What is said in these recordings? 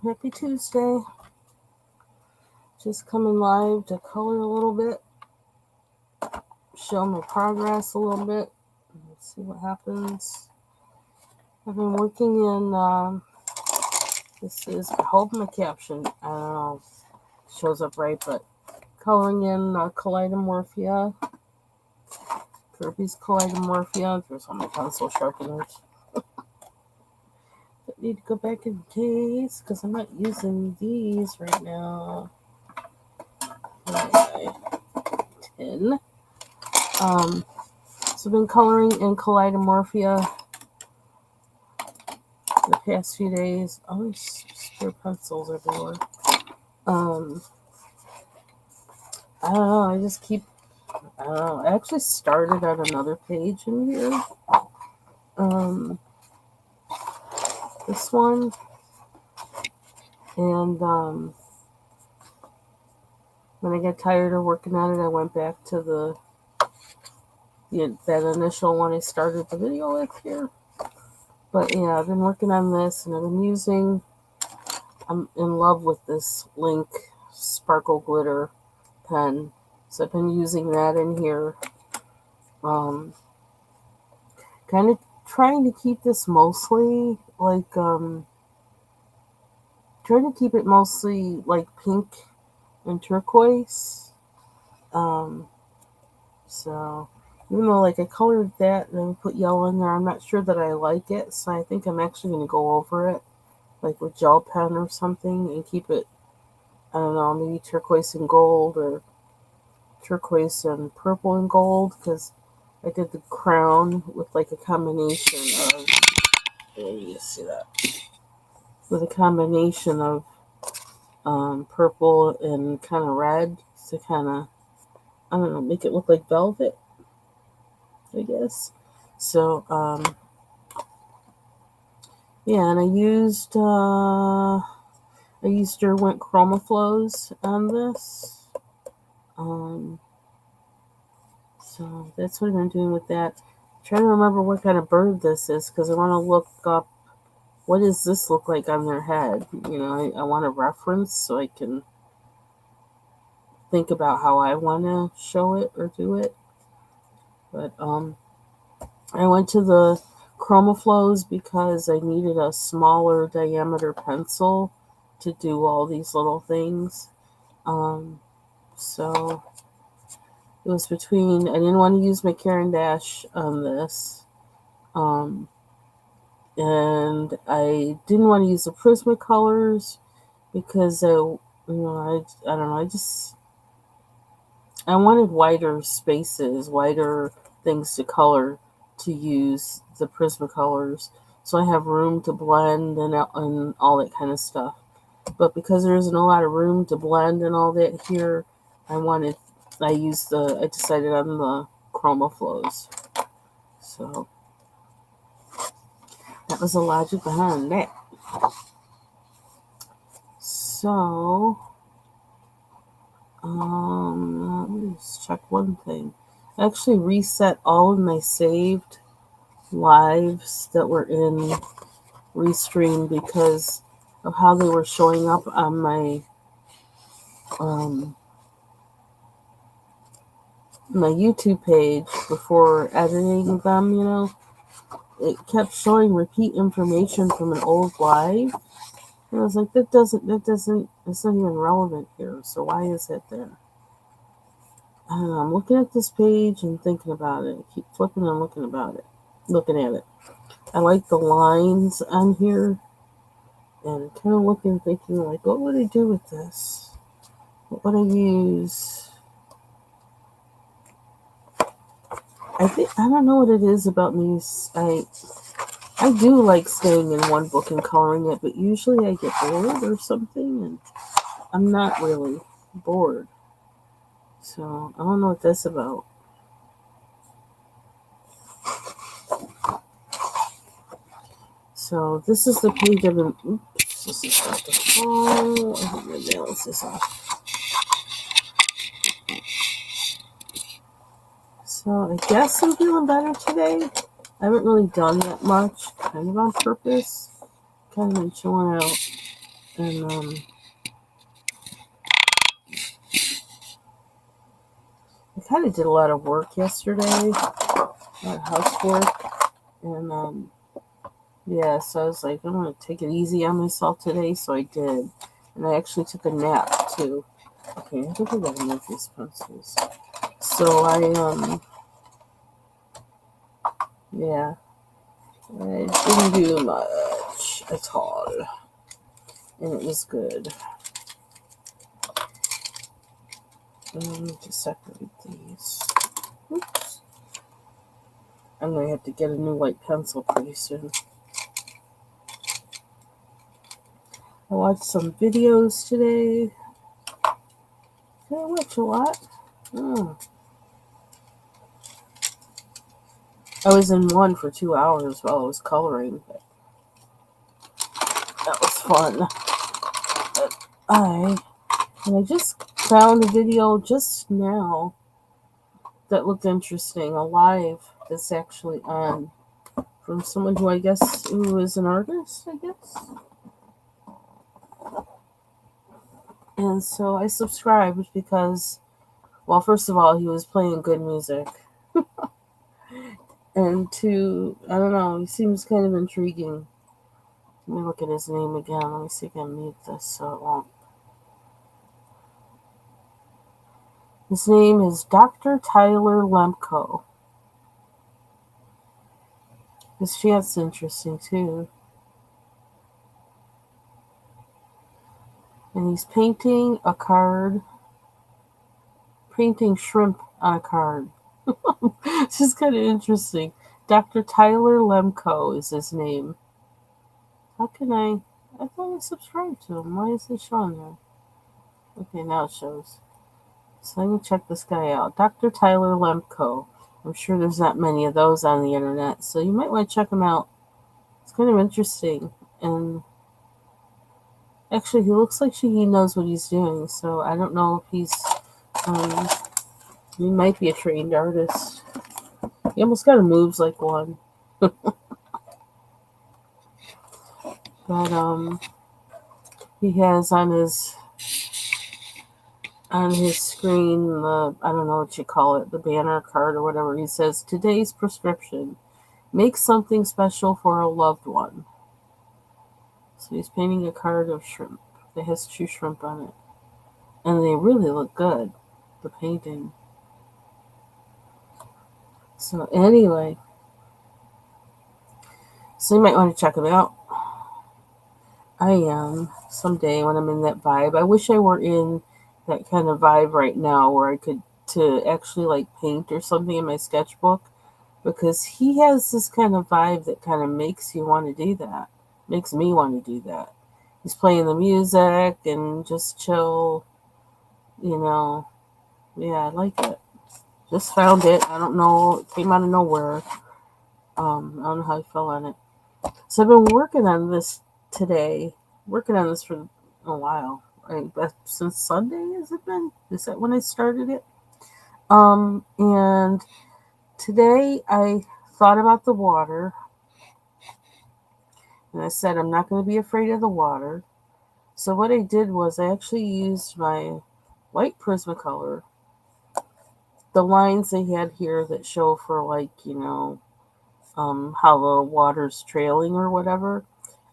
Happy Tuesday. Just coming live to color a little bit, show my progress a little bit. Let's see what happens. I've been working in, this is, I hope my caption, I don't know, shows up right, but coloring in kaleidomorphia, Kirby's kaleidomorphia. There's all my pencil sharpeners. I need to go back in the case because I'm not using these right now. Okay. 10. So I've been coloring in kaleidomorphia the past few days. Oh, there's spare pencils everywhere. I don't know. I just keep. I don't know. I actually started on another page in here. This one, and when I got tired of working on it, I went back to that initial one I started the video with here. But yeah, I've been working on this, and I've been using. I'm in love with this Link Sparkle Glitter pen, so I've been using that in here. Kind of trying to keep this mostly like trying to keep it mostly like pink and turquoise. So even though like I colored that and then put yellow in there, I'm not sure that I like it. So I think I'm actually going to go over it like with gel pen or something and keep it, I don't know, maybe turquoise and gold or turquoise and purple and gold, because I did the crown with like a combination of, you see that, with a combination of purple and kind of red to kind of, I don't know, make it look like velvet, I guess. So yeah, and I used Derwent Chroma Flows on this. So that's what I've been doing with that. I'm trying to remember what kind of bird this is because I want to look up what does this look like on their head. You know, I want a reference so I can think about how I want to show it or do it. But I went to the Chroma Flows because I needed a smaller diameter pencil to do all these little things. So it was between, I didn't want to use my Caran d'Ache on this. And I didn't want to use the Prismacolors because I don't know, I wanted wider spaces, wider things to color to use the Prismacolors, so I have room to blend and all that kind of stuff. But because there isn't a lot of room to blend and all that here, I decided on the Chroma Flows. So that was the logic behind that. So, let me just check one thing. I actually reset all of my saved lives that were in Restream because of how they were showing up on my my YouTube page before editing them. You know, it kept showing repeat information from an old live. And I was like, it's not even relevant here, so why is it there? I don't know, I'm looking at this page and thinking about it. I keep flipping and looking at it. I like the lines on here, and kind of looking, thinking like, what would I do with this? What would I use? I don't know what it is about me. I do like staying in one book and coloring it, but usually I get bored or something, and I'm not really bored. So I don't know what that's about. So this is the page I've been. Oops, this is about to fall. I think my balance is off. So I guess I'm feeling better today. I haven't really done that much, kind of on purpose. Kind of been chilling out. And I kind of did a lot of work yesterday, a lot of housework, and yeah, so I was like, I'm gonna take it easy on myself today, so I did, and I actually took a nap too. Okay, I think I gotta move these pencils. So yeah, I didn't do much at all, and it was good. Let me just separate these. Oops. I'm gonna have to get a new white pencil pretty soon. I watched some videos today. Did I watch a lot? Oh. I was in one for 2 hours while I was coloring. But that was fun. But I just found a video just now that looked interesting, a live that's actually on from someone who I guess who is an artist, I guess. And so I subscribed because, well, first of all, he was playing good music. And two, I don't know, he seems kind of intriguing. Let me look at his name again. Let me see if I can mute this so it won't. His name is Dr. Tyler Lemko. His chant's interesting too. And he's painting a card, painting shrimp on a card. It's just kind of interesting. Dr. Tyler Lemko is his name. How can I thought I subscribed to him. Why is it showing there? Okay, now it shows. So let me check this guy out. Dr. Tyler Lemko. I'm sure there's not many of those on the internet, so you might want to check him out. It's kind of interesting. And actually, he looks like he knows what he's doing, so I don't know if um, he might be a trained artist. He almost kind of moves like one. But he has on his screen the, I don't know what you call it, the banner card or whatever. He says, "Today's prescription: make something special for a loved one." So he's painting a card of shrimp. It has 2 shrimp on it, and they really look good, the painting. So anyway, so you might want to check him out. I am someday when I'm in that vibe. I wish I were in that kind of vibe right now where I could to actually like paint or something in my sketchbook, because he has this kind of vibe that kind of makes you want to do that. Makes me want to do that. He's playing the music and just chill, you know. Yeah, I like it. Just found it. I don't know. It came out of nowhere. I don't know how I fell on it. So I've been working on this today. Working on this for a while. Since Sunday, has it been? Is that when I started it? And today I thought about the water. And I said I'm not going to be afraid of the water. So what I did was I actually used my white Prismacolor. The lines they had here that show for like, how the water's trailing or whatever.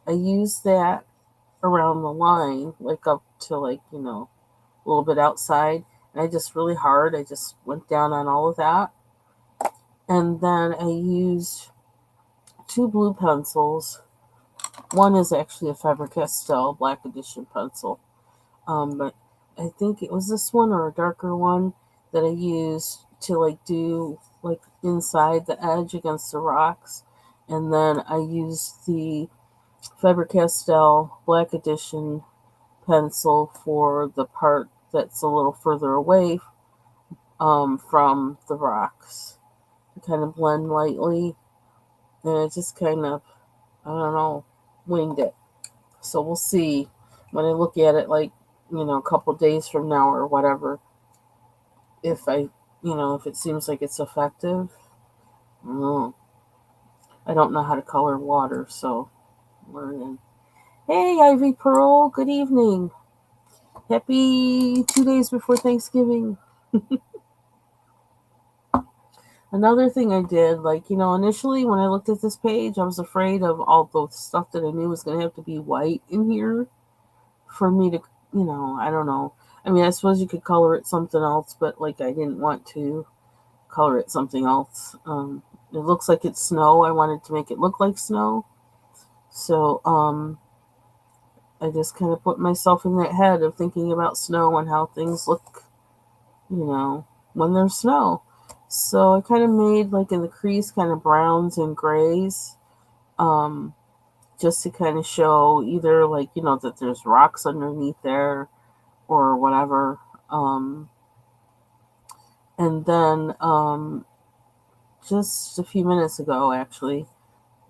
I used that around the line, like up to like, a little bit outside. And I just really hard, I just went down on all of that. And then I used 2 blue pencils. One is actually a Faber-Castell Black Edition pencil. But I think it was this one or a darker one that I used to like do like inside the edge against the rocks. And then I used the Faber-Castell Black Edition pencil for the part that's a little further away from the rocks. To kind of blend lightly. And it just kind of, I don't know, winged it. So we'll see when I look at it like, a couple days from now or whatever, if if it seems like it's effective. I don't know how to color water, so learning. Hey, Ivy Pearl. Good evening. Happy 2 days before Thanksgiving. Another thing I did, initially when I looked at this page, I was afraid of all the stuff that I knew was going to have to be white in here for me to, I don't know. I mean, I suppose you could color it something else, but I didn't want to color it something else. It looks like it's snow. I wanted to make it look like snow. So, I just kind of put myself in that head of thinking about snow and how things look, you know, when there's snow. So I kind of made in the crease kind of browns and grays, um, just to kind of show either that there's rocks underneath there or whatever. Um, and then just a few minutes ago, actually,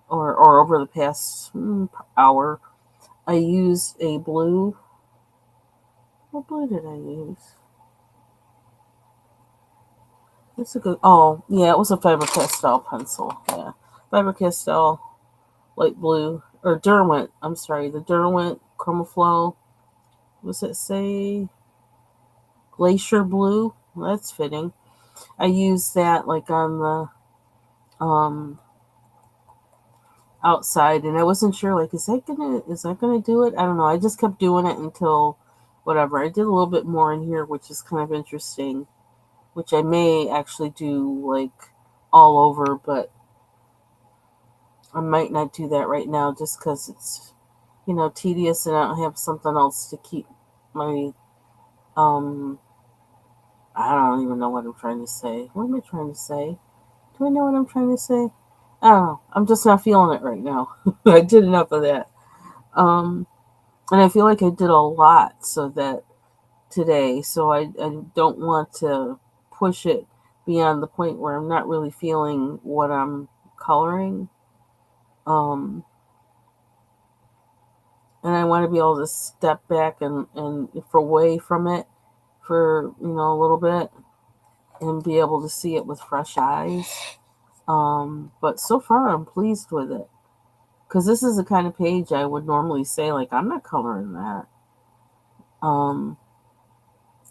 or over the past hour, I used a blue. What blue did I use? It's a good. Oh, yeah, it was a Faber Castell pencil. Yeah, Faber Castell light blue or Derwent. I'm sorry, the Derwent Chromaflow. Was it say Glacier Blue? Well, that's fitting. I used that on the outside, and I wasn't sure is that gonna do it? I don't know. I just kept doing it until whatever. I did a little bit more in here, which is kind of interesting, which I may actually do all over, but I might not do that right now just because it's tedious and I don't have something else to keep my um I don't even know what I'm trying to say. What am I trying to say? Do I know what I'm trying to say? I don't know. I'm just not feeling it right now. I did enough of that. Um and I feel like I did a lot so that today, so I don't want to push it beyond the point where I'm not really feeling what I'm coloring. Um and I want to be able to step back and for away from it for a little bit and be able to see it with fresh eyes. But so far, I'm pleased with it because this is the kind of page I would normally say I'm not coloring that, um,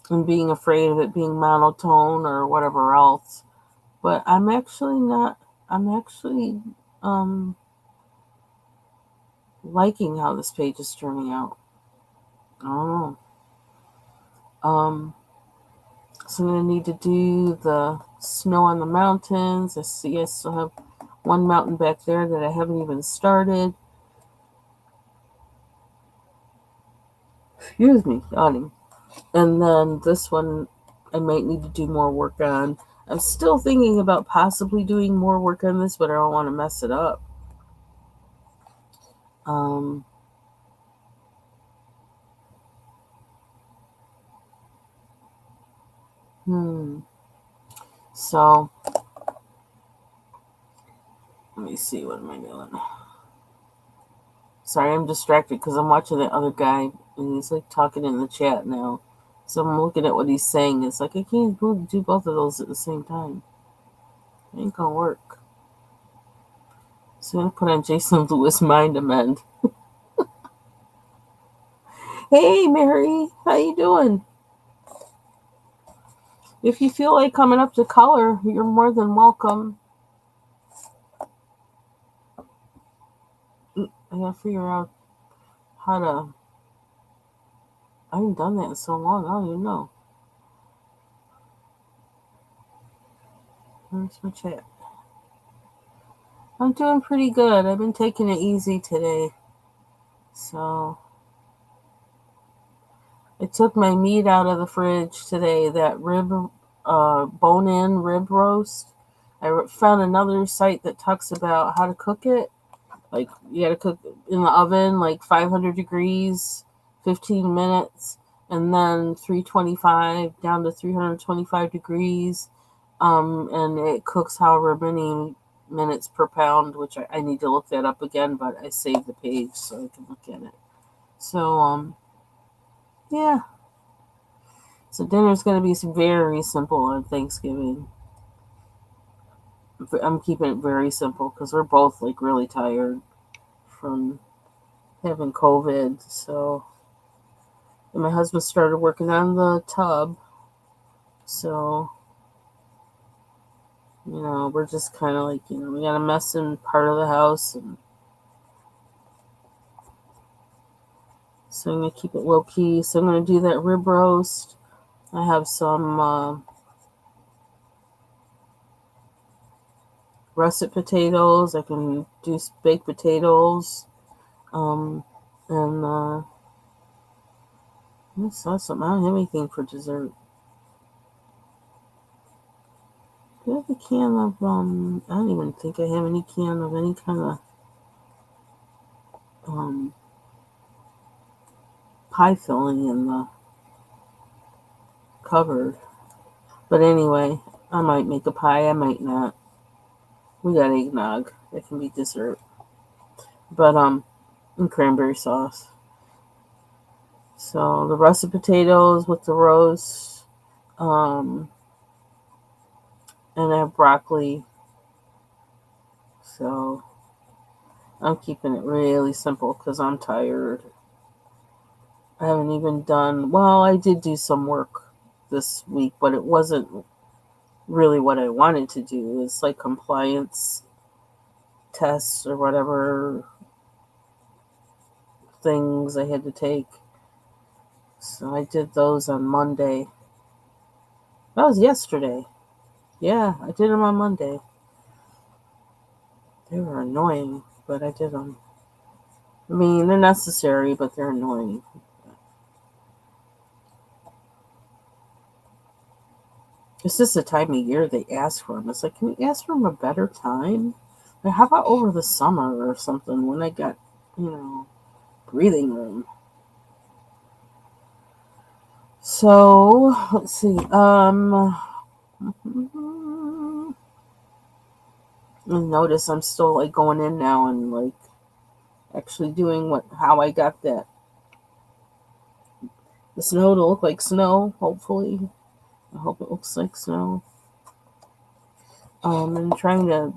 and being afraid of it being monotone or whatever else. But I'm actually not. I'm actually um, liking how this page is turning out. I don't know. So I'm gonna need to do the snow on the mountains. I see I still have one mountain back there that I haven't even started. Excuse me, yawning. And then this one I might need to do more work on. I'm still thinking about possibly doing more work on this, but I don't want to mess it up. Um, hmm. So let me see. What am I doing? Sorry, I'm distracted because I'm watching the other guy and he's talking in the chat now. So I'm looking at what he's saying. It's I can't do both of those at the same time. It ain't gonna work. So I'm gonna put on Jason Lewis Mind Amend. Hey Mary, how you doing? If you feel like coming up to color, you're more than welcome. I gotta figure out how to. I haven't done that in so long. I don't even know. Where's my chat? I'm doing pretty good. I've been taking it easy today. So I took my meat out of the fridge today. That bone-in rib roast. I found another site that talks about how to cook it. You got to cook in the oven 500 degrees, 15 minutes, and then 325 down to 325 degrees, and it cooks however many minutes per pound, which I need to look that up again, but I saved the page so I can look at it. So yeah, so dinner's going to be very simple on Thanksgiving. I'm keeping it very simple because we're both really tired from having COVID, so and my husband started working on the tub, so we're just kind of like we got a mess in part of the house, and so I'm gonna keep it low key. So I'm gonna do that rib roast. I have some russet potatoes. I can do baked potatoes. And I saw something. I don't have anything for dessert. Do I have a can of I don't even think I have any can of any kind of pie filling in the cupboard. But anyway, I might make a pie, I might not. We got eggnog. That can be dessert. But and cranberry sauce. So the russet potatoes with the roast, and I have broccoli. So I'm keeping it really simple because I'm tired. I haven't even done, well, I did do some work this week, but it wasn't really what I wanted to do. It's like compliance tests or whatever things I had to take. So I did those on Monday. That was yesterday. Yeah, I did them on Monday. They were annoying, but I did them. I mean, they're necessary, but they're annoying. It's just the time of year they ask for them. It's like, can you ask for them a better time? Like, how about over the summer or something when I got, breathing room? So, let's see. Notice I'm still like going in now and like actually doing how I got the snow to look like snow, hopefully. I hope it looks like snow. And trying to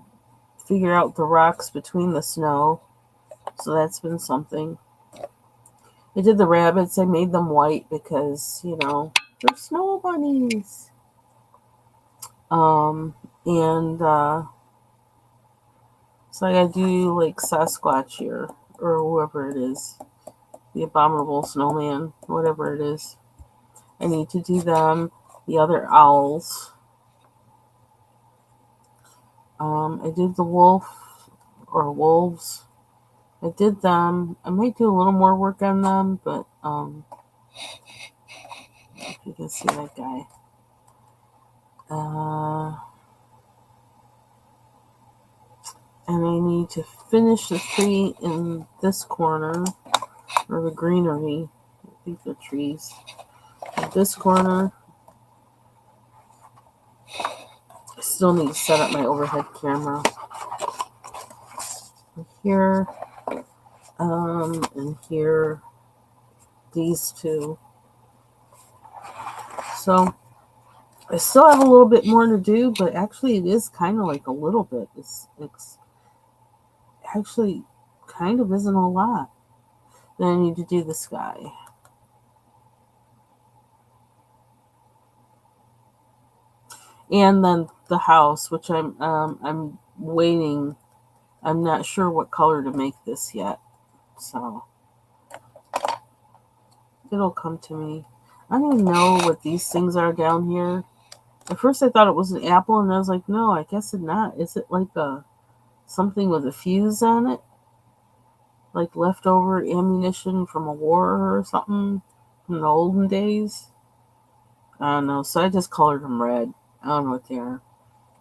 figure out the rocks between the snow. So that's been something. I did the rabbits. I made them white because, they're snow bunnies. And so I gotta do like Sasquatch here, or whoever it is. The abominable snowman, whatever it is. I need to do them. The other owls. I did the wolf or wolves. I did them. I might do a little more work on them, but if you can see that guy. And I need to finish the tree in this corner, or the greenery. I think the trees. In this corner. I still need to set up my overhead camera. Here, and here, these two. So I still have a little bit more to do, but actually it is kind of like a little bit. It's actually kind of isn't a lot. Then I need to do the sky. And then the house, which I'm waiting. I'm not sure what color to make this yet, so it'll come to me. I don't even know what these things are down here. At first I thought it was an apple, and I was like, no, I guess it's not. Is it like something with a fuse on it? Like leftover ammunition from a war or something from the olden days? I don't know. So I just colored them red. I don't know what they are.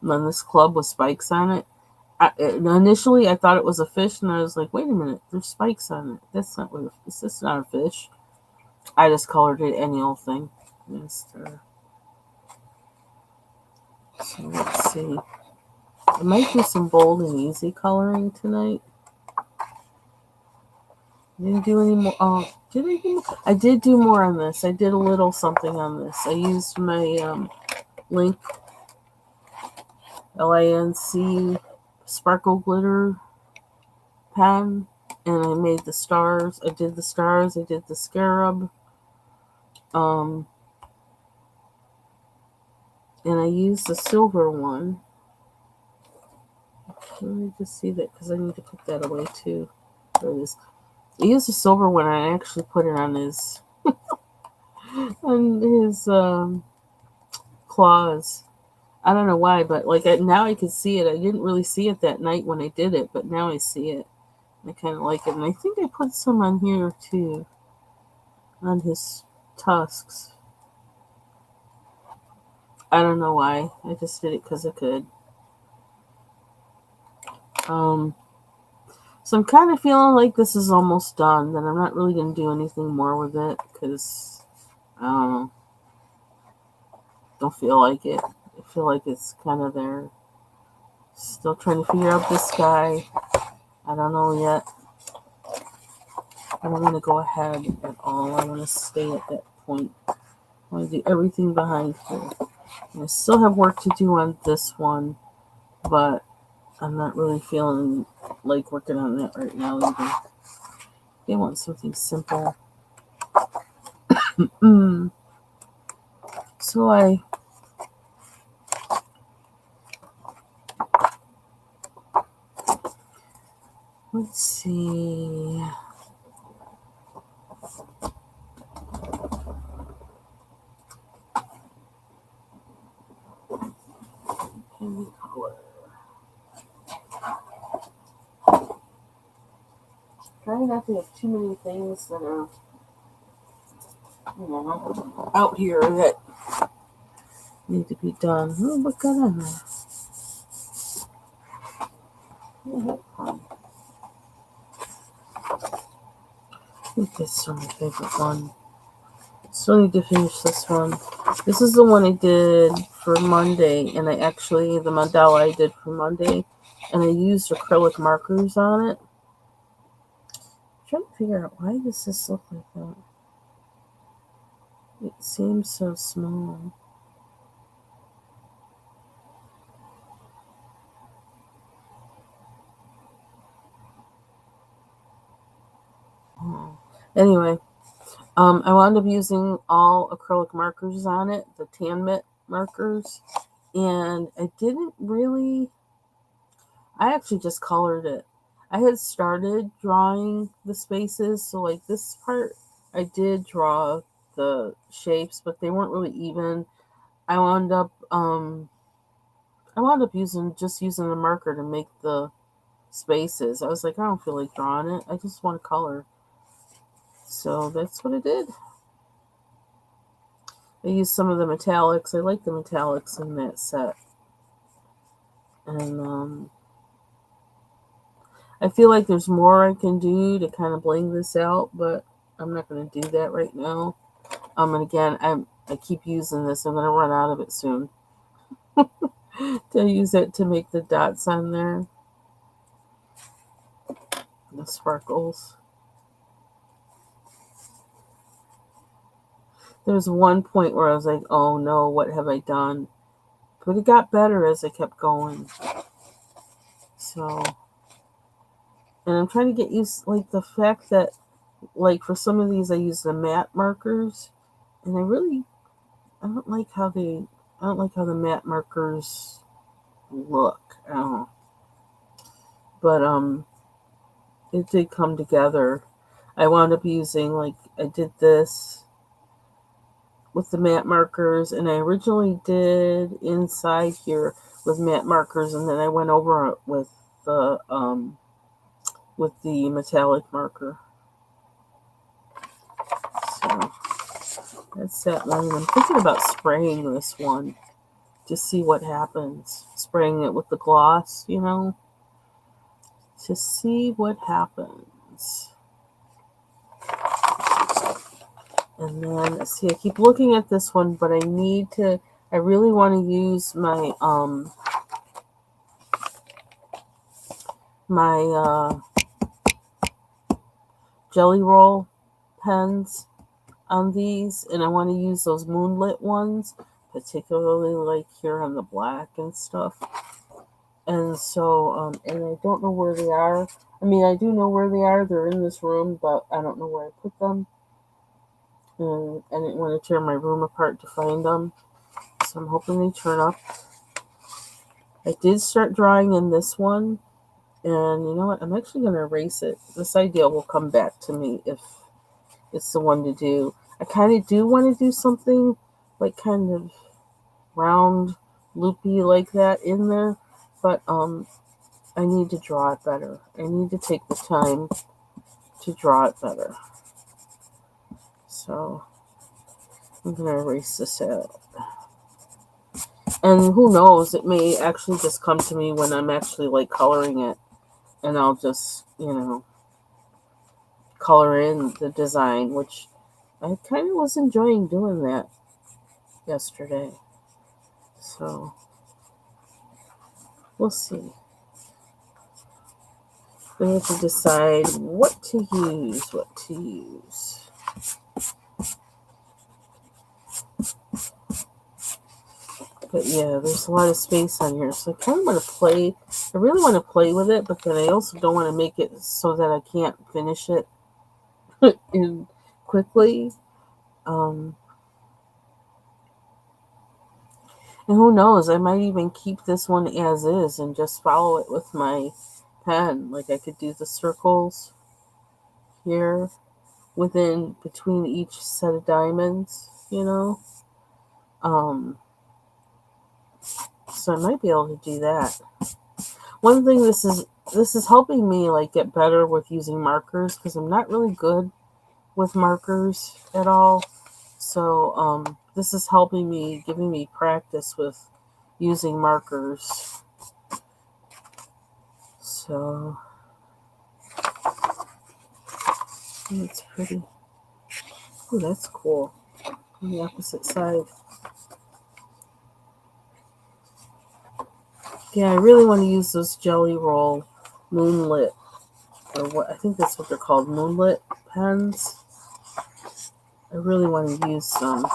And then this club with spikes on it. Initially, I thought it was a fish, and I was like, wait a minute, there's spikes on it. That's not what this is. Not a fish. I just colored it any old thing. So let's see. I might do some bold and easy coloring tonight. I didn't do any more. Oh, did I do more? I did do more on this. I did a little something on this. I used my Link LANC sparkle glitter pen, and I made the stars. I did the stars. I did the scarab. And I used the silver one. Let me just see that because I need to put that away too. There it is. I used the silver one and I actually put it on his claws. I don't know why, but like now I can see it. I didn't really see it that night when I did it, but now I see it. I kind of like it, and I think I put some on here too, on his tusks. I don't know why. I just did it because I could. So I'm kind of feeling like this is almost done. That I'm not really going to do anything more with it because I don't know. Don't feel like it. I feel like it's kind of there. Still trying to figure out this guy. I don't know yet. I don't want to go ahead at all. I want to stay at that point. I want to do everything behind here. And I still have work to do on this one, but I'm not really feeling like working on that right now either. They want something simple. So let's see. Color. Try not to have too many things that are, out here that need to be done. Oh, what got on there? I think this is my favorite one. Still need to finish this one. This is the one I did for Monday, and the mandala I did for Monday, and I used acrylic markers on it. I'm trying to figure out why does this look like that. It seems so small. Anyway, I wound up using all acrylic markers on it, the tan mitt markers, and I actually just colored it. I had started drawing the spaces, so like this part, I did draw the shapes, but they weren't really even. I wound up using the marker to make the spaces. I was like, I don't feel like drawing it. I just want to color. So that's what I did. I used some of the metallics. I like the metallics in that set. And I feel like there's more I can do to kind of bling this out, but I'm not going to do that right now. And again, I keep using this. I'm going to run out of it soon. To use it to make the dots on there. The sparkles. There was one point where I was like, oh no, what have I done? But it got better as I kept going. So, and I'm trying to get used, like the fact that, like for some of these I use the matte markers, and I don't like how the matte markers look. I don't know. But it did come together. I wound up using, like, I did this with the matte markers, and I originally did inside here with matte markers, and then I went over it with the metallic marker. So that's that one. I'm thinking about spraying this one to see what happens. Spraying it with the gloss, to see what happens. And then, let's see, I keep looking at this one, but I really want to use my, Jelly Roll pens on these, and I want to use those moonlit ones, particularly like here on the black and stuff. And so, and I don't know where they are. I mean, I do know where they are. They're in this room, but I don't know where I put them. And I didn't want to tear my room apart to find them. So I'm hoping they turn up. I did start drawing in this one. And you know what? I'm actually going to erase it. This idea will come back to me if it's the one to do. I kind of do want to do something like kind of round, loopy like that in there. But I need to draw it better. I need to take the time to draw it better. So I'm going to erase this out. And who knows, it may actually just come to me when I'm actually like coloring it. And I'll just, color in the design, which I kind of was enjoying doing that yesterday. So we'll see. We have to decide what to use. But yeah, there's a lot of space on here, so I kind of want to play. I really want to play with it, but then I also don't want to make it so that I can't finish it in quickly. And who knows, I might even keep this one as is and just follow it with my pen. Like I could do the circles here between each set of diamonds, So I might be able to do that. One thing this is helping me like get better with using markers because I'm not really good with markers at all. So this is helping me, giving me practice with using markers. So it's pretty. Oh, that's cool. On the opposite side. Yeah, I really want to use those Jelly Roll Moonlit, or what I think that's what they're called, Moonlit pens. I really want to use some,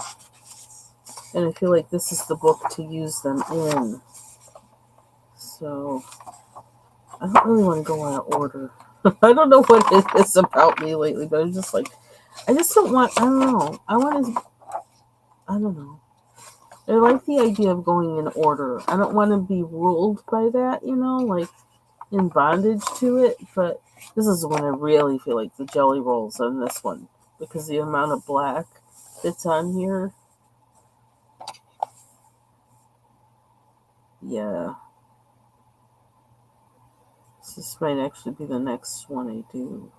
and I feel like this is the book to use them in. So I don't really want to go out of order. I don't know what it is about me lately, but I'm just like, I just don't want. I don't know. I don't know. I like the idea of going in order. I don't want to be ruled by that, like in bondage to it. But this is when I really feel like the jelly rolls on this one because the amount of black that's on here. Yeah. This might actually be the next one I do.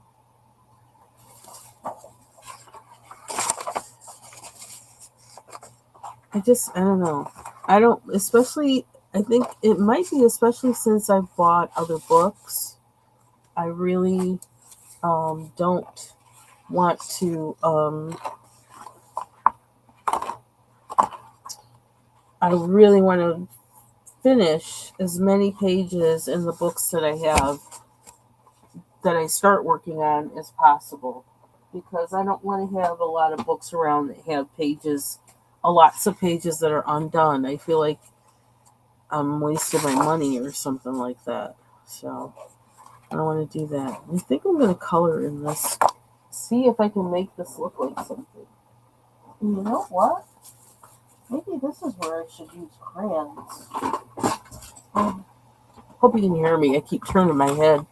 I don't know. I think it might be especially since I've bought other books. I really don't want to, I really want to finish as many pages in the books that I have that I start working on as possible. Because I don't want to have a lot of books around that have lots of pages that are undone. I feel like I'm wasting my money or something like that. So I don't want to do that. I think I'm going to color in this. See if I can make this look like something. And you know what? Maybe this is where I should use crayons. Hope you can hear me. I keep turning my head.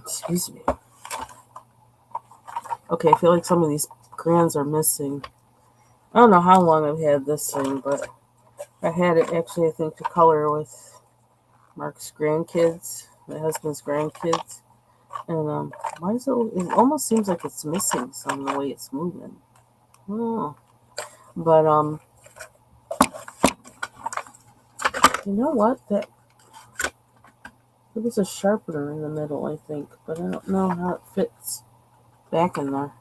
Excuse me. Okay, I feel like some of these crayons are missing. I don't know how long I've had this thing, but I had it actually, I think, to color with Mark's grandkids, my husband's grandkids. And why is it almost seems like it's missing some of the way it's moving. Oh. But you know what? There was a sharpener in the middle, I think, but I don't know how it fits back in there.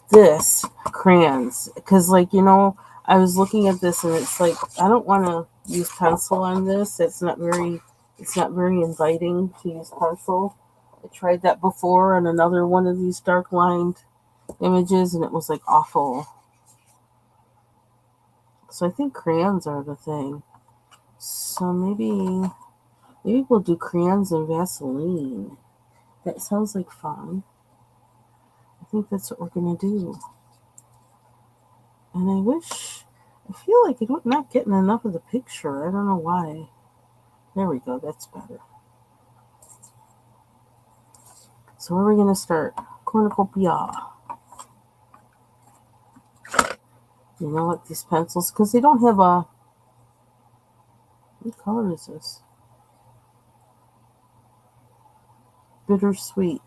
This crayons, because I was looking at this and it's like I don't want to use pencil on this. It's not very inviting to use pencil. I tried that before on another one of these dark lined images and it was like awful. So I think crayons are the thing. So maybe Maybe we'll do crayons and Vaseline. That sounds like fun. I think that's what we're going to do. And I feel like I'm not getting enough of the picture. I don't know why. There we go. That's better. So where are we going to start? Cornucopia. You know what? These pencils, because they don't have a... What color is this? Bittersweet.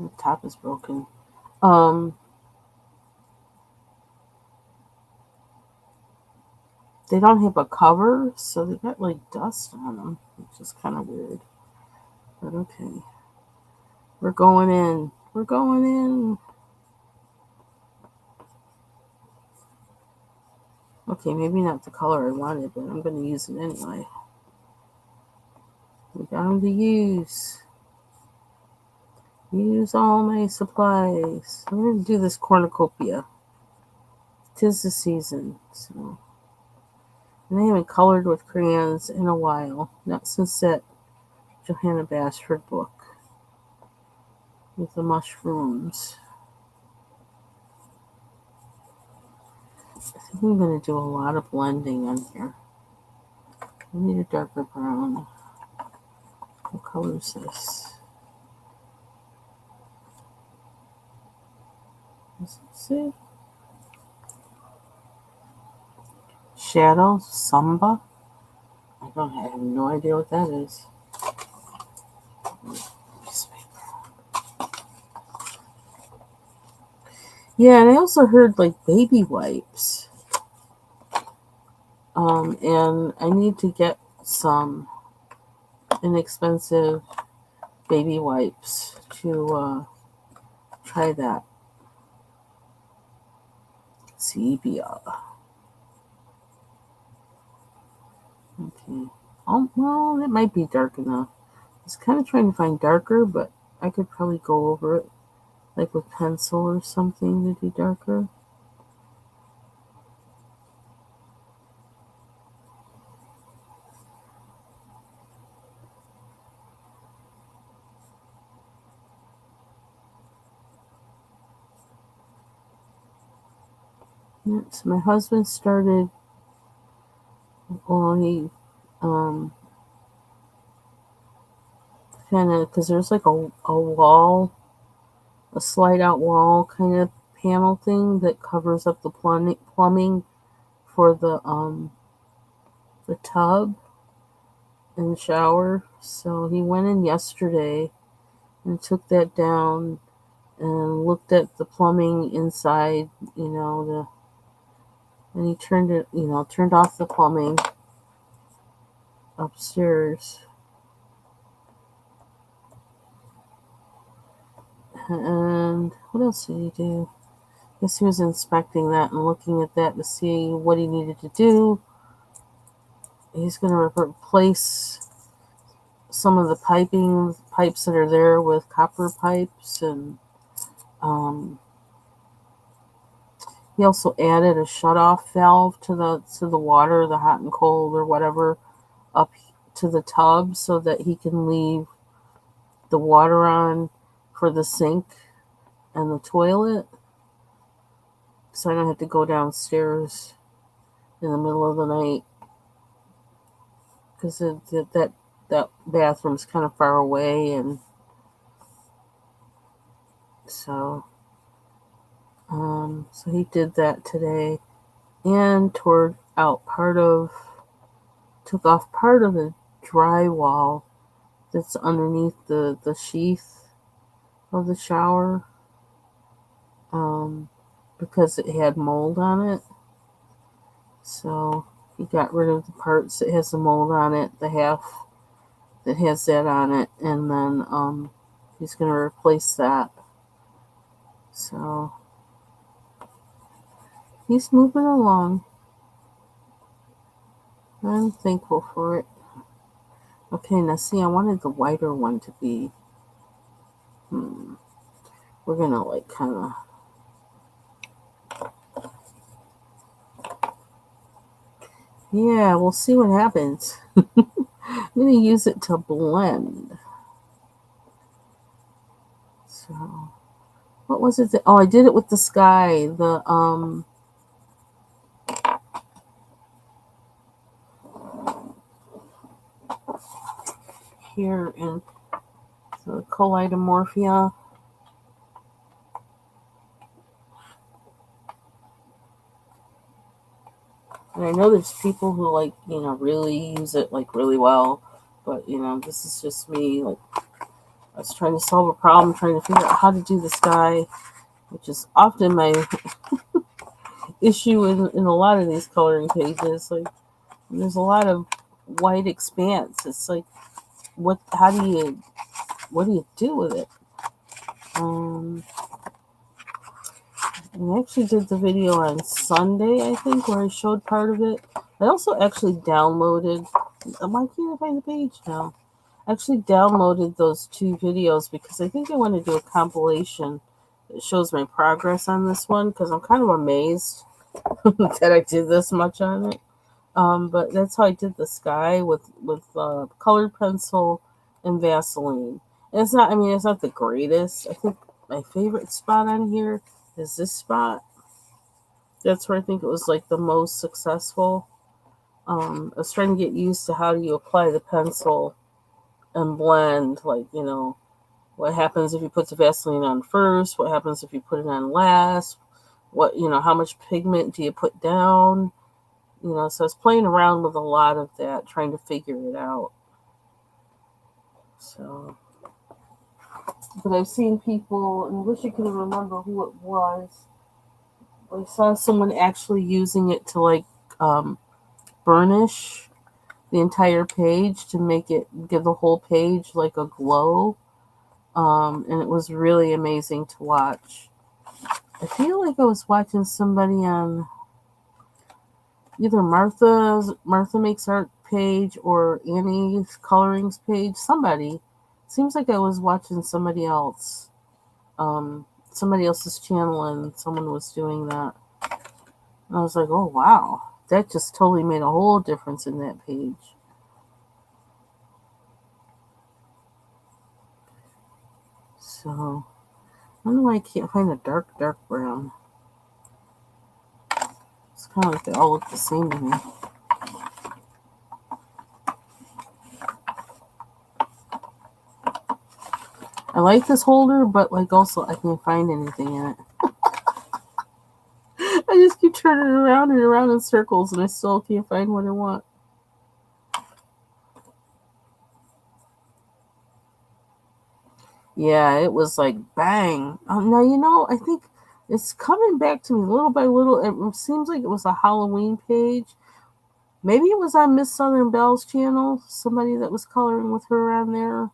The top is broken. They don't have a cover, so they got like dust on them, which is kind of weird. But okay. We're going in. We're going in. Okay, maybe not the color I wanted, but I'm going to use it anyway. We got them to use. Use all my supplies. I'm going to do this cornucopia. 'Tis the season, so... And I haven't colored with crayons in a while. Not since that Johanna Bashford book with the mushrooms. I think I'm going to do a lot of blending on here. I need a darker brown. What color is this? Let's see. Shadow Samba. I have no idea what that is. Yeah, and I also heard like baby wipes. And I need to get some inexpensive baby wipes to try that. Sepia. Okay. Oh, well, it might be dark enough. I was kind of trying to find darker, but I could probably go over it, like with pencil or something to do darker. Yeah, so my husband started, well, he kind of, because there's like a wall, a slide out wall kind of panel thing that covers up the plumbing for the tub and shower. So he went in yesterday and took that down and looked at the plumbing inside, and he turned off the plumbing upstairs. And what else did he do? I guess he was inspecting that and looking at that to see what he needed to do. He's going to replace some of the pipes that are there with copper pipes, and he also added a shut-off valve to the water, the hot and cold or whatever, up to the tub so that he can leave the water on for the sink and the toilet, so I don't have to go downstairs in the middle of the night, because that bathroom's kind of far away, and so he did that today, and took off part of the drywall that's underneath the sheath of the shower, because it had mold on it. So he got rid of the parts that has the mold on it, the half that has that on it, and then he's going to replace that. So he's moving along. I'm thankful for it. Okay, now see, I wanted the whiter one to be. We're going to like kind of. Yeah, we'll see what happens. I'm going to use it to blend. So, what was it? I did it with the sky. Here in the Kaleidомorphia. And I know there's people who really use it really well, but this is just me. Like, I was trying to solve a problem, trying to figure out how to do the sky, which is often my issue in a lot of these coloring pages. Like, there's a lot of white expanse. It's like, what do you do with it? I actually did the video on Sunday, I think, where I showed part of it. I also actually downloaded. Why can't I find the page now? I actually downloaded those 2 videos because I think I want to do a compilation that shows my progress on this one, because I'm kind of amazed that I did this much on it. But that's how I did the sky with colored pencil and Vaseline. And it's not the greatest. I think my favorite spot on here is this spot. That's where I think it was like the most successful. I was trying to get used to how do you apply the pencil and blend, what happens if you put the Vaseline on first, what happens if you put it on last, how much pigment do you put down, so I was playing around with a lot of that, trying to figure it out. So, but I've seen people, and I wish I could remember who it was. I saw someone actually using it to burnish the entire page to give the whole page like a glow. And it was really amazing to watch. I feel like I was watching somebody on either Martha Makes Art page or Annie's Colorings page. Somebody. Seems like I was watching somebody else. Somebody else's channel, and someone was doing that. And I was like, oh wow. That just totally made a whole difference in that page. So, I don't know why I can't find a dark brown. It's kind of like they all look the same to me. I like this holder, but also I can't find anything in it. I just keep turning it around and around in circles, and I still can't find what I want. Yeah, it was like bang. Now, I think it's coming back to me little by little. It seems like it was a Halloween page. Maybe it was on Miss Southern Belle's channel. Somebody that was coloring with her on there.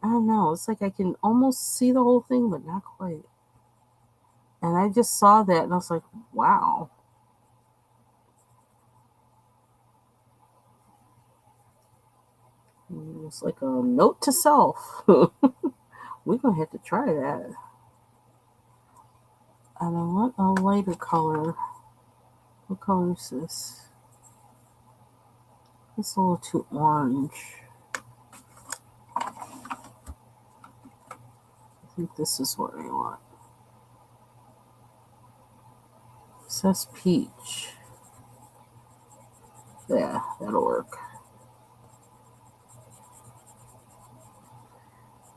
I don't know. It's like I can almost see the whole thing, but not quite. And I just saw that, and I was like, wow. It's like a note to self. We're going to have to try that. And I want a lighter color. What color is this? It's a little too orange. I think this is what I want. It says peach. Yeah, that'll work.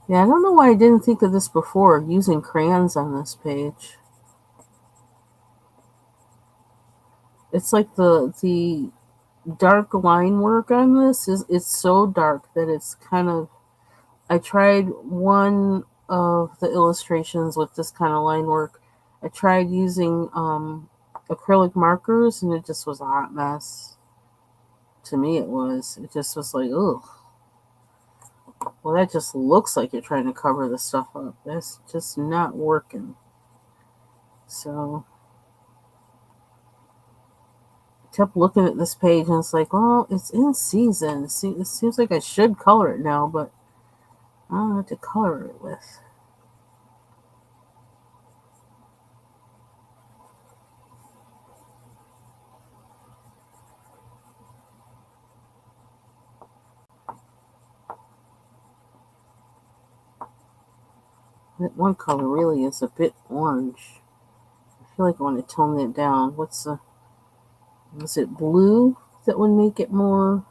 Yeah, I don't know why I didn't think of this before, using crayons on this page. It's like the dark line work on this it's so dark that it's kind of. I tried one of the illustrations with this kind of line work. I tried using acrylic markers, and it just was a hot mess. To me, it was. It just was like, ugh. Well, that just looks like you're trying to cover the stuff up. That's just not working. So, I kept looking at this page, and it's like, well, it's in season. See, it seems like I should color it now, but I don't know what to color it with. That one color really is a bit orange. I feel like I want to tone that down. Is it blue that would make it more?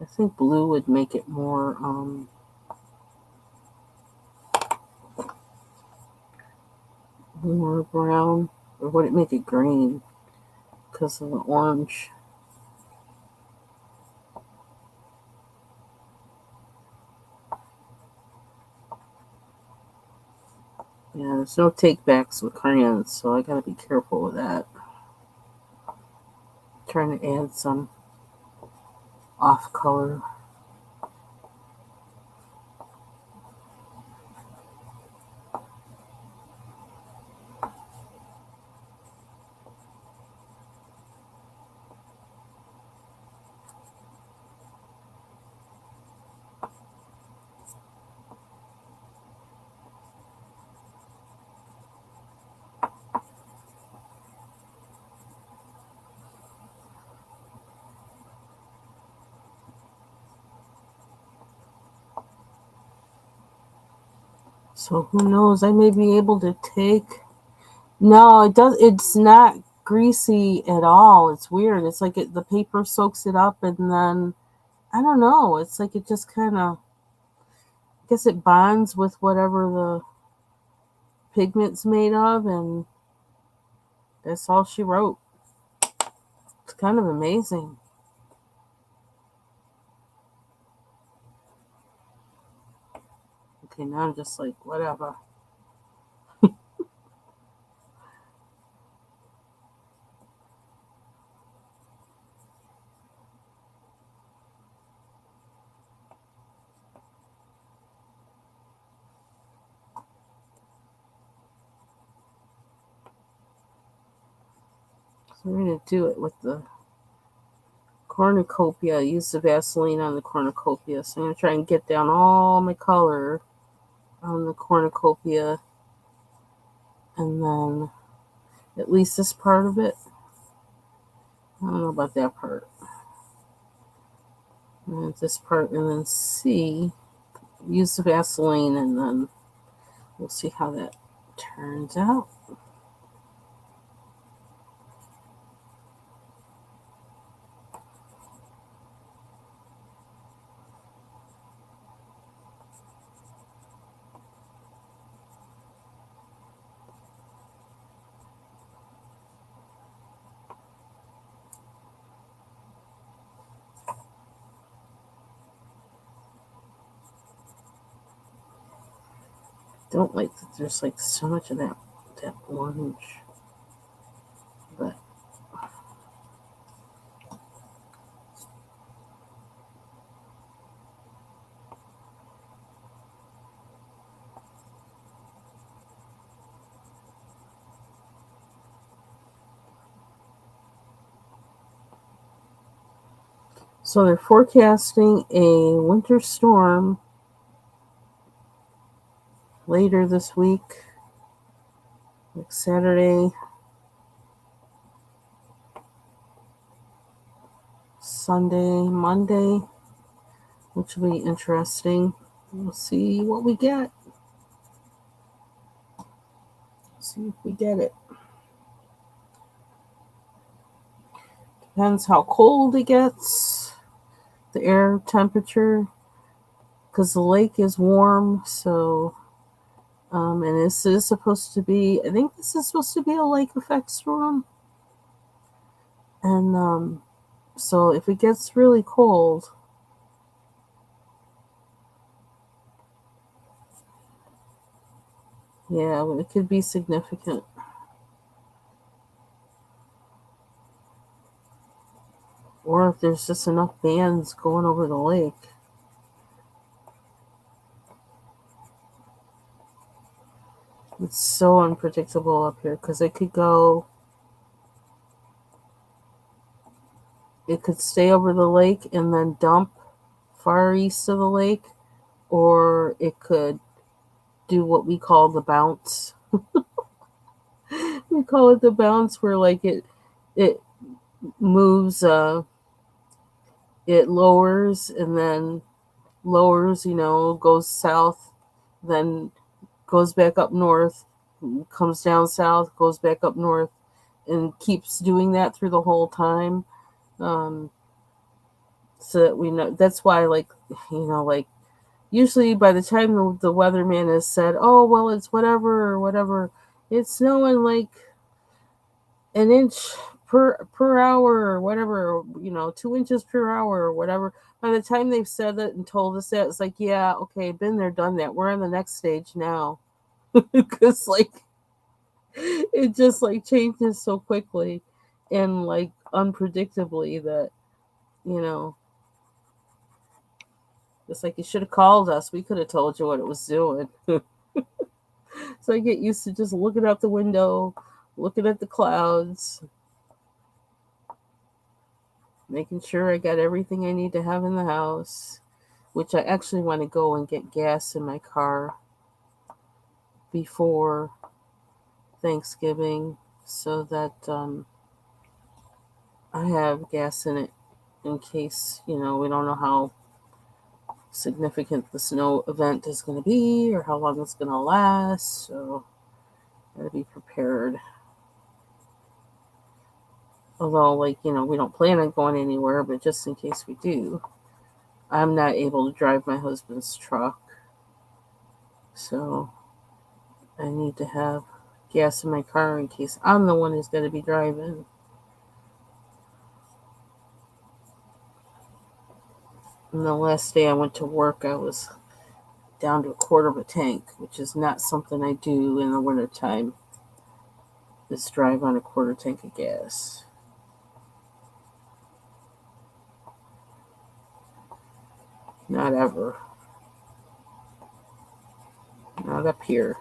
I think blue would make it more, more brown. Or would it make it green because of the orange? Yeah, there's no take backs with crayons, so I gotta be careful with that. Trying to add some off color. So who knows? I may be able to take. No, it does. It's not greasy at all. It's weird. It's like the paper soaks it up, and then I don't know. It's like it just kind of. I guess it bonds with whatever the pigment's made of, and that's all she wrote. It's kind of amazing. Okay, now I'm just like whatever. So we're gonna do it with the cornucopia. Use the Vaseline on the cornucopia. So I'm gonna try and get down all my color on the cornucopia, and then at least this part of it. I don't know about that part. And this part, and then see. Use the Vaseline, and then we'll see how that turns out. Don't like that there's like so much of that orange. But so they're forecasting a winter storm later this week, like Saturday, Sunday, Monday, which will be interesting. We'll see what we get. See if we get it. Depends how cold it gets, the air temperature, because the lake is warm. So, and this is supposed to be. I think this is supposed to be a lake effect storm. And so if it gets really cold, yeah, it could be significant. Or if there's just enough bands going over the lake. It's so unpredictable up here because it could stay over the lake and then dump far east of the lake, or it could do what we call the bounce. We call it the bounce, where like it moves, it lowers and then lowers, goes south, then goes back up north, comes down south, goes back up north, and keeps doing that through the whole time. Um, so that we know. That's why, like, like usually by the time the weatherman has said, "Oh well, it's whatever or whatever," it's snowing like an inch per hour or whatever, 2 inches per hour or whatever. By the time they've said it and told us that, it's like, yeah, okay, been there, done that. We're on the next stage now, because like it just like changes so quickly and like unpredictably that you know it's like you should have called us. We could have told you what it was doing. So I get used to just looking out the window, looking at the clouds, making sure I got everything I need to have in the house, which I actually want to go and get gas in my car before Thanksgiving so that I have gas in it in case, we don't know how significant the snow event is going to be or how long it's going to last. So got to be prepared. Although, like, we don't plan on going anywhere, but just in case we do, I'm not able to drive my husband's truck. So I need to have gas in my car in case I'm the one who's going to be driving. And the last day I went to work, I was down to a quarter of a tank, which is not something I do in the wintertime. Just drive on a quarter tank of gas. Not ever. Not up here.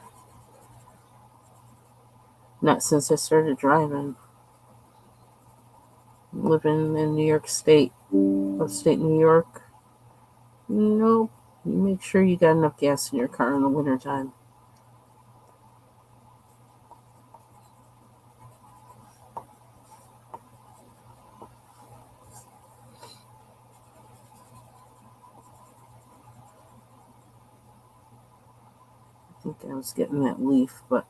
Not since I started driving. Living in New York State, upstate New York. Nope. You make sure you got enough gas in your car in the wintertime. I think I was getting that leaf, but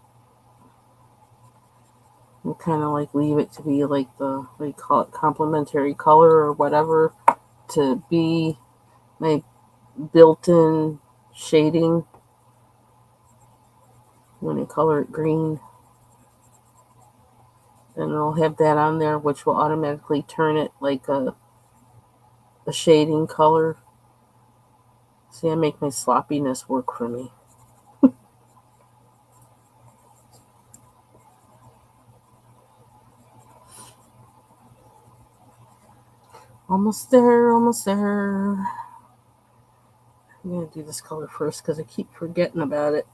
we'll kind of like leave it to be like the, what do you call it, complementary color or whatever, to be my built-in shading when I color it green. And I'll have that on there, which will automatically turn it like a shading color. See, I make my sloppiness work for me. Almost there, almost there. I'm going to do this color first because I keep forgetting about it.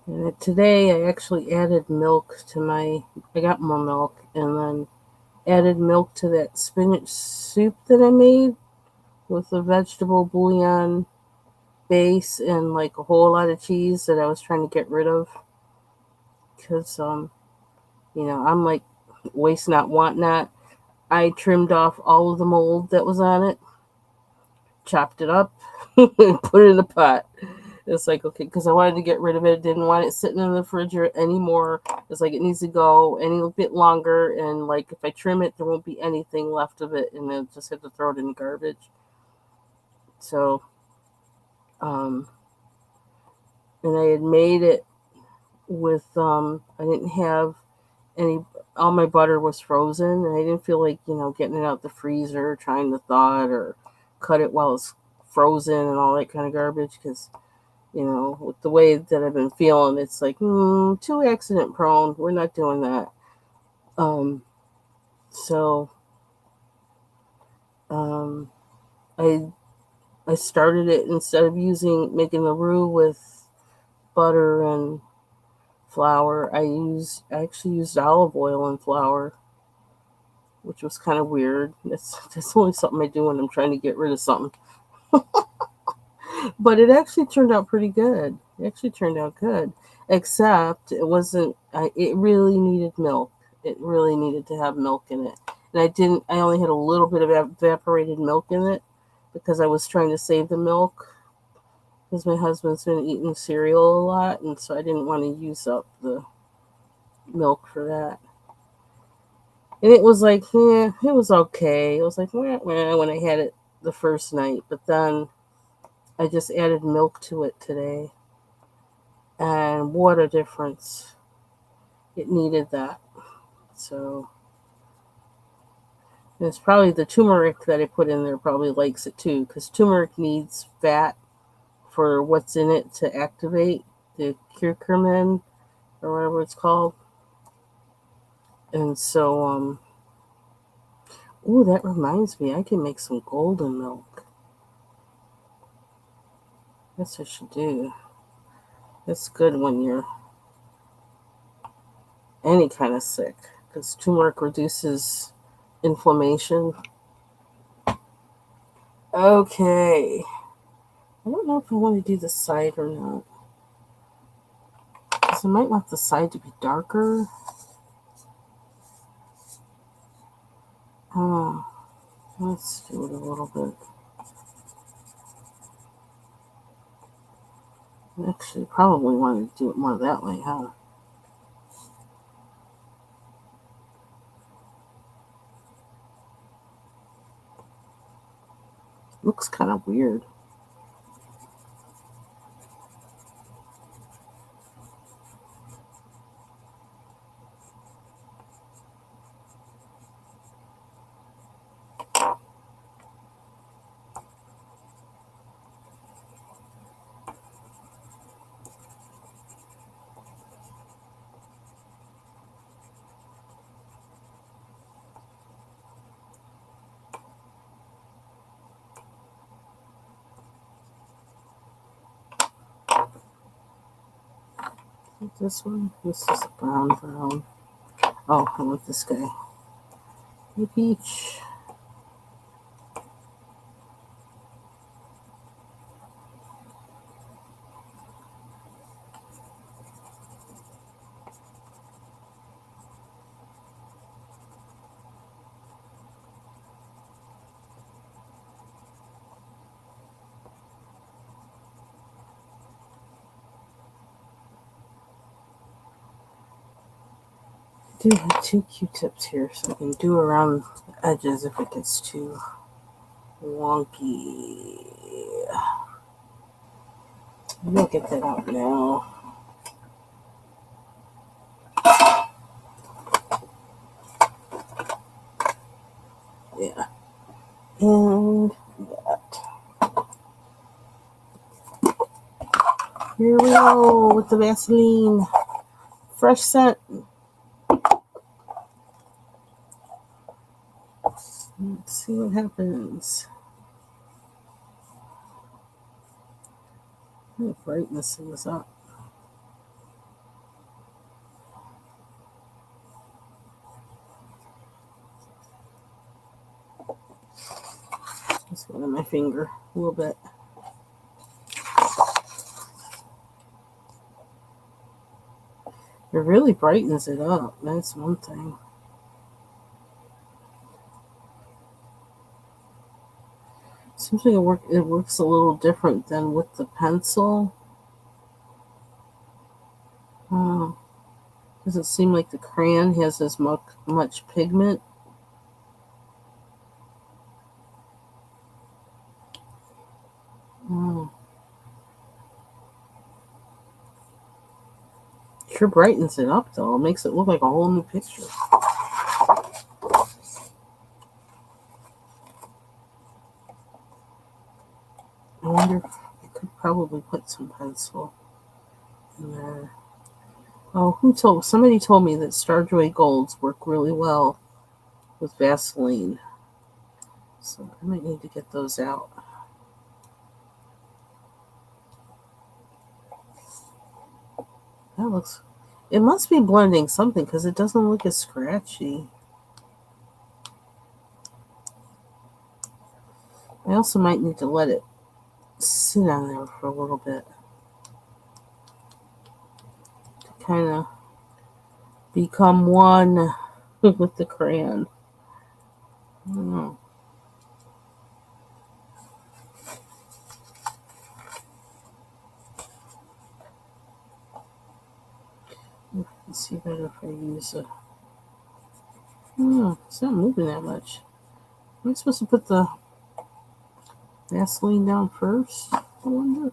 And today I actually added milk to I got more milk and then added milk to that spinach soup that I made with a vegetable bouillon base and like a whole lot of cheese that I was trying to get rid of. Because, I'm like waste not, want not. I trimmed off all of the mold that was on it, chopped it up, and put it in a pot. It's like, okay, because I wanted to get rid of it. Didn't want it sitting in the refrigerator anymore. It's like it needs to go any bit longer. And like if I trim it, there won't be anything left of it. And then just have to throw it in the garbage. So, and I had made it with, I didn't have all my butter was frozen. And I didn't feel like, getting it out the freezer, trying to thaw it or cut it while it's frozen and all that kind of garbage. Because with the way that I've been feeling, it's like, too accident prone. We're not doing that. So I started it, instead of making the roux with butter and flour, I actually used olive oil and flour, which was kind of weird. That's only something I do when I'm trying to get rid of something. But it actually turned out pretty good. It actually turned out good, except it wasn't. It really needed milk. It really needed to have milk in it, and I didn't. I only had a little bit of evaporated milk in it because I was trying to save the milk because my husband's been eating cereal a lot, and so I didn't want to use up the milk for that. And it was like, yeah, it was okay. It was like, when I had it the first night, but then I just added milk to it today, and what a difference! It needed that. So it's probably the turmeric that I put in there probably likes it too, because turmeric needs fat for what's in it to activate the curcumin or whatever it's called. And so, ooh, that reminds me, I can make some golden milk. That's what I should do. That's good when you're any kind of sick, because turmeric reduces inflammation. Okay. I don't know if I want to do the side or not. Because I might want the side to be darker. Let's do it a little bit. Actually, probably want to do it more that way, huh? Looks kind of weird. This one? This is a brown. Oh, I want this guy. The peach. I do have two Q-tips here, so I can do around the edges if it gets too wonky. We'll get that out now. Yeah. And that. Here we go with the Vaseline. Fresh scent. Let's see what happens. I'm going to brighten this things up. Just go on my finger a little bit. It really brightens it up. That's one thing. Seems like it works a little different than with the pencil. Doesn't seem like the crayon has as much pigment. Sure brightens it up though. It makes it look like a whole new picture. I wonder if I could probably put some pencil in there. Oh, somebody told me that Starjoy Golds work really well with Vaseline. So I might need to get those out. It must be blending something because it doesn't look as scratchy. I also might need to let it sit on there for a little bit to kind of become one with the crayon. I don't know. Let's see better if I use a. Oh, it's not moving that much. Am I supposed to put the Vaseline down first? I wonder.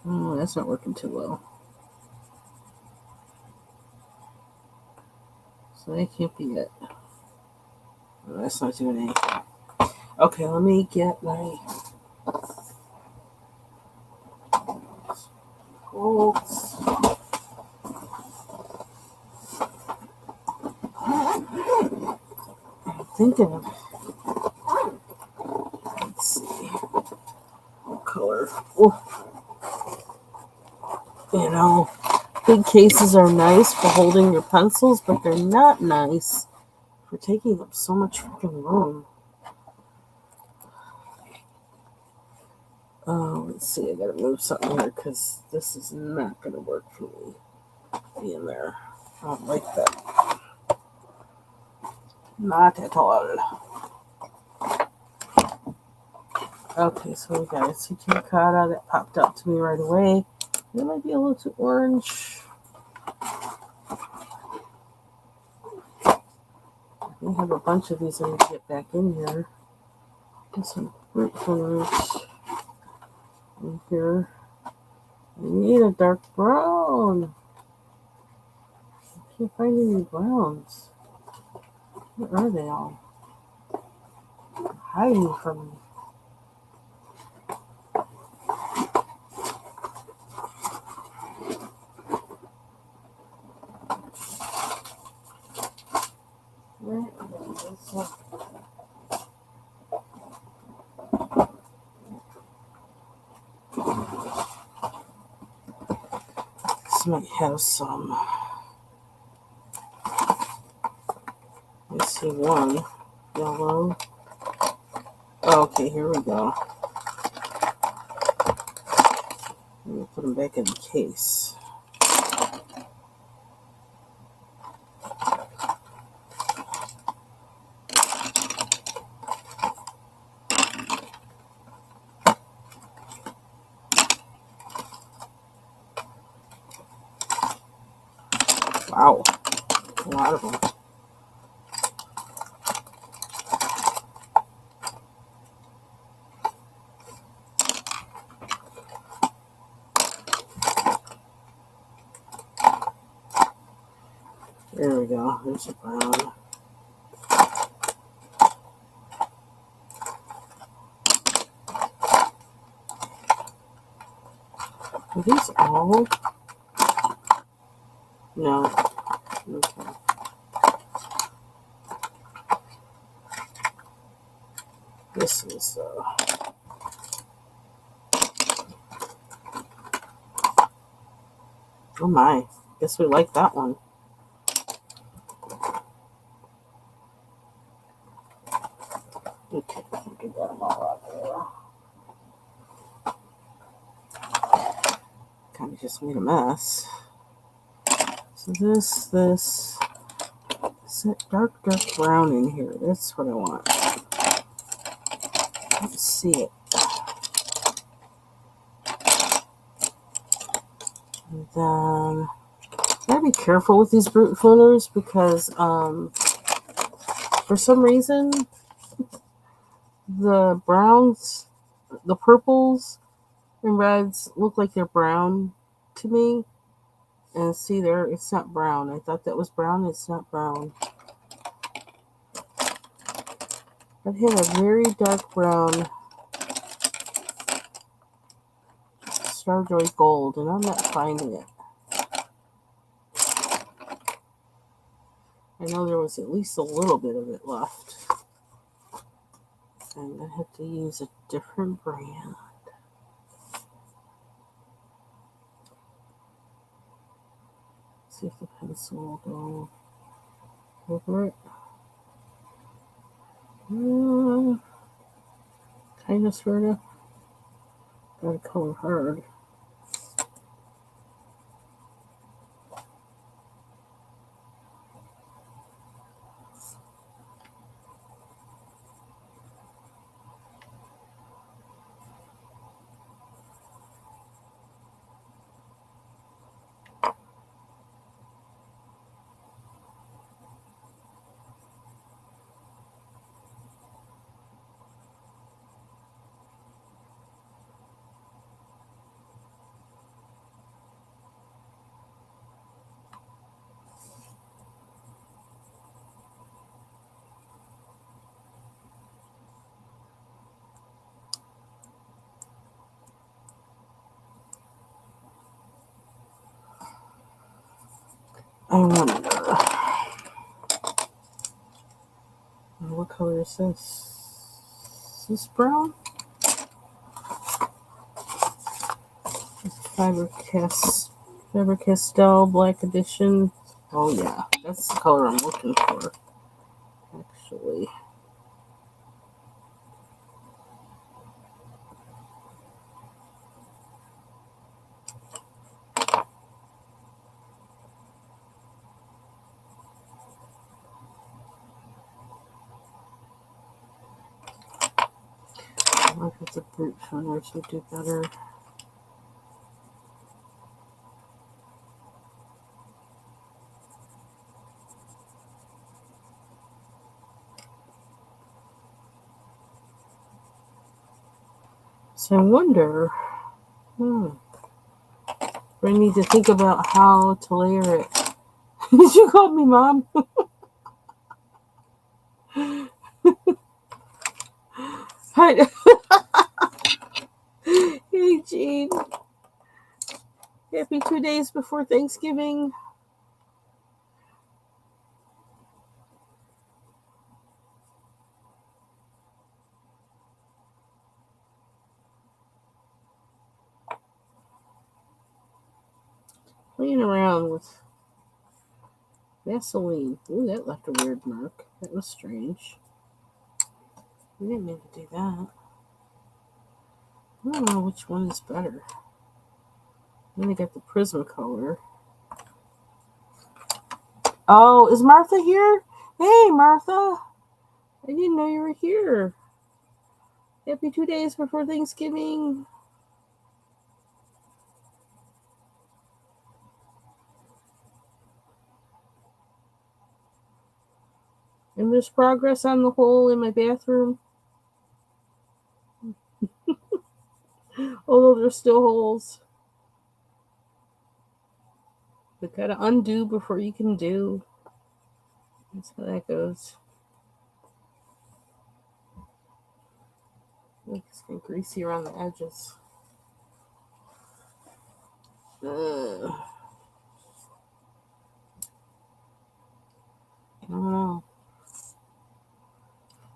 Oh, that's not working too well. So that can't be it. Oh, that's not doing anything. Okay, let me get my quotes. I'm thinking of. Let's see. What color? Oh, you know, big cases are nice for holding your pencils, but they're not nice for taking up so much freaking room. Let's see, I gotta move something here because this is not gonna work for me being there. I don't like that. Not at all. Okay, so we got a zucchini cotta that popped up to me right away. It might be a little too orange. We have a bunch of these I need to get back in here. And some fruits in here. I need a dark brown. I can't find any browns. Where are they all? They're hiding from me. This might have some. I see one yellow. Oh, okay, here we go. Let me put them back in the case. Wow, a lot of them. There we go. There's a brown. Are these all? No. Okay. This is oh my. Guess we like that one. Okay, I think I got them all out there. Kind of just made a mess. So this, dark brown in here. That's what I want. Let's see it. And then, gotta be careful with these brute foolers because, for some reason, the browns, the purples and reds look like they're brown to me. And see there, it's not brown. I thought that was brown. It's not brown. I've had a very dark brown Starjoy Gold, and I'm not finding it. I know there was at least a little bit of it left. And I have to use a different brand. See if the pencil will go over it. Kind of, sort of. Gotta color hard. I wonder, what color is this? Is this brown? Faber Castell Black Edition. Oh yeah, that's the color I'm looking for, actually. I wonder if it's a brute feathers would do better. So I wonder, I need to think about how to layer it. Did you call me Mom? Hi. Hey, Jean. Happy 2 days before Thanksgiving. Playing around with Vaseline. Ooh, that left a weird mark. That was strange. We didn't mean to do that. I don't know which one is better. Then I got the Prismacolor. Oh, is Martha here? Hey, Martha. I didn't know you were here. Happy 2 days before Thanksgiving. And there's progress on the hole in my bathroom. Although there's still holes. But gotta undo before you can do. That's how that goes. It's getting greasy around the edges. Ugh. I don't know.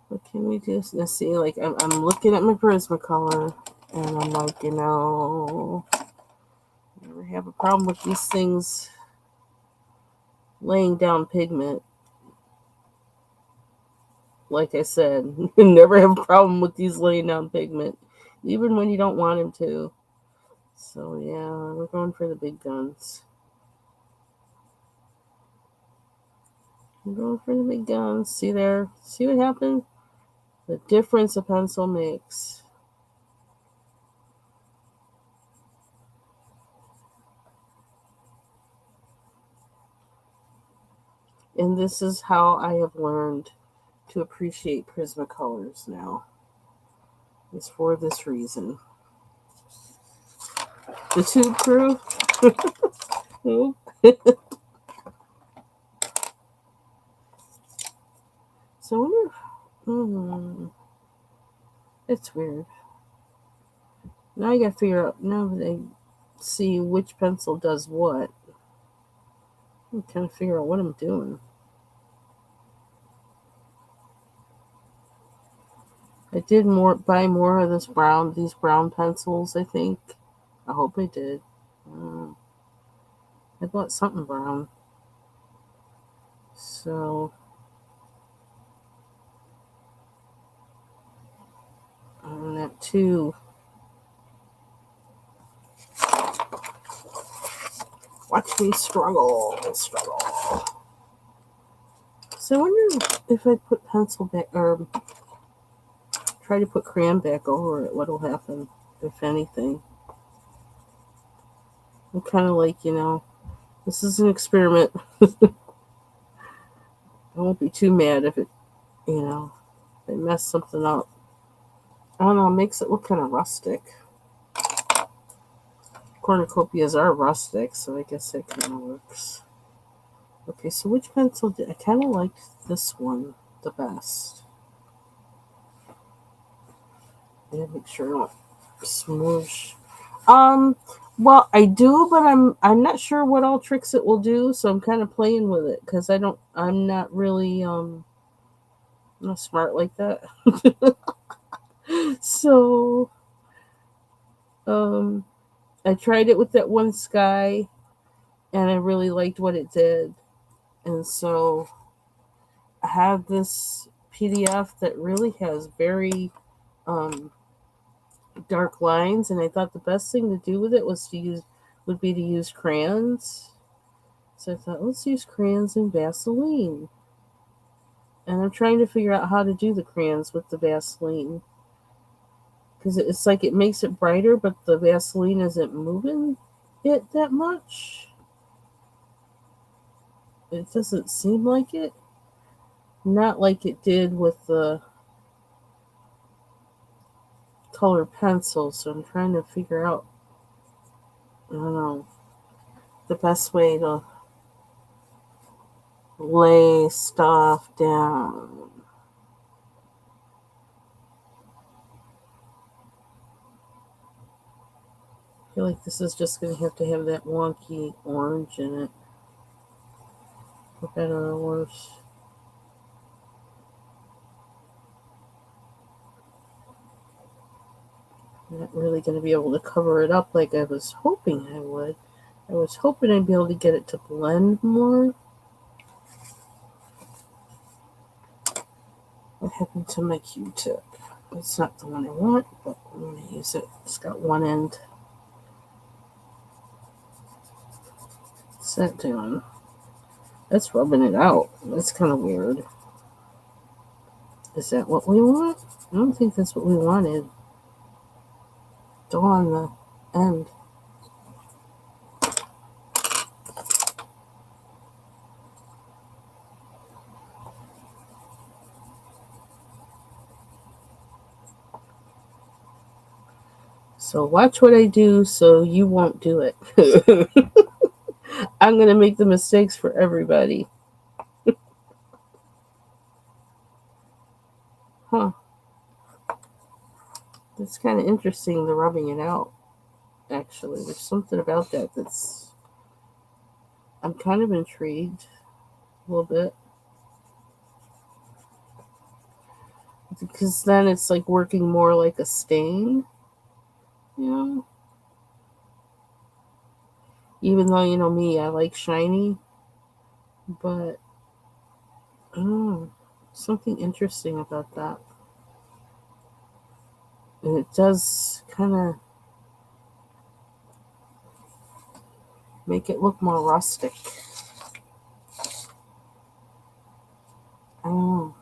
What can we do? Let's see. Like I'm looking at my Prismacolor, and I'm like, I never have a problem with these things laying down pigment. Like I said, never have a problem with these laying down pigment, even when you don't want them to. So yeah, we're going for the big guns. We're going for the big guns. See there? See what happened? The difference a pencil makes. And this is how I have learned to appreciate Prismacolors now. It's for this reason. The tube crew. So I wonder if, it's weird. Now I gotta figure out, now that I see which pencil does what, I'm trying to figure out what I'm doing. I did buy more of these brown pencils, I think. I hope I did. I bought something brown. So And that too. Watch me struggle. So I wonder if I put pencil back, or try to put crayon back over it, what'll happen, if anything. I'm kind of like, this is an experiment. I won't be too mad if they mess something up. I don't know, it makes it look kind of rustic. Cornucopias are rustic, so I guess that kind of works. Okay, so which pencil I kind of like this one the best. Yeah, make sure I don't smoosh. Well, I do, but I'm not sure what all tricks it will do, so I'm kind of playing with it because I'm not really not smart like that. So I tried it with that one sky, and I really liked what it did, and so I have this PDF that really has very dark lines, and I thought the best thing to do with it would be to use crayons. So I thought, let's use crayons and Vaseline. And I'm trying to figure out how to do the crayons with the Vaseline. Because it's like it makes it brighter, but the Vaseline isn't moving it that much. It doesn't seem like it. Not like it did with the colored pencil. So I'm trying to figure out, I don't know, the best way to lay stuff down. I feel like this is just going to have that wonky orange in it. For better or worse. I'm not really going to be able to cover it up like I was hoping I would. I was hoping I'd be able to get it to blend more. What happened to my Q-tip? It's not the one I want, but I'm going to use it. It's got one end. What's that doing? That's rubbing it out. That's kind of weird. Is that what we want? I don't think that's what we wanted. Go on the end. So watch what I do so you won't do it. I'm going to make the mistakes for everybody. Huh. It's kind of interesting, the rubbing it out, actually. There's something about that that's... I'm kind of intrigued a little bit. Because then it's like working more like a stain. Even though, me, I like shiny. But, I don't know. Something interesting about that. And it does kind of make it look more rustic. I don't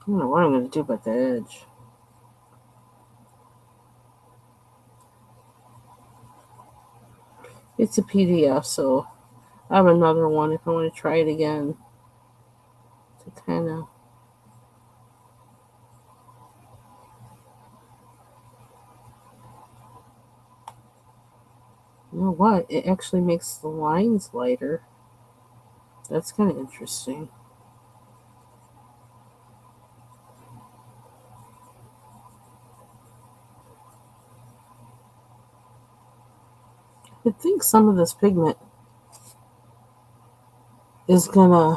know what I'm going to do about the edge. It's a PDF, so I have another one if I want to try it again. To kind of... You know what? It actually makes the lines lighter. That's kind of interesting. I think some of this pigment is gonna...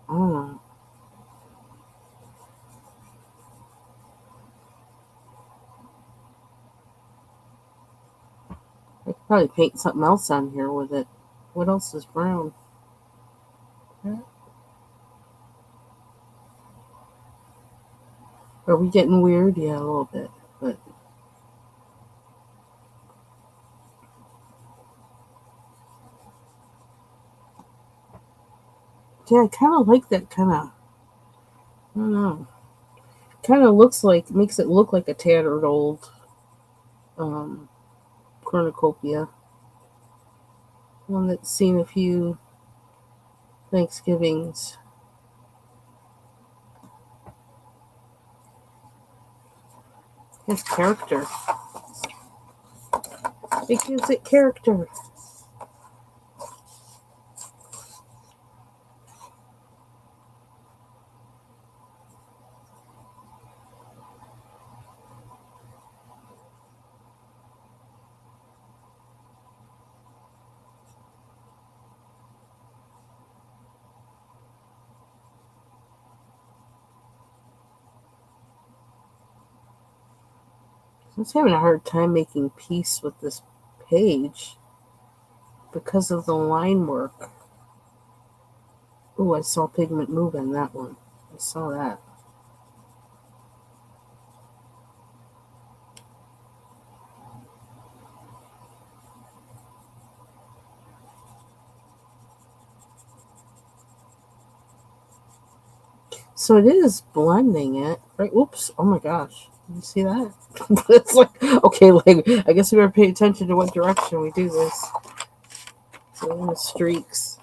I don't know. I could probably paint something else on here with it. What else is brown? You Are we getting weird? Yeah, a little bit. But yeah, I kind of like that kind of. I don't know. Kind of makes it look like a tattered old um, cornucopia. One that's seen a few Thanksgivings. It's character. It gives it character. I was having a hard time making peace with this page because of the line work. Oh, I saw pigment move in that one. I saw that. So it is blending it, right? Oops! Oh my gosh! Did you see that? It's like okay, like I guess we better pay attention to what direction we do this. So streaks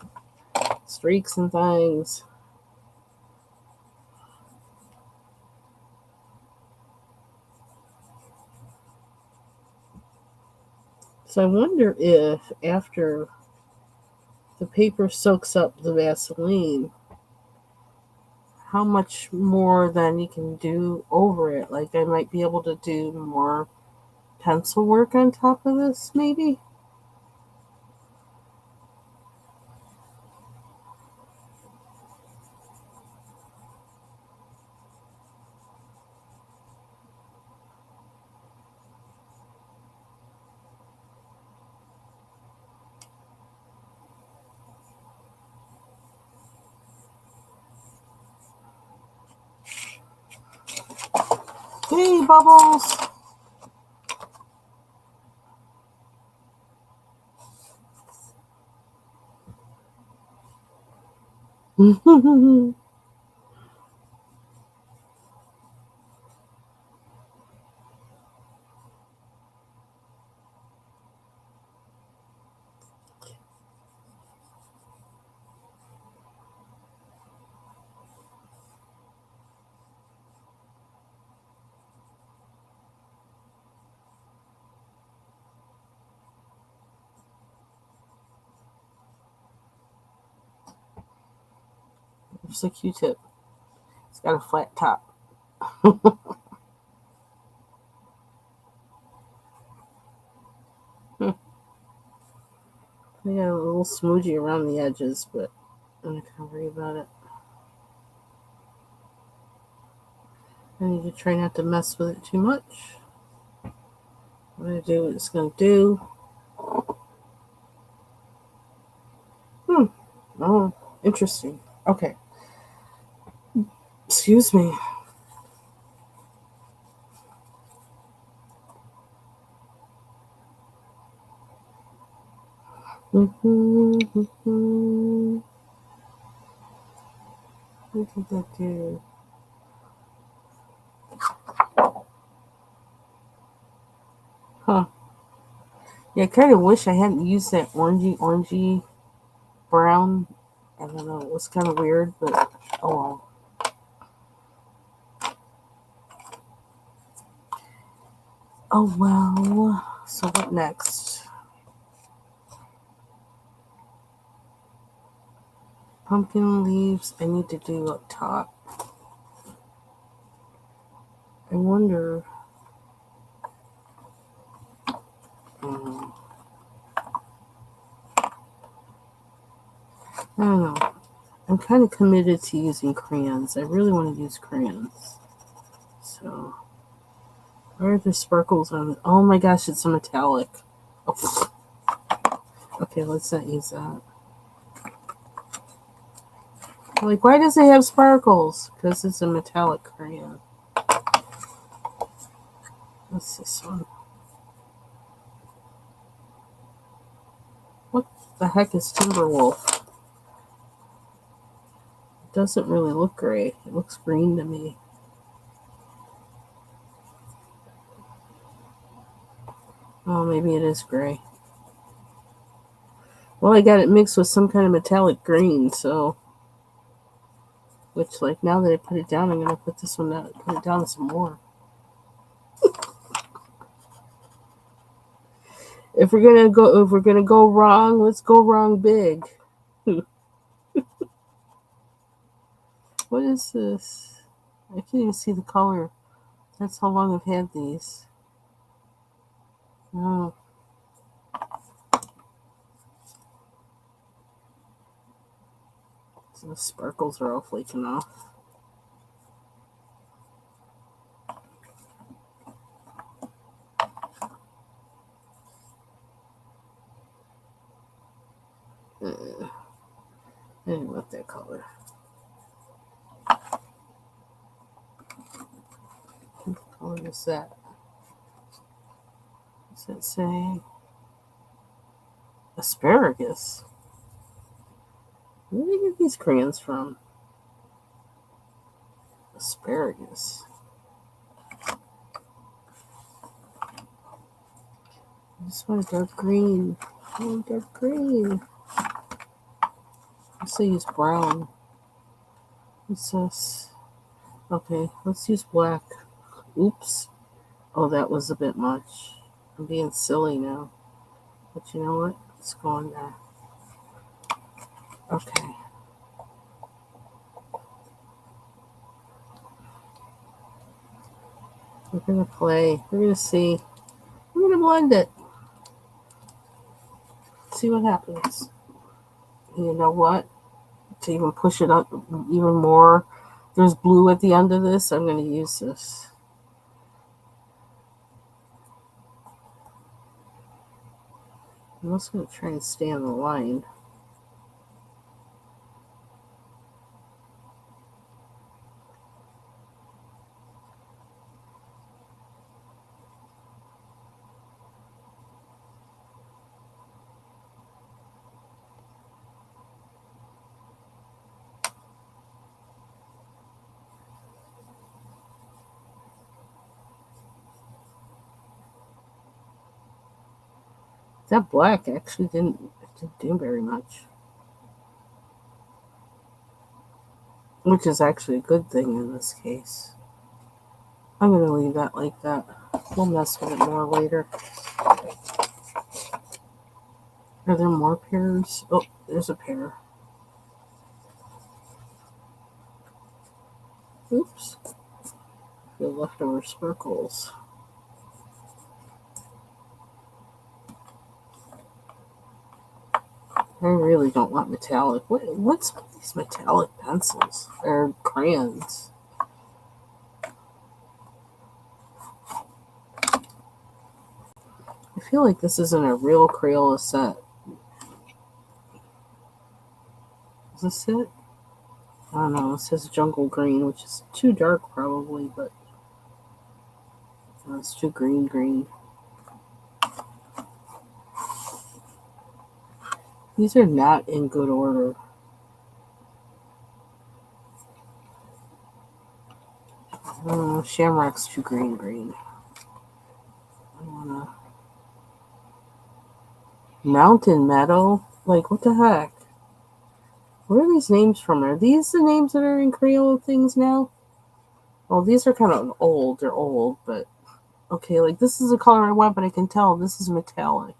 and things. So I wonder if after the paper soaks up the Vaseline, how much more then you can do over it. Like I might be able to do more pencil work on top of this, maybe. Hey, Bubbles! It's a Q-tip. It's got a flat top. I got a little smoothie around the edges, but I'm not gonna worry about it. I need to try not to mess with it too much. I'm gonna do what it's gonna do. Oh, interesting. Okay. Excuse me. What did that do? Huh. Yeah, I kind of wish I hadn't used that orangey brown. I don't know. It was kind of weird, but oh well. Oh well. So what next? Pumpkin leaves I need to do up top. I wonder. I don't know. I'm kind of committed to using crayons. I really want to use crayons. So, where are the sparkles on it? Oh my gosh, it's a metallic. Oh, okay, let's not use that. Like, why does it have sparkles? Because it's a metallic crayon. What's this one? What the heck is Timberwolf? It doesn't really look gray. It looks green to me. Oh, maybe it is gray. Well, I got it mixed with some kind of metallic green, so... Which, like, now that I put it down, I'm going to put this one down, put it down some more. If we're gonna go wrong, let's go wrong big. What is this? I can't even see the color. That's how long I've had these. Oh. So the sparkles are all flaking off. I didn't want that color. What color is that? Does it say asparagus? Where did I get these crayons from? Asparagus. I just want a dark green. I want dark green. Let's use brown. What's this? Okay, let's use black. Oops. Oh, that was a bit much. I'm being silly now. But you know what? It's going there. Okay. We're going to play. We're going to see. We're going to blend it. See what happens. You know what? To even push it up even more, there's blue at the end of this. I'm going to use this. I'm also going to try and stay on the line. That black actually didn't do very much. Which is actually a good thing in this case. I'm going to leave that like that. We'll mess with it more later. Are there more pairs? Oh, there's a pair. Oops. The leftover sparkles. I really don't want metallic. What's with these metallic pencils? Or crayons? I feel like this isn't a real Crayola set. Is this it? I don't know. It says jungle green, which is too dark probably, but it's too green. These are not in good order. Shamrock's too green. I wanna... Mountain Meadow? Like, what the heck? Where are these names from? Are these the names that are in Crayola things now? Well, these are kind of old. They're old, but... Okay, like, this is the color I want, but I can tell this is metallic.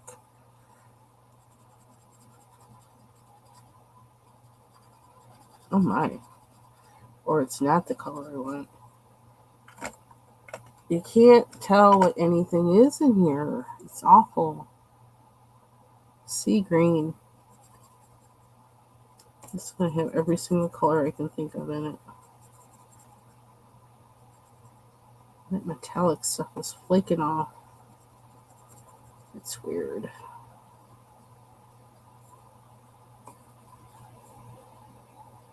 Oh my. Or it's not the color I want. You can't tell what anything is in here. It's awful. Sea green. It's going to have every single color I can think of in it. That metallic stuff is flaking off. It's weird.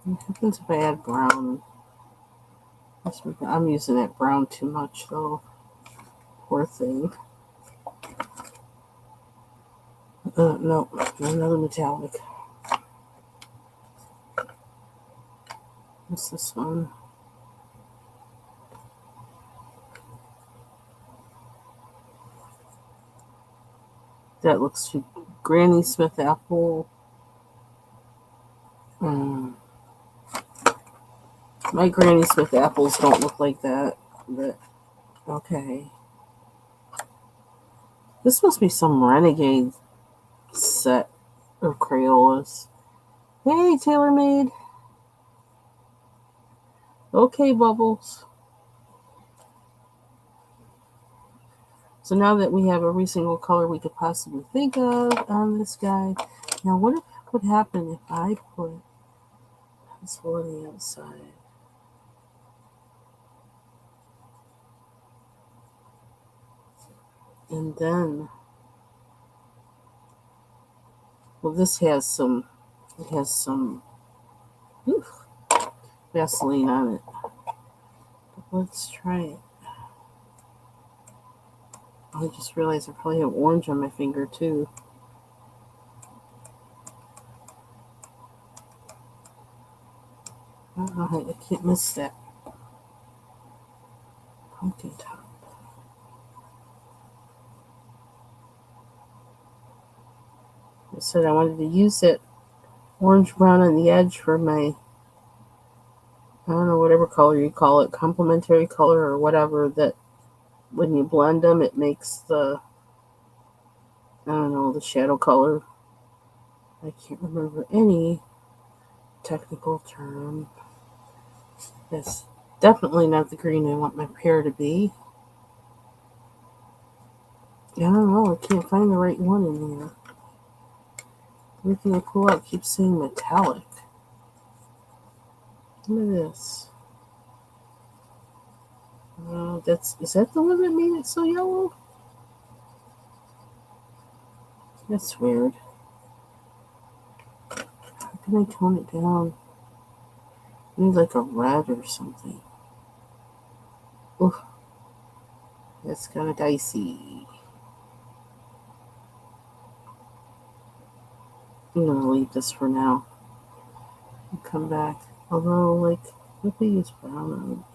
What happens if I add brown? I'm using that brown too much, though. Poor thing. No, another metallic. What's this one? That looks too Granny Smith apple. My Granny Smith apples don't look like that, but okay. This must be some Renegade set of Crayolas. Hey, TaylorMade. Okay, Bubbles. So now that we have every single color we could possibly think of on this guy, now what would happen if I put this on the outside? And then, well, this has some, it has some Vaseline on it. But let's try it. I just realized I probably have orange on my finger too. I can't miss that. Pumpkin top. I said I wanted to use that orange brown on the edge for my, I don't know, whatever color you call it, complementary color or whatever, that when you blend them, it makes the, I don't know, the shadow color. I can't remember any technical term. That's definitely not the green I want my pear to be. I don't know, I can't find the right one in here. Everything I pull out keeps saying metallic. Look at this. Is that the one that made it so yellow? That's weird. How can I tone it down? I need like a red or something. Oof. That's kind of dicey. I'm gonna leave this for now. I'll come back. Although, like, what if we use brown on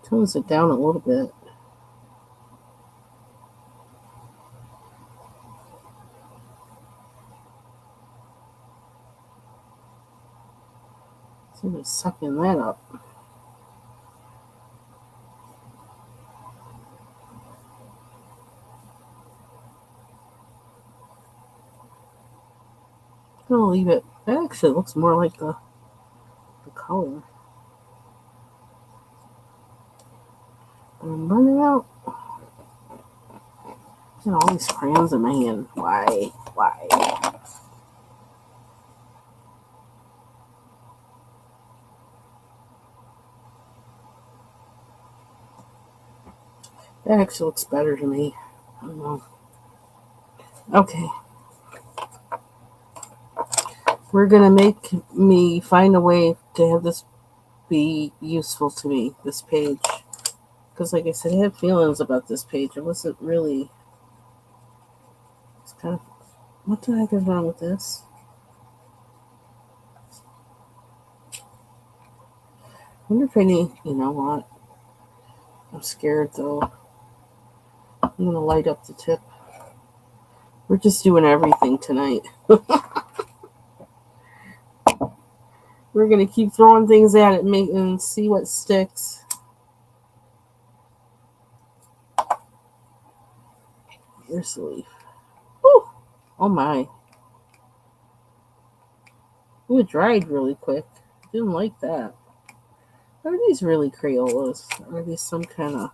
it? Tones it down a little bit. So I'm sucking that up. I'm gonna leave it. That actually looks more like the color. I'm running out. Got all these crayons in my hand. Why? That actually looks better to me. I don't know. Okay. We're gonna make me find a way to have this be useful to me, this page. Because like I said, I had feelings about this page. It wasn't really, it's kind of, what the heck is wrong with this? I wonder if I need, you know what? I'm scared though. I'm gonna light up the tip. We're just doing everything tonight. We're gonna keep throwing things at it and see what sticks. Here's the leaf. Woo! Oh my. Ooh, it dried really quick. Didn't like that. Are these really Crayolas? Or are these some kind of...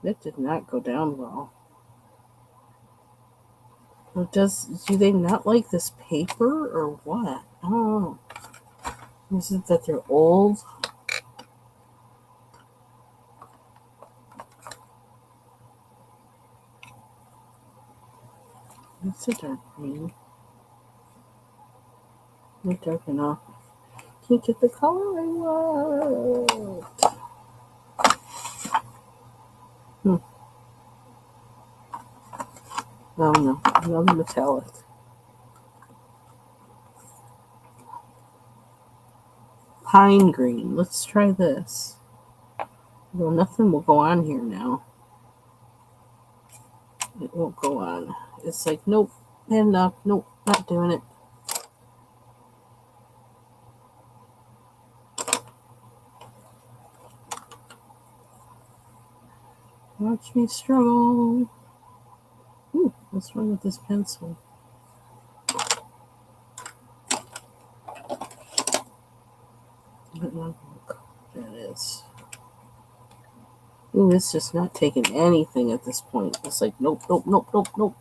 That did not go down well. Or do they not like this paper or what? I don't know. Is it that they're old? That's a dark green. Not dark enough. Can't get the color I want. Oh no, another metallic. Pine green. Let's try this. Well, nothing will go on here now. It won't go on. It's like, nope, enough. Nope, not doing it. Watch me struggle. Ooh, what's wrong with this pencil? That is. Ooh, it's just not taking anything at this point. It's like, nope, nope, nope, nope, nope.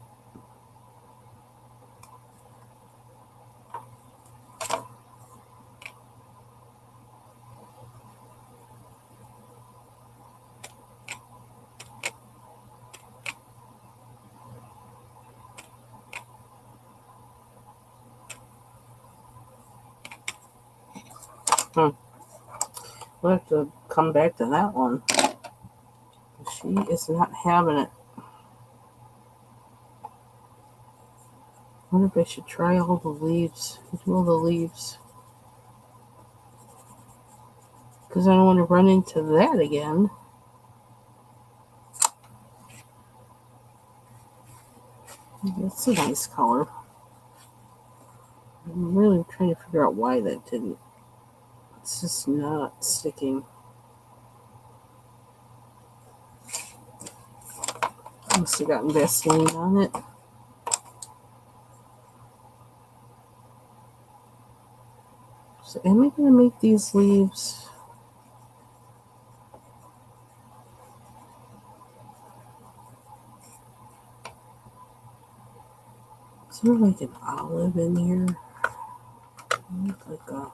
We'll have to come back to that one. She is not having it. I wonder if I should try all the leaves. Do all the leaves. Because I don't want to run into that again. That's a nice color. I'm really trying to figure out why that didn't. It's just not sticking. Must have gotten Vaseline on it. So am I going to make these leaves? Is there like an olive in here? Look like a...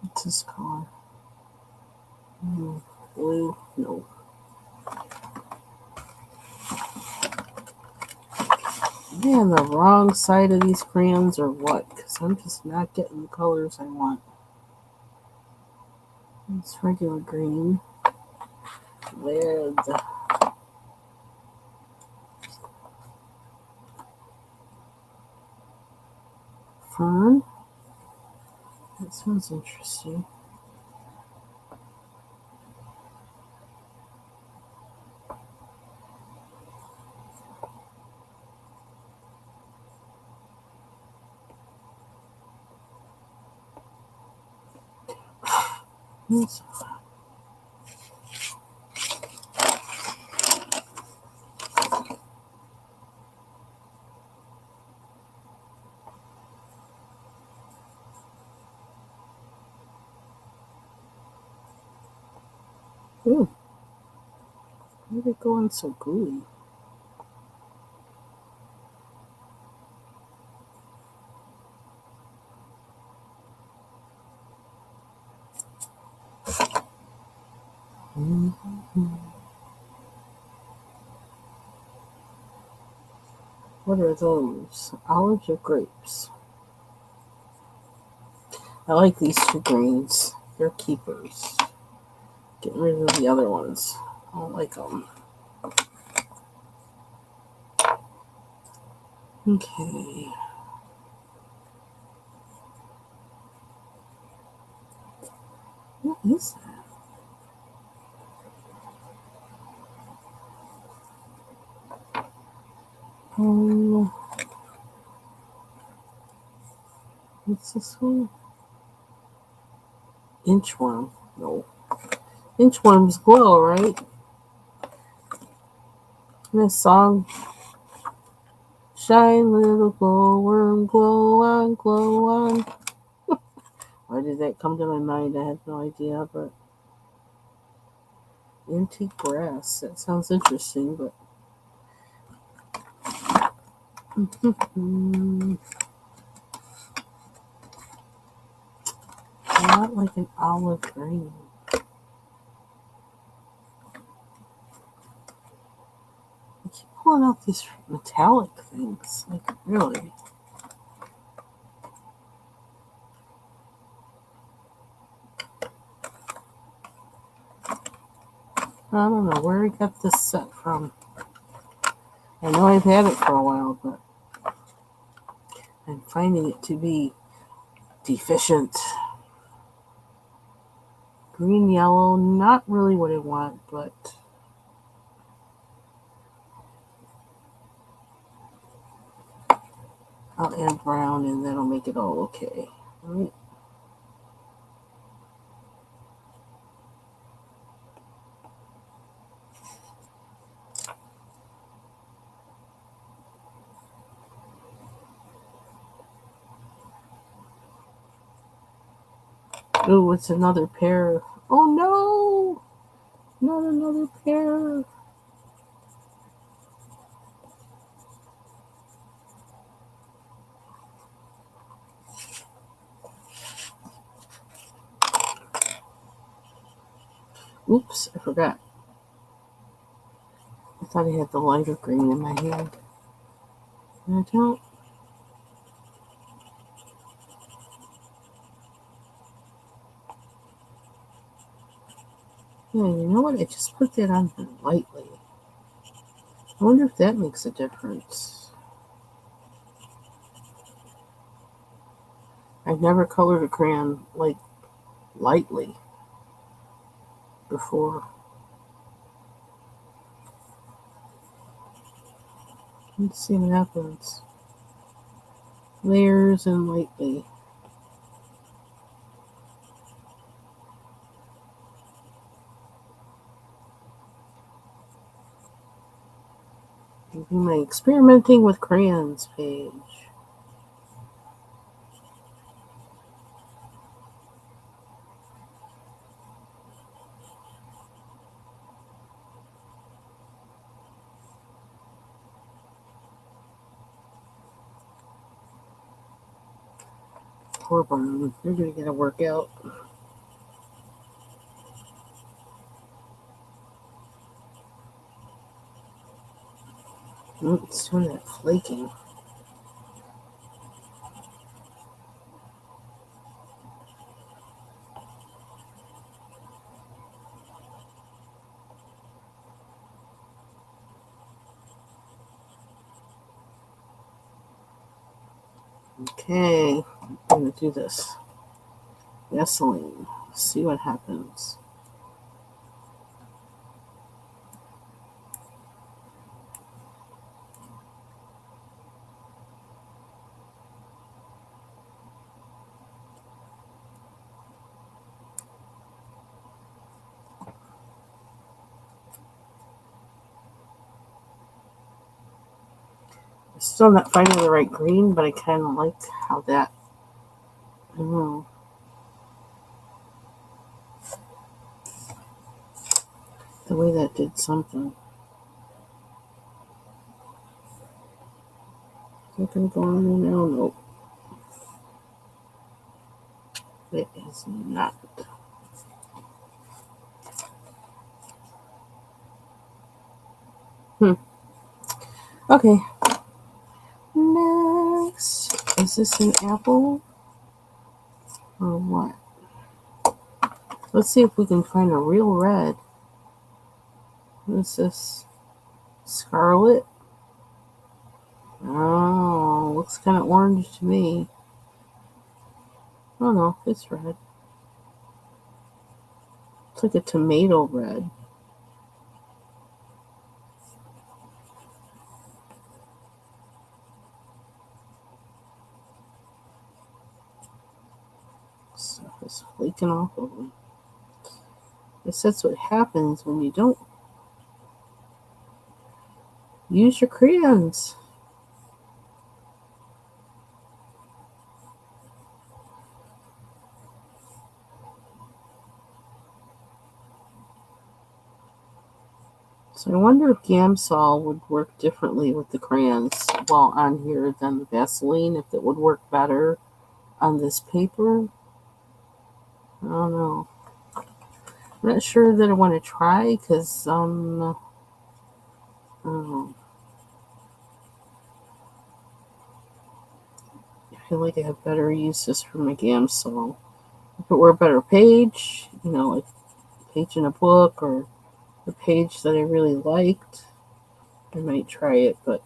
What's this color? Blue? No. Am I on the wrong side of these crayons or what? Because I'm just not getting the colors I want. It's regular green with fern. That sounds interesting. Yes. Ooh. Why are they going so gooey? What are those? Olives or grapes? I like these two greens. They're keepers. Getting rid of the other ones. I don't like them. Okay. What is that? What's this one? Inchworm. No. Inchworms glow, right? This song. Shine, little glowworm, glow on, glow on. Why did that come to my mind? I have no idea, but antique brass. That sounds interesting, but not like an olive green. pulling out these metallic things. Like, really? I don't know where I got this set from. I know I've had it for a while, but I'm finding it to be deficient. Green, yellow, not really what I want, but I'll add brown and that'll make it all okay. All right. Oh, it's another pair. Oh no! Not another pair. Oops, I forgot. I thought I had the lighter green in my hand. I don't. Yeah, you know what? I just put that on lightly. I wonder if that makes a difference. I've never colored a crayon like lightly before. Let's see what happens. Layers and lightly. My experimenting with crayons page. Poor Barn. They're gonna get a workout. It's doing that flaking. Okay, I'm gonna do this. Gasoline. See what happens. Still not finding the right green, but I kind of like how that. I don't know. The way that did something. Is it gonna go on there now? Nope. It is not. Okay. Next. Is this an apple? Or what? Let's see if we can find a real red. What is this? Scarlet? Oh, looks kind of orange to me. Oh no, it's red. It's like a tomato red. Stuff is flaking off of them. I guess that's what happens when you don't use your crayons. So I wonder if Gamsol would work differently with the crayons while on here than the Vaseline, if it would work better on this paper. I don't know. I'm not sure that I want to try because, I don't know. feel like I have better uses for my Gamsol. If it were a better page, like a page in a book or a page that I really liked, I might try it, but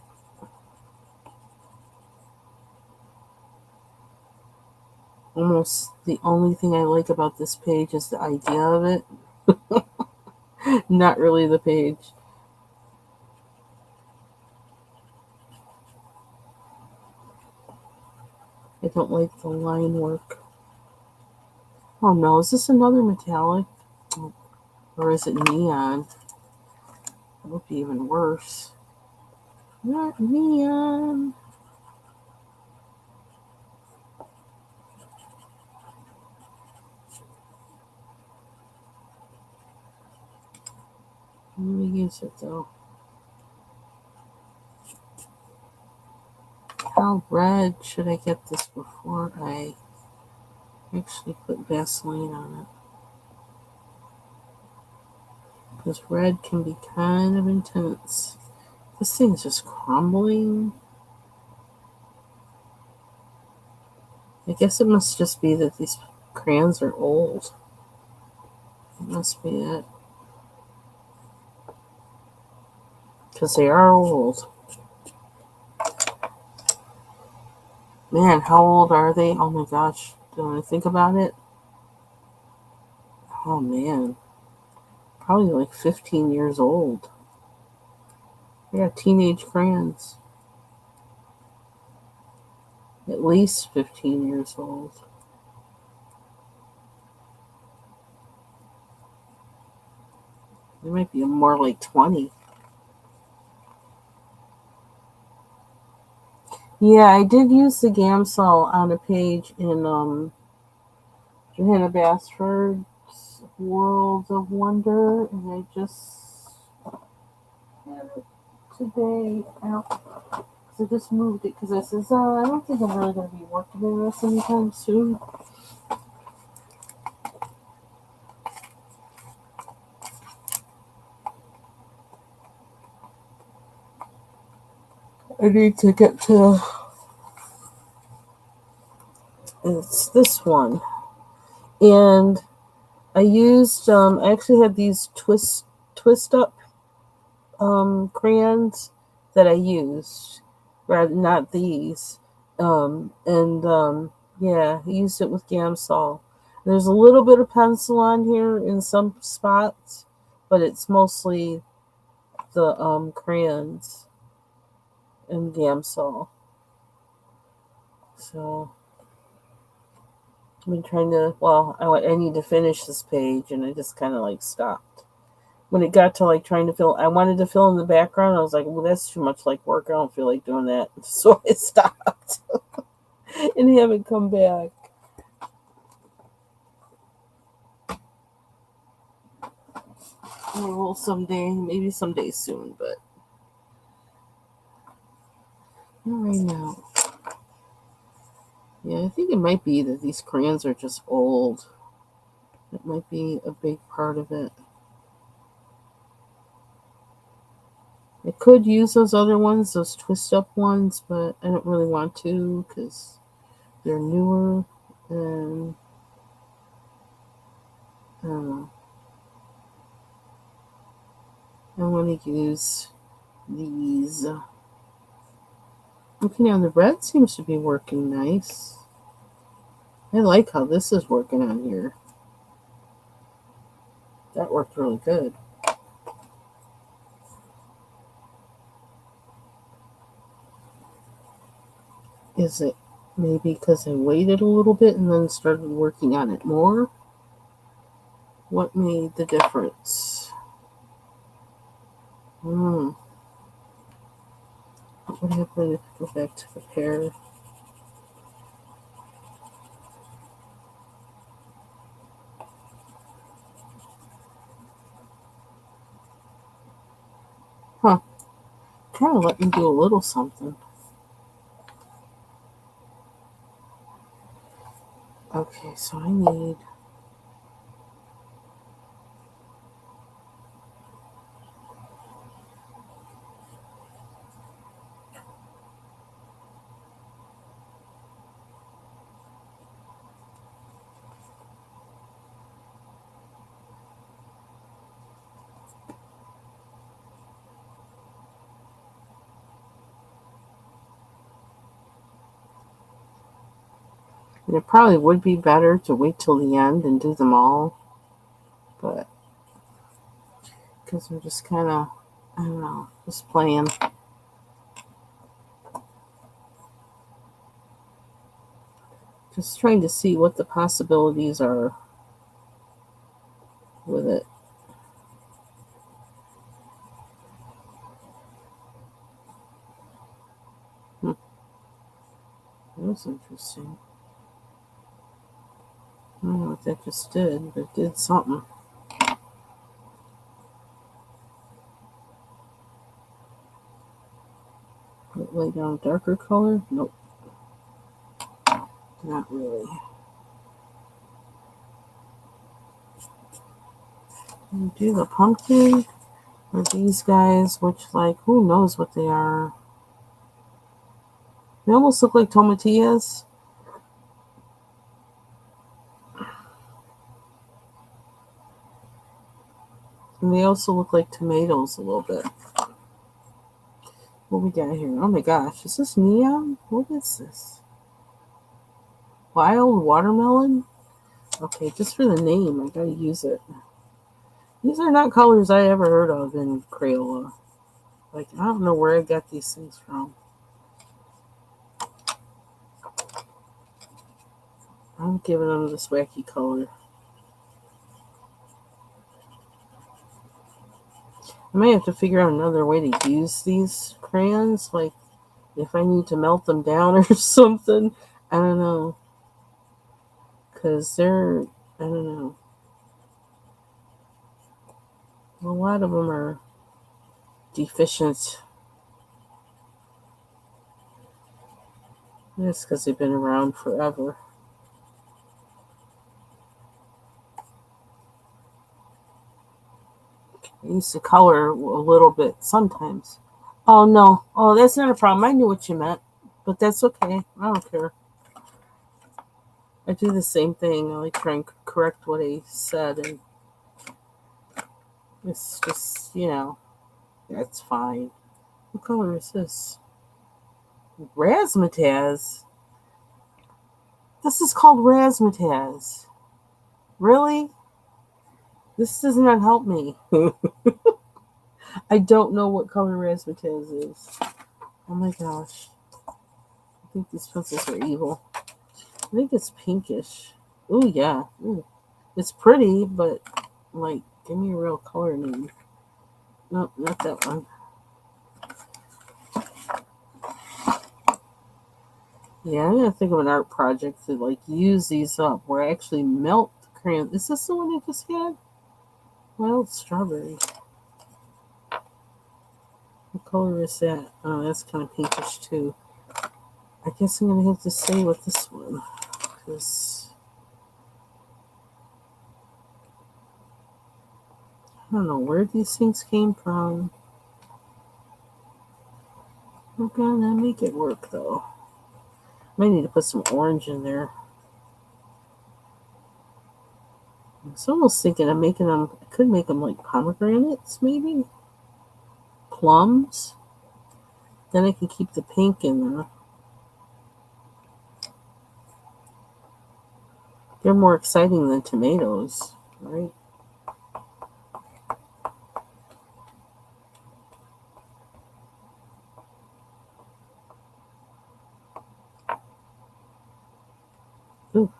almost the only thing I like about this page is the idea of it. Not really the page. I don't like the line work. Oh no, is this another metallic? Or is it neon? That would be even worse. Not neon. Let me use it though. How red should I get this before I actually put Vaseline on it? Because red can be kind of intense. This thing's just crumbling. I guess it must just be that these crayons are old. That must be it. Because they are old. Man, how old are they? Oh my gosh. Don't I think about it? Oh man. Probably like 15 years old. They got teenage crayons. At least 15 years old. They might be more like 20. Yeah, I did use the Gamsol on a page in Johanna Basford's World of Wonder, and I just had it today. I just moved it because I says, I don't think I'm really going to be working in this anytime soon. I need to get to, it's this one. And I used, I actually had these twist up crayons that I used, rather not these. Yeah, I used it with Gamsol. There's a little bit of pencil on here in some spots, but it's mostly the crayons and Gamsol. So I've been trying to. Well, I need to finish this page, and I just kind of like stopped. When it got to like trying to fill, I wanted to fill in the background. I was like, well, that's too much like work. I don't feel like doing that. So I stopped and haven't come back. I will someday, maybe someday soon, but not right now. Yeah, I think it might be that these crayons are just old. That might be a big part of it. I could use those other ones, those twist up ones, but I don't really want to because they're newer and I don't know. I want to use these. Okay, now the red seems to be working nice. I like how this is working on here. That worked really good. Is it maybe because I waited a little bit and then started working on it more? What made the difference? What would happen if I go back to the pair? Huh. Kind of let me do a little something. Okay, so I need... It probably would be better to wait till the end and do them all. But, because I'm just kind of, I don't know, just playing. Just trying to see what the possibilities are with it. That was interesting. I don't know what that just did, but it did something. Lay down a darker color? Nope. Not really. Do the pumpkin or these guys, which, like, who knows what they are. They almost look like tomatillas. And they also look like tomatoes a little bit. What we got here? Oh my gosh, is this neon? What is this? Wild watermelon? Okay, just for the name, I gotta use it. These are not colors I ever heard of in Crayola. Like, I don't know where I got these things from. I'm giving them this wacky color. I may have to figure out another way to use these crayons, like if I need to melt them down or something. I don't know. Because they're, I don't know. A lot of them are deficient. That's because they've been around forever. I used to color a little bit sometimes. Oh, no. Oh, that's not a problem. I knew what you meant. But that's okay. I don't care. I do the same thing. I like try and correct what I said. And it's just, that's fine. What color is this? Razzmatazz? This is called razzmatazz. Really? This does not help me. I don't know what color razzmatazz is. Oh my gosh. I think these pencils are evil. I think it's pinkish. Ooh, yeah. Ooh. It's pretty, but, like, give me a real color name. Nope, not that one. Yeah, I'm gonna think of an art project to, like, use these up where I actually melt the crayon. Is this the one I just had? Wild strawberry. What color is that? Oh, that's kind of pinkish too. I guess I'm gonna have to stay with this one because I don't know where these things came from. We're gonna make it work though. Might need to put some orange in there. I was almost thinking of making them. I could make them like pomegranates, maybe plums. Then I can keep the pink in there. They're more exciting than tomatoes, right? Ooh.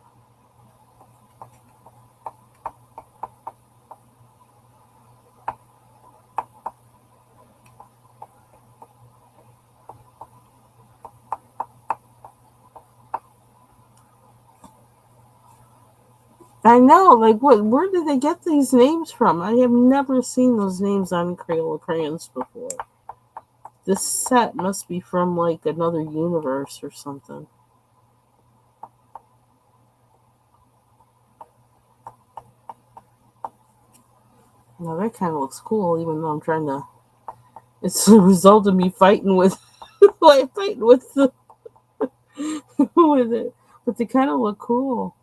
I know, like, what? Where did they get these names from? I have never seen those names on Crayola crayons before. This set must be from, like, another universe or something. Now that kind of looks cool, even though I'm trying to. It's the result of me fighting with, like, fighting with the, with it. But they kind of look cool.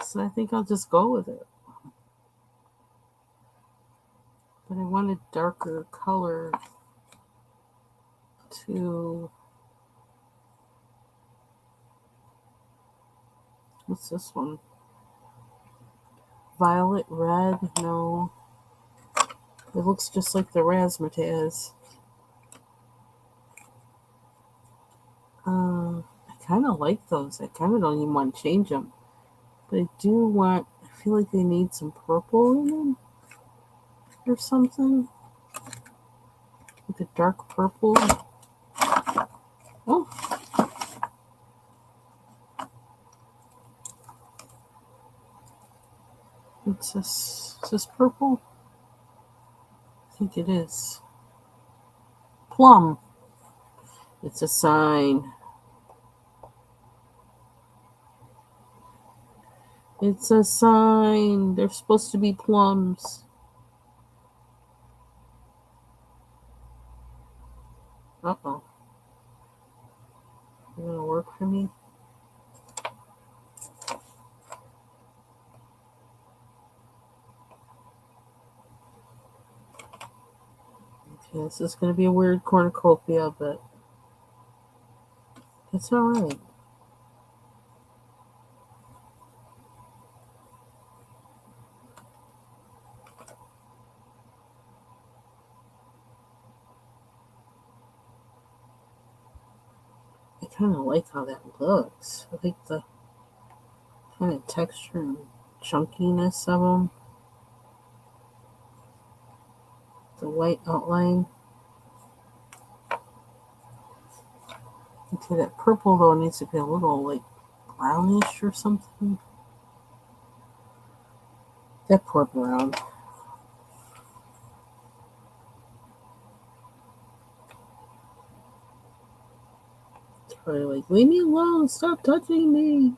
So I think I'll just go with it. But I want a darker color. to, what's this one? Violet red? No. It looks just like the razzmatazz. I kind of like those. I kind of don't even want to change them. But I do want, I feel like they need some purple in them or something. Like a dark purple. Oh. What's this? Is this purple? I think it is. Plum. It's a sign. It's a sign. They're supposed to be plums. Uh-oh. Is it gonna work for me? Okay, this is gonna be a weird cornucopia, but it's alright. I kind of like how that looks. I like the kind of texture and chunkiness of them. The white outline. Okay, that purple though needs to be a little like brownish or something. That poor brown. It's probably like, leave me alone, stop touching me.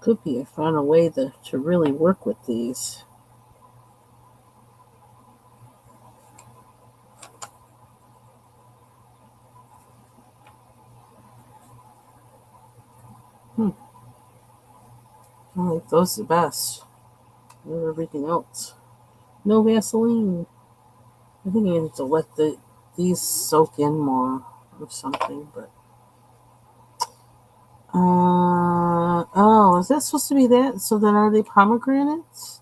Could be I found a way to really work with these. I like those the best. Or everything else. No Vaseline. I think I need to let these soak in more or something, but oh, is that supposed to be that? So then are they pomegranates?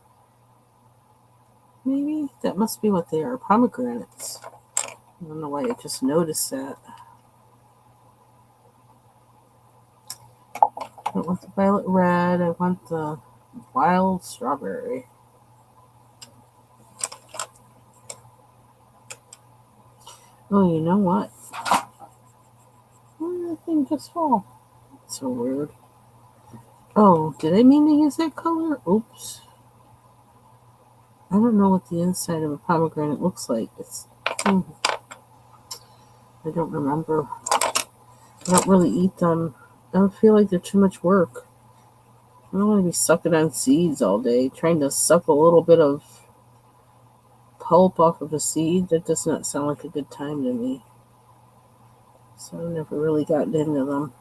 Maybe? That must be what they are, pomegranates. I don't know why I just noticed that. I don't want the violet red, I want the wild strawberry. Oh, you know what? Where did that thing just fall? That's so weird. Oh, did I mean to use that color? Oops. I don't know what the inside of a pomegranate looks like. I don't remember. I don't really eat them. I don't feel like they're too much work. I don't want to be sucking on seeds all day, trying to suck a little bit of pulp off of a seed. That does not sound like a good time to me. So I've never really gotten into them.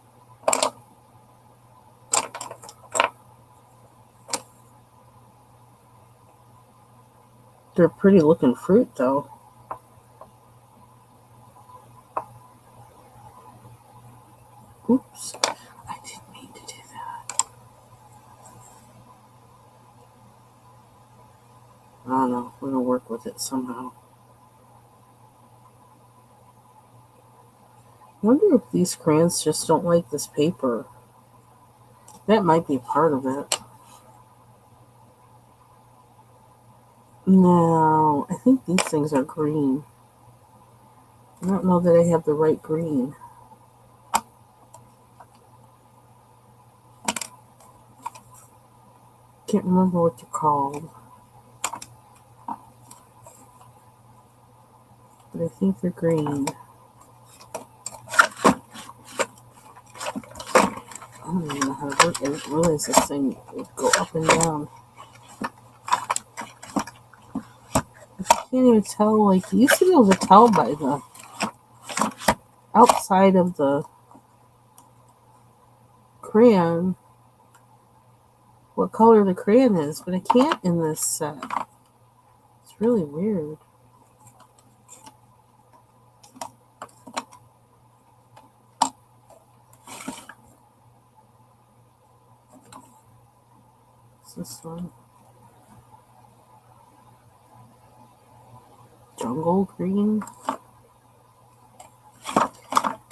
They're pretty looking fruit, though. Oops. I didn't mean to do that. I don't know. We're going to work with it somehow. I wonder if these crayons just don't like this paper. That might be part of it. No, I think these things are green. I don't know that I have the right green. Can't remember what they're called. But I think they're green. I don't even know how to work it. I didn't realize this thing would go up and down. I can't even tell, like, you used to be able to tell by the outside of the crayon, what color the crayon is, but I can't in this set. It's really weird. What's this one? Jungle green?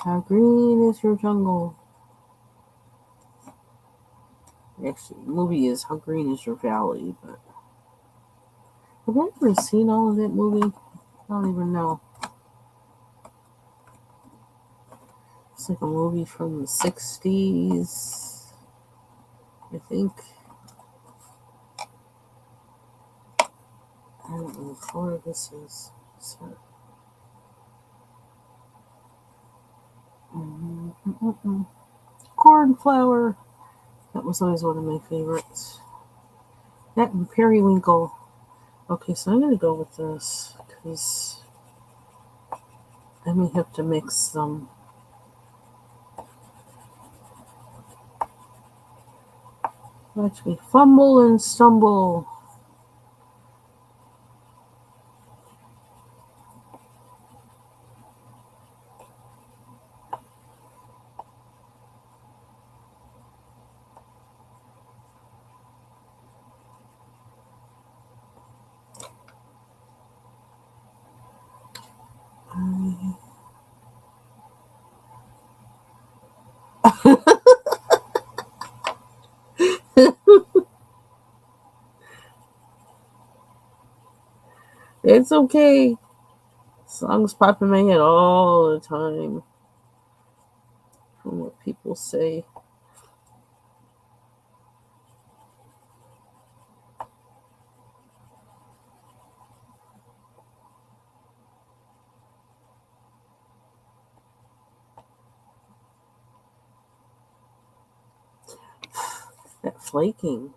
How green is your jungle? Actually, the movie is How Green Is Your Valley, but have I ever seen all of that movie? I don't even know. It's like a movie from the 60s, I think. I don't know what color this is. Cornflower. That was always one of my favorites. That and periwinkle. Okay, so I'm going to go with this because I may have to mix some. Watch me fumble and stumble. It's okay. Songs pop in my head all the time from what people say. That flaking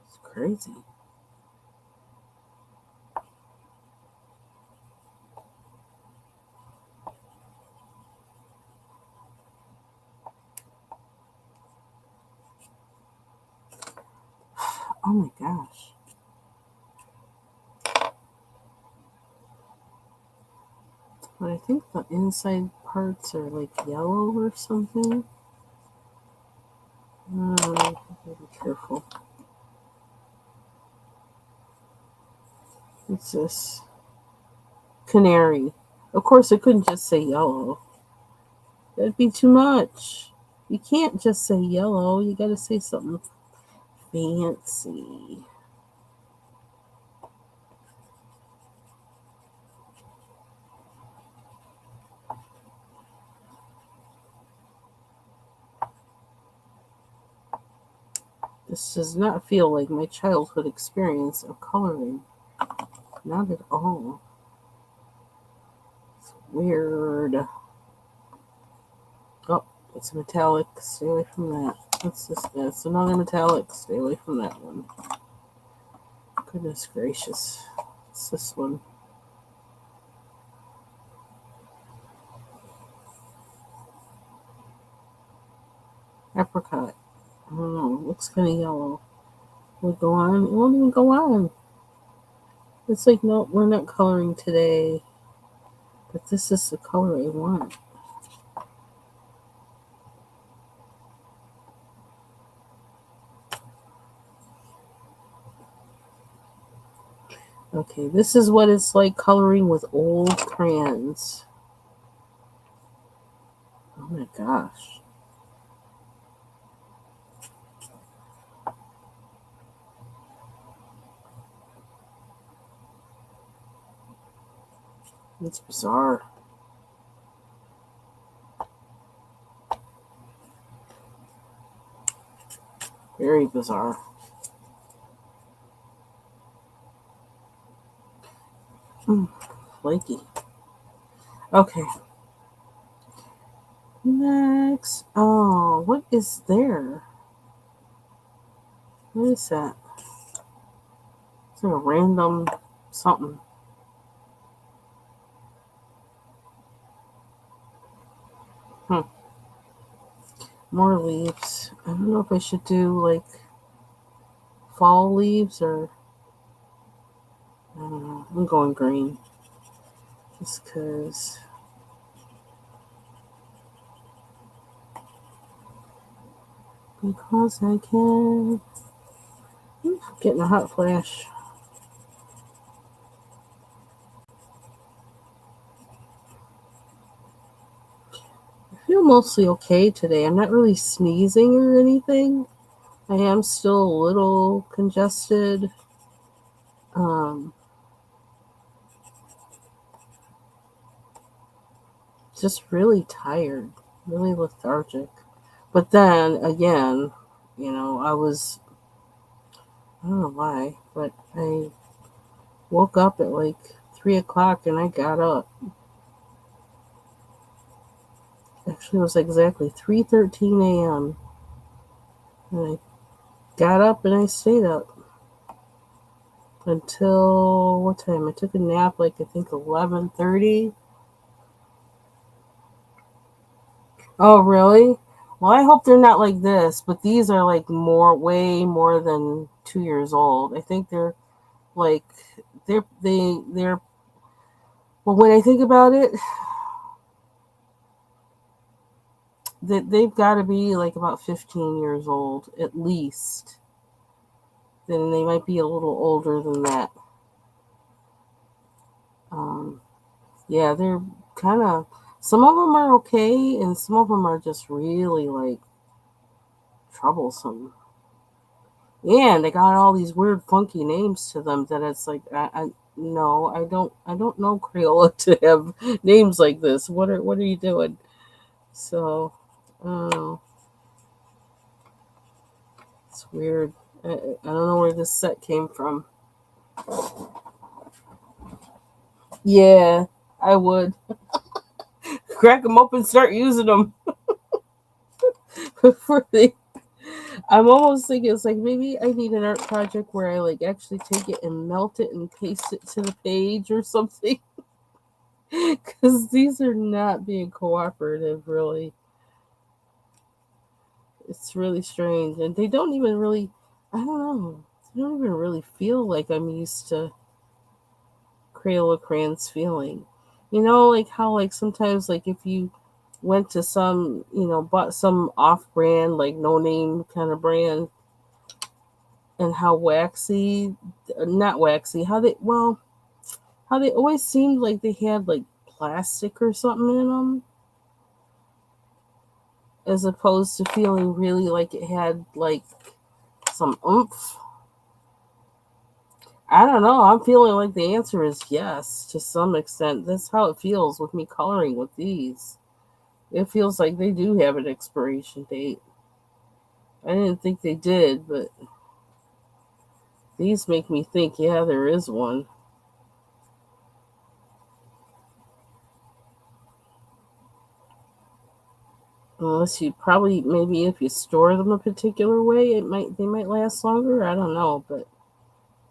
is crazy. Oh my gosh. But I think the inside parts are like yellow or something. Gotta be careful. What's this? Canary. Of course, I couldn't just say yellow. That'd be too much. You can't just say yellow. You gotta say something fancy. This does not feel like my childhood experience of coloring. Not at all. It's weird. Oh, it's metallic. Stay away from that. What's this? That's another metallic. Stay away from that one. Goodness gracious. What's this one? Apricot. I don't know. It looks kind of yellow. Will it go on? It won't even go on. It's like, no, we're not coloring today. But this is the color I want. Okay, this is what it's like coloring with old crayons. Oh my gosh. It's bizarre. Very bizarre. Flaky. Okay. Next. Oh, what is there? What is that? It's like a random something. More leaves. I don't know if I should do like fall leaves or I don't know. I'm going green just because I can. Getting a hot flash. I feel mostly okay today. I'm not really sneezing or anything. I am still a little congested. Um, just really tired, really lethargic. But then again, I don't know why, but I woke up at like 3 o'clock and I got up. Actually, it was exactly 3:13 a.m. And I got up and I stayed up until what time? I took a nap like I think 11:30. Oh, really? Well, I hope they're not like this, but these are like way more than 2 years old. I think they're like they're. Well, when I think about it, they've got to be like about 15 years old at least. Then they might be a little older than that. Um, yeah, they're kind of. Some of them are okay, and some of them are just really like troublesome. Yeah, and they got all these weird, funky names to them that it's like, no, I don't know Crayola to have names like this. What are you doing? So, I don't know. It's weird. I don't know where this set came from. Yeah, I would crack them open, start using them for the. I'm almost thinking it's like maybe I need an art project where I like actually take it and melt it and paste it to the page or something. Because these are not being cooperative, really. It's really strange. And they don't even really, I don't know, they don't even really feel like I'm used to Crayola crayons feeling. Like how, like, sometimes, like, if you went to some, bought some off brand, like, no name kind of brand, and how waxy, not waxy, how they always seemed like they had, like, plastic or something in them as opposed to feeling really like it had like some oomph. I don't know. I'm feeling like the answer is yes to some extent. That's how it feels with me coloring with these. It feels like they do have an expiration date. I didn't think they did, but these make me think, yeah, there is one. Unless you probably maybe if you store them a particular way, they might last longer. I don't know, but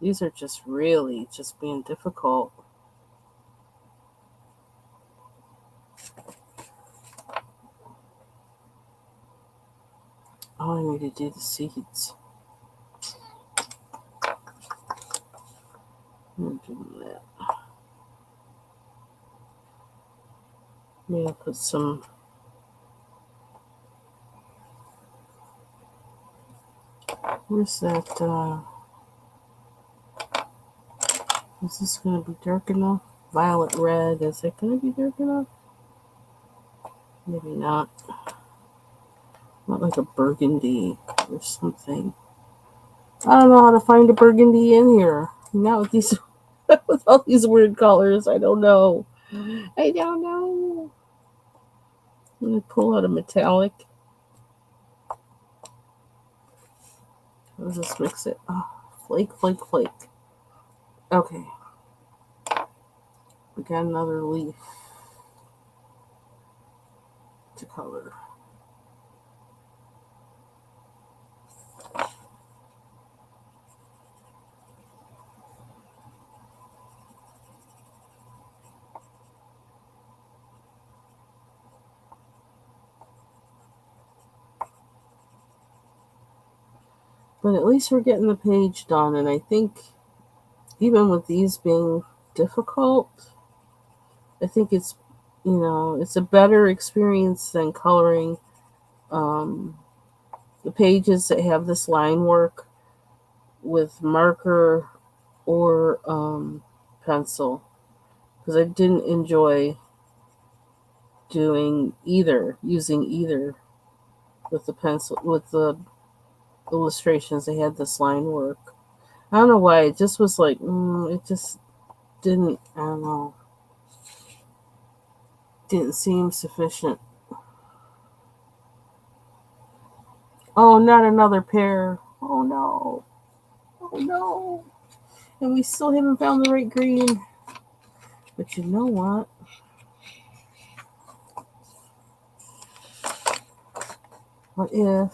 these are just really just being difficult. Oh, I need to do the seeds. I'm doing that. Maybe I'll put some. Where's that? Is this going to be dark enough? Violet red. Is it going to be dark enough? Maybe not. Not like a burgundy or something. I don't know how to find a burgundy in here. Not with these, with all these weird colors. I don't know. I don't know. Let me pull out a metallic. I'll just mix it. Oh, flake, flake, flake. Okay. We got another leaf to color. But at least we're getting the page done, and I think even with these being difficult, I think it's, it's a better experience than coloring um, the pages that have this line work with marker or pencil, because I didn't enjoy using either with the pencil, with the illustrations. They had this line work. I don't know why. It just was like, it just didn't, I don't know, didn't seem sufficient. Oh, not another pair. Oh no. Oh no. And we still haven't found the right green. But you know what? What if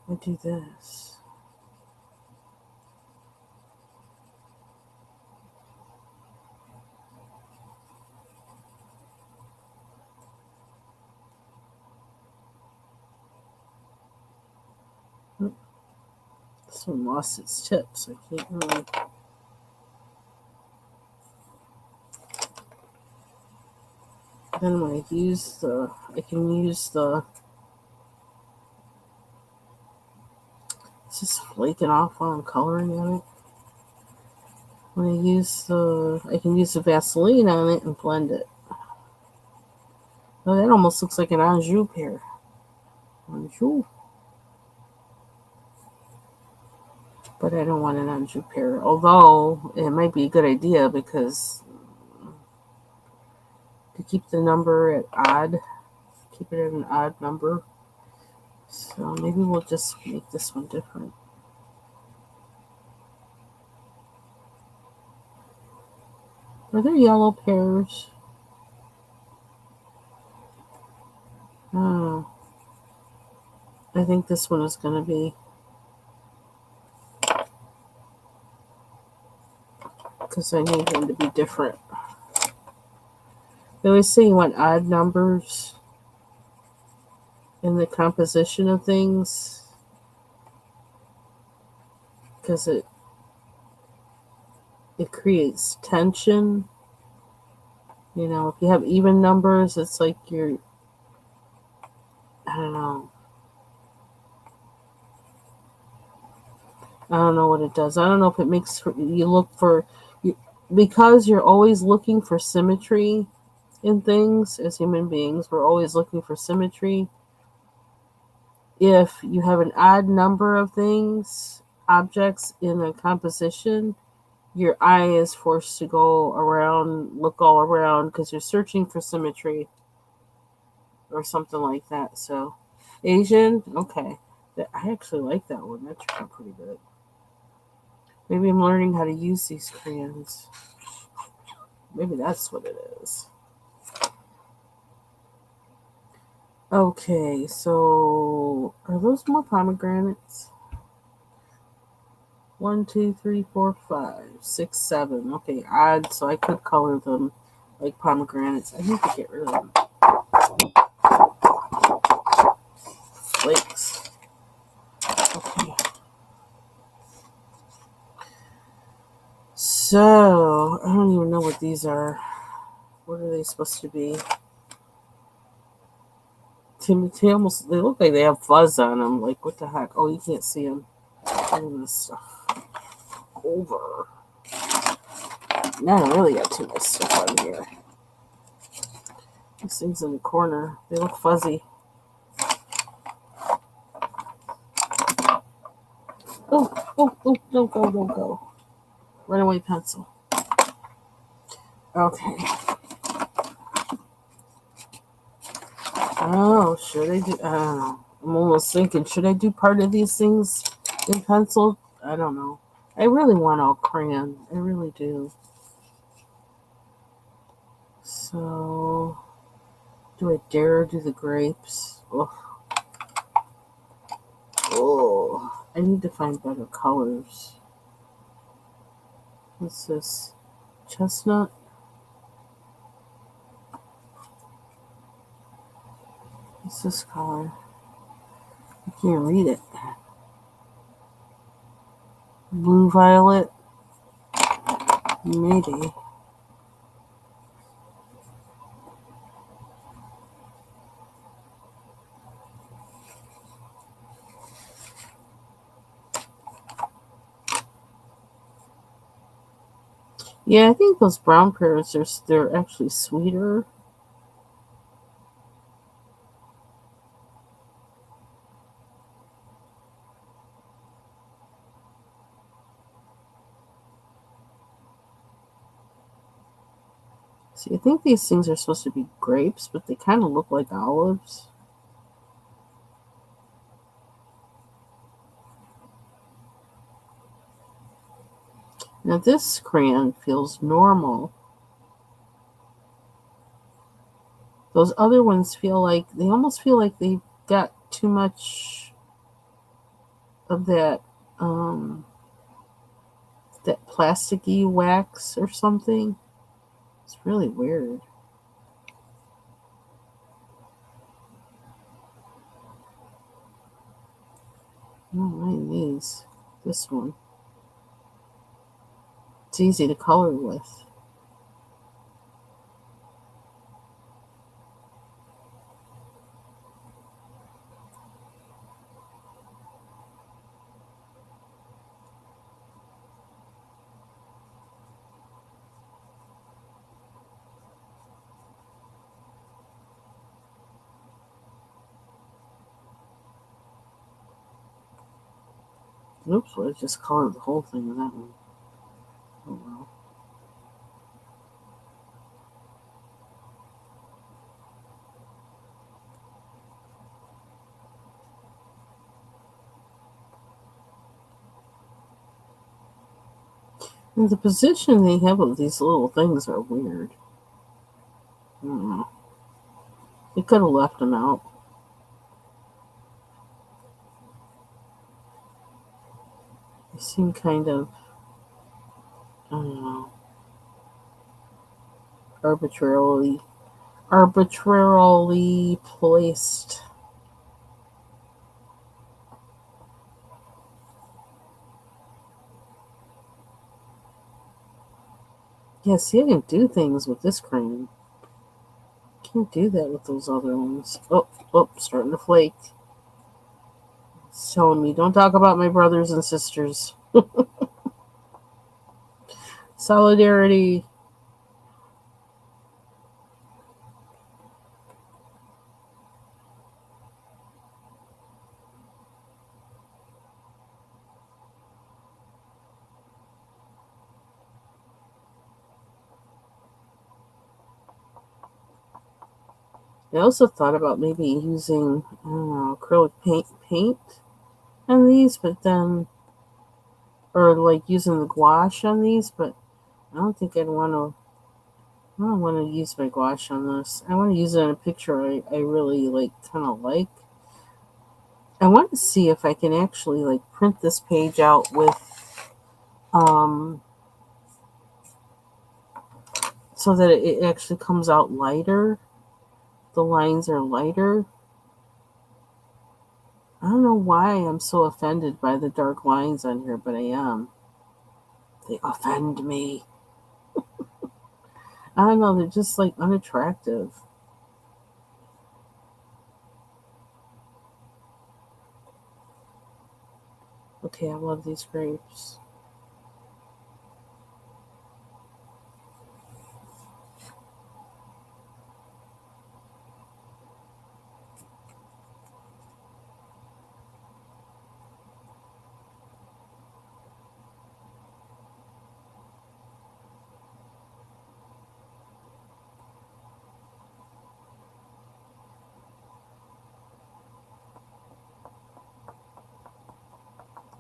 I do this? This one lost its tips. I can't really. Then when I can use the. It's just flaking off while I'm coloring on it. When I can use the Vaseline on it and blend it. Oh, that almost looks like an Anjou pear. Anjou. But I don't want an Anjou pear. Although it might be a good idea because to keep the number at odd, keep it at an odd number. So maybe we'll just make this one different. Are there yellow pears? Oh, I think this one is going to be, because I need them to be different. They always say you want odd numbers in the composition of things because it creates tension. If you have even numbers, it's like I don't know. I don't know what it does. I don't know if it makes you look for, because you're always looking for symmetry in things. As human beings, we're always looking for symmetry. If you have an odd number of objects in a composition, your eye is forced to go around, look all around, because you're searching for symmetry or something like that. So, Asian, okay. I actually like that one. That turned out pretty good. Maybe I'm learning how to use these crayons. Maybe that's what it is. Okay, so are those more pomegranates? 1, 2, 3, 4, 5, 6, 7. Okay, odd, so I could color them like pomegranates. I need to get rid of them. Flakes. Okay. So, I don't even know what these are. What are they supposed to be? They look like they have fuzz on them. Like, what the heck? Oh, you can't see them. Move this stuff over. Now I really got too much stuff on here. These things in the corner, they look fuzzy. Oh, don't go. Runaway pencil. Okay. Oh, should I do? I don't know. I'm almost thinking, should I do part of these things in pencil? I don't know. I really want all crayon. I really do. So, do I dare do the grapes? Oh, I need to find better colors. What's this? Chestnut? What's this color? I can't read it. Blue violet? Maybe. Yeah, I think those brown pears they're actually sweeter. See, I think these things are supposed to be grapes, but they kind of look like olives. Now this crayon feels normal. Those other ones feel like they almost feel like they got too much of that plasticky wax or something. It's really weird. I don't mind these. This one. It's easy to color with. Oops, I just colored the whole thing in that one. Oh well. And the position they have of these little things are weird. I don't know. They could have left them out. They seem kind of, I don't know, arbitrarily placed. Yeah, see, I can do things with this crayon. Can't do that with those other ones. Oh, starting to flake. It's telling me, don't talk about my brothers and sisters. Solidarity. I also thought about maybe using, I don't know, acrylic paint on these, but then, or like using the gouache on these, but I don't think I'd want to. I don't want to use my gouache on this. I want to use it in a picture I really like, kind of like. I want to see if I can actually like print this page out with, um, so that it actually comes out lighter. The lines are lighter. I don't know why I'm so offended by the dark lines on here, but I am. They offend me. I don't know, they're just like unattractive. Okay, I love these grapes.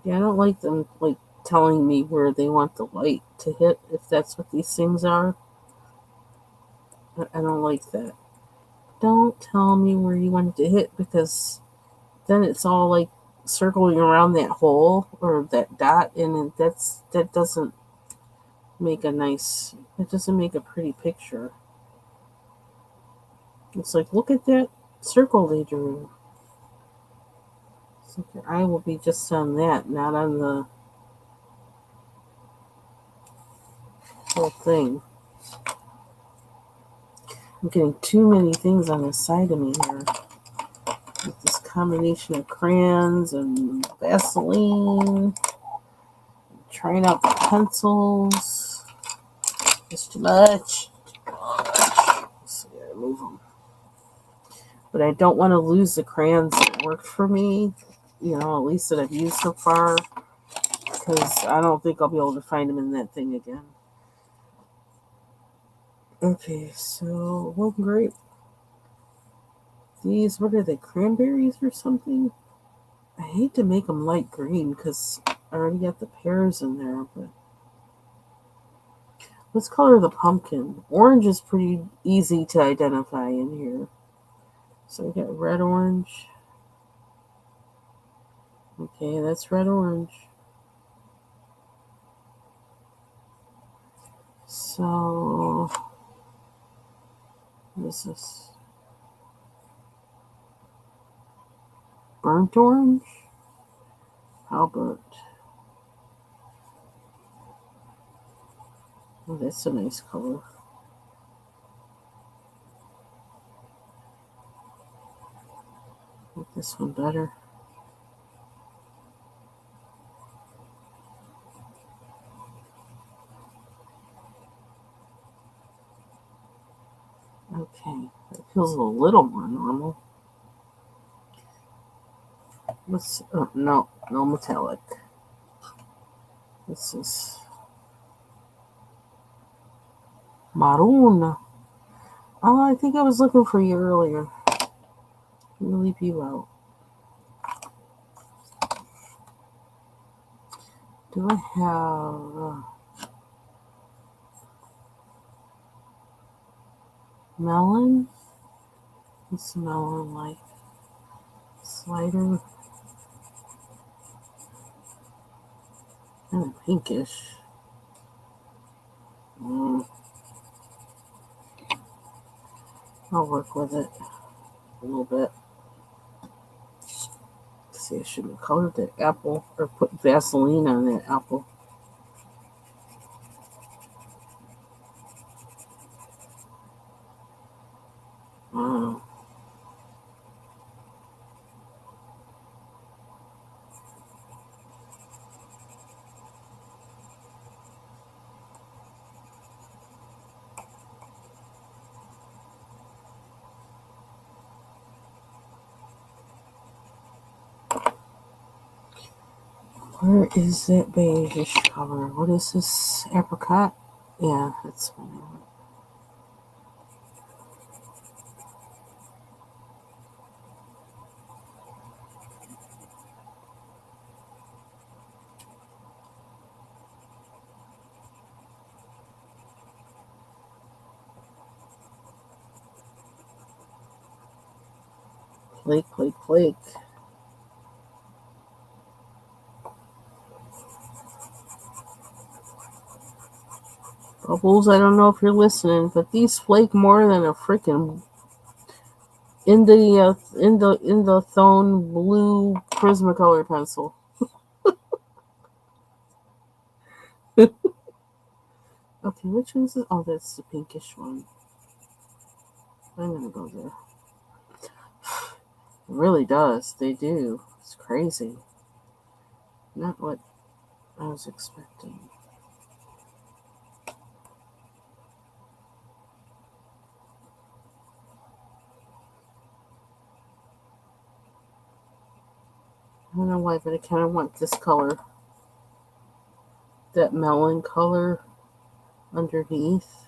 Yeah, I don't like them like telling me where they want the light to hit, if that's what these things are. I don't like that. Don't tell me where you want it to hit, because then it's all like circling around that hole or that dot, and that doesn't make a nice. It doesn't make a pretty picture. It's like, look at that circle they drew. So your eye will be just on that, not on the whole thing. I'm getting too many things on the side of me here. With this combination of crayons and Vaseline. Trying out the pencils. It's too much. So I gotta move them. But I don't want to lose the crayons that worked for me. At least that I've used so far. Because I don't think I'll be able to find them in that thing again. Okay, so, well, great. These, what are they, cranberries or something? I hate to make them light green because I already got the pears in there, but let's color the pumpkin. Orange is pretty easy to identify in here. So we got red orange. Okay, that's red orange. So, what is this? Burnt orange? How burnt? Oh, that's a nice color. I like this one better. Okay, that feels a little more normal. No metallic. This is maroon. Oh, I think I was looking for you earlier. Let me leave you out. Do I have melon? What's melon like? Slider? Kind of pinkish. I'll work with it a little bit. See, I should have colored that apple or put Vaseline on that apple. Where is that beige color? What is this? Apricot? Yeah, that's what I want. Flake. Bubbles, I don't know if you're listening, but these flake more than a freaking Indothone blue Prismacolor pencil. Okay, which one's this? Oh, that's the pinkish one. I'm gonna go there. It really does. They do. It's crazy. Not what I was expecting. I don't know why, but I kind of want this color. That melon color underneath.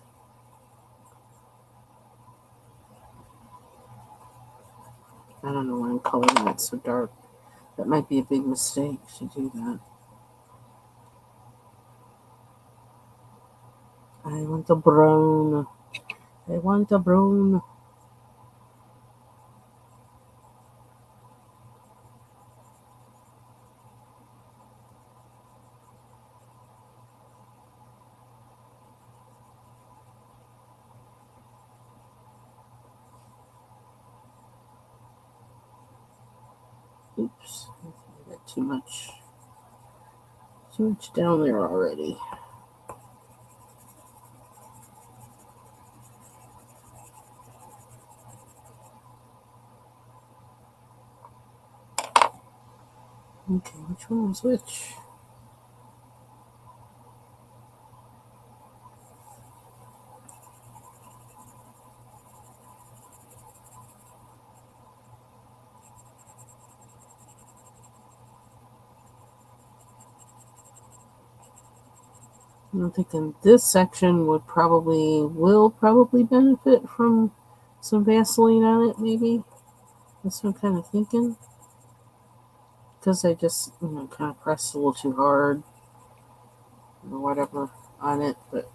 I don't know why I'm coloring it so dark. That might be a big mistake to do that. I want the brown. I want the brown. Oops, I got too much down there already. Okay, which one was which? I'm thinking this section will probably benefit from some Vaseline on it, maybe. That's what I'm kind of thinking. Because I just, kind of pressed a little too hard or whatever on it, but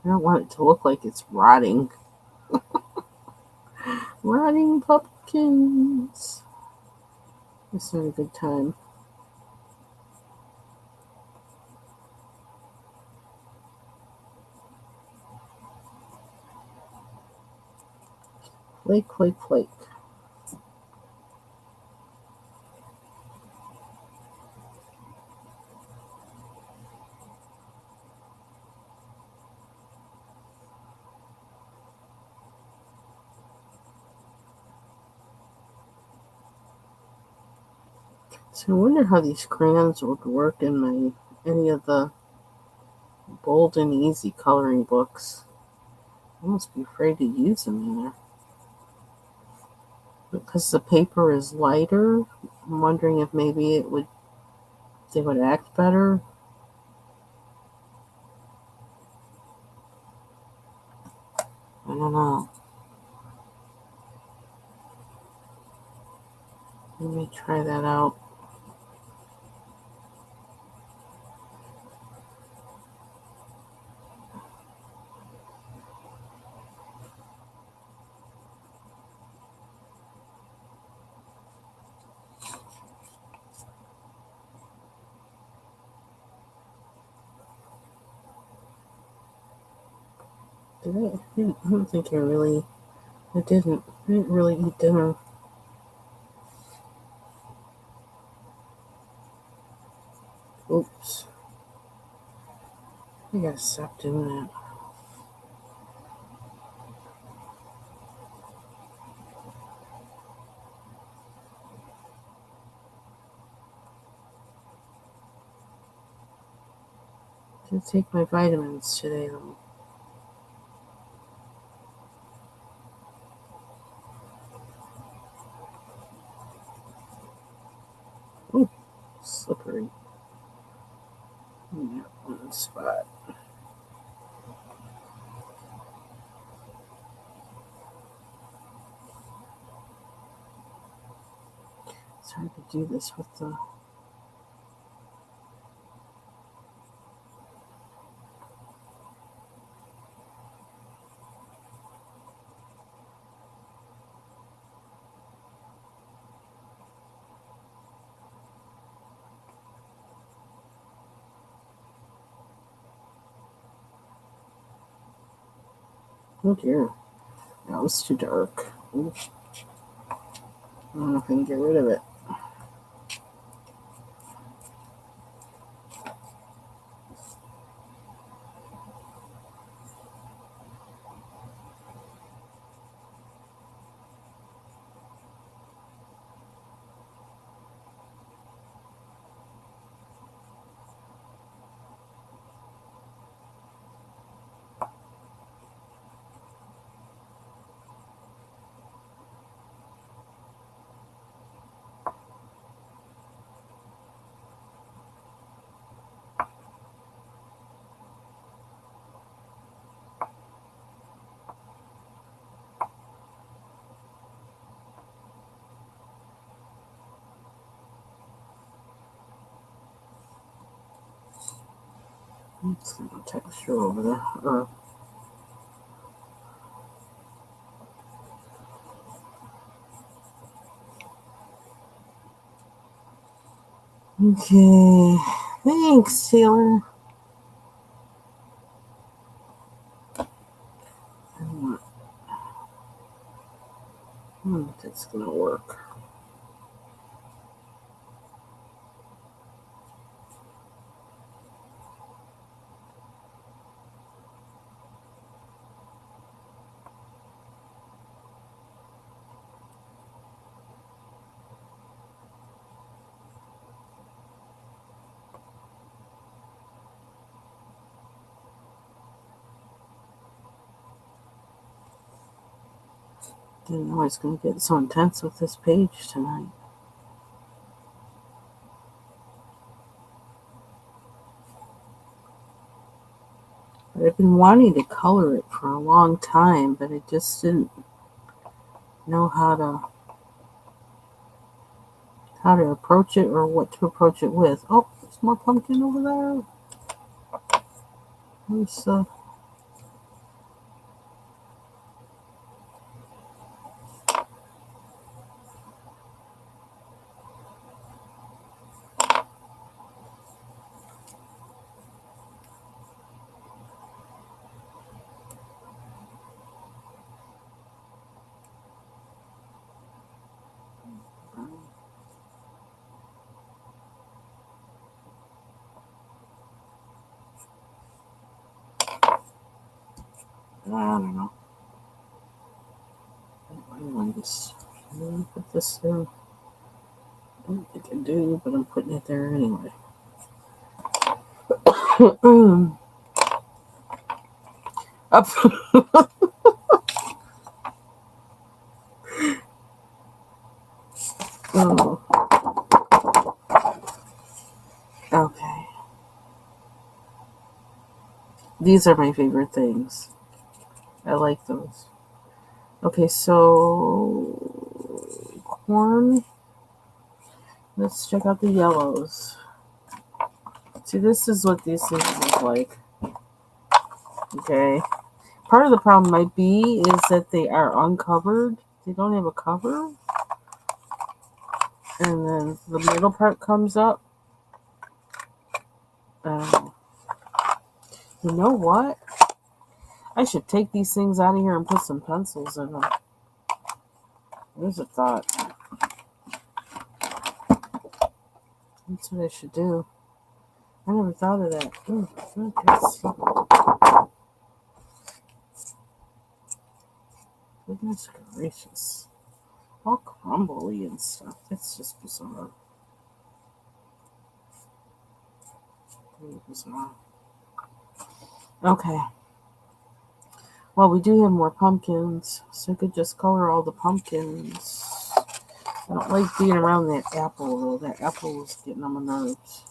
I don't want it to look like it's rotting. Rotting pumpkins. It's not a good time. Flake, flake, flake. So I wonder how these crayons would work in any of the bold and easy coloring books. I almost be afraid to use them in there. Because the paper is lighter, I'm wondering if maybe they would act better. I don't know. Let me try that out. I don't think I really. I didn't really eat dinner. Oops. I gotta stop doing that. Didn't take my vitamins today though. Ooh, slippery. In that one spot. It's hard to do this with the. Oh dear. That was too dark. Ooh. I don't know if I can get rid of it. It's some texture over there. Okay. Thanks, Taylor. I don't know if that's gonna work. Didn't know I was gonna get so intense with this page tonight. But I've been wanting to color it for a long time, but I just didn't know how to approach it or what to approach it with. Oh, there's more pumpkin over there. There's I don't know. I want this. Let me put this there. I don't think I do, but I'm putting it there anyway. Up. Oh, okay. These are my favorite things. I like those. Okay, so corn. Let's check out the yellows. See, this is what these things look like. Okay. Part of the problem might be is that they are uncovered. They don't have a cover. And then the middle part comes up. You know what? I should take these things out of here and put some pencils in them. There's a thought. That's what I should do. I never thought of that. Ooh, goodness gracious. All crumbly and stuff. That's just bizarre. Very bizarre. Okay. Well, we do have more pumpkins, so I could just color all the pumpkins. I don't like being around that apple, though. That apple is getting on my nerves.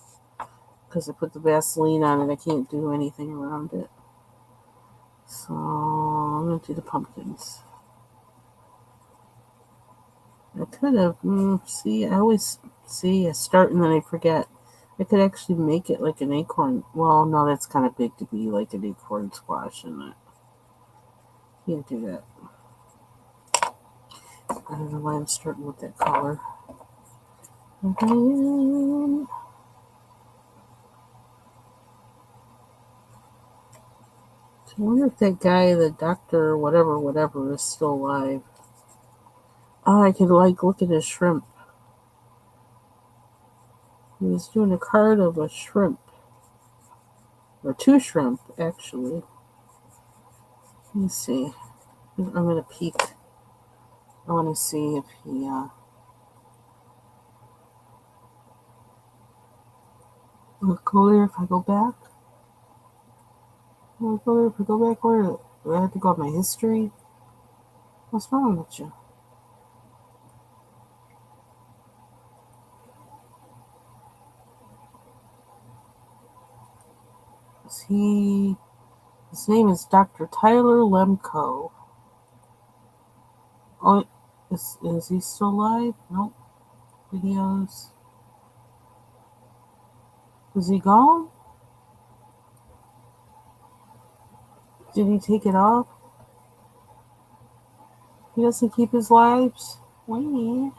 Because I put the Vaseline on it, I can't do anything around it. So, I'm going to do the pumpkins. I could have, see, I always, I start and then I forget. I could actually make it like an acorn. Well, no, that's kind of big to be like an acorn squash, isn't it? Can't do that. I don't know why I'm starting with that color. I wonder if that guy, the doctor, whatever, is still alive. Oh, I could like look at his shrimp. He was doing a card of a shrimp. Or two shrimp, actually. Let me see. I'm going to peek. I want to see if he, look cooler if I go back. Look cooler if I go back. Where do I have to go on my history? What's wrong with you? His name is Dr. Tyler Lemko. Oh, is he still alive? Nope. Videos. Is he gone? Did he take it off? He doesn't keep his lives? Wait.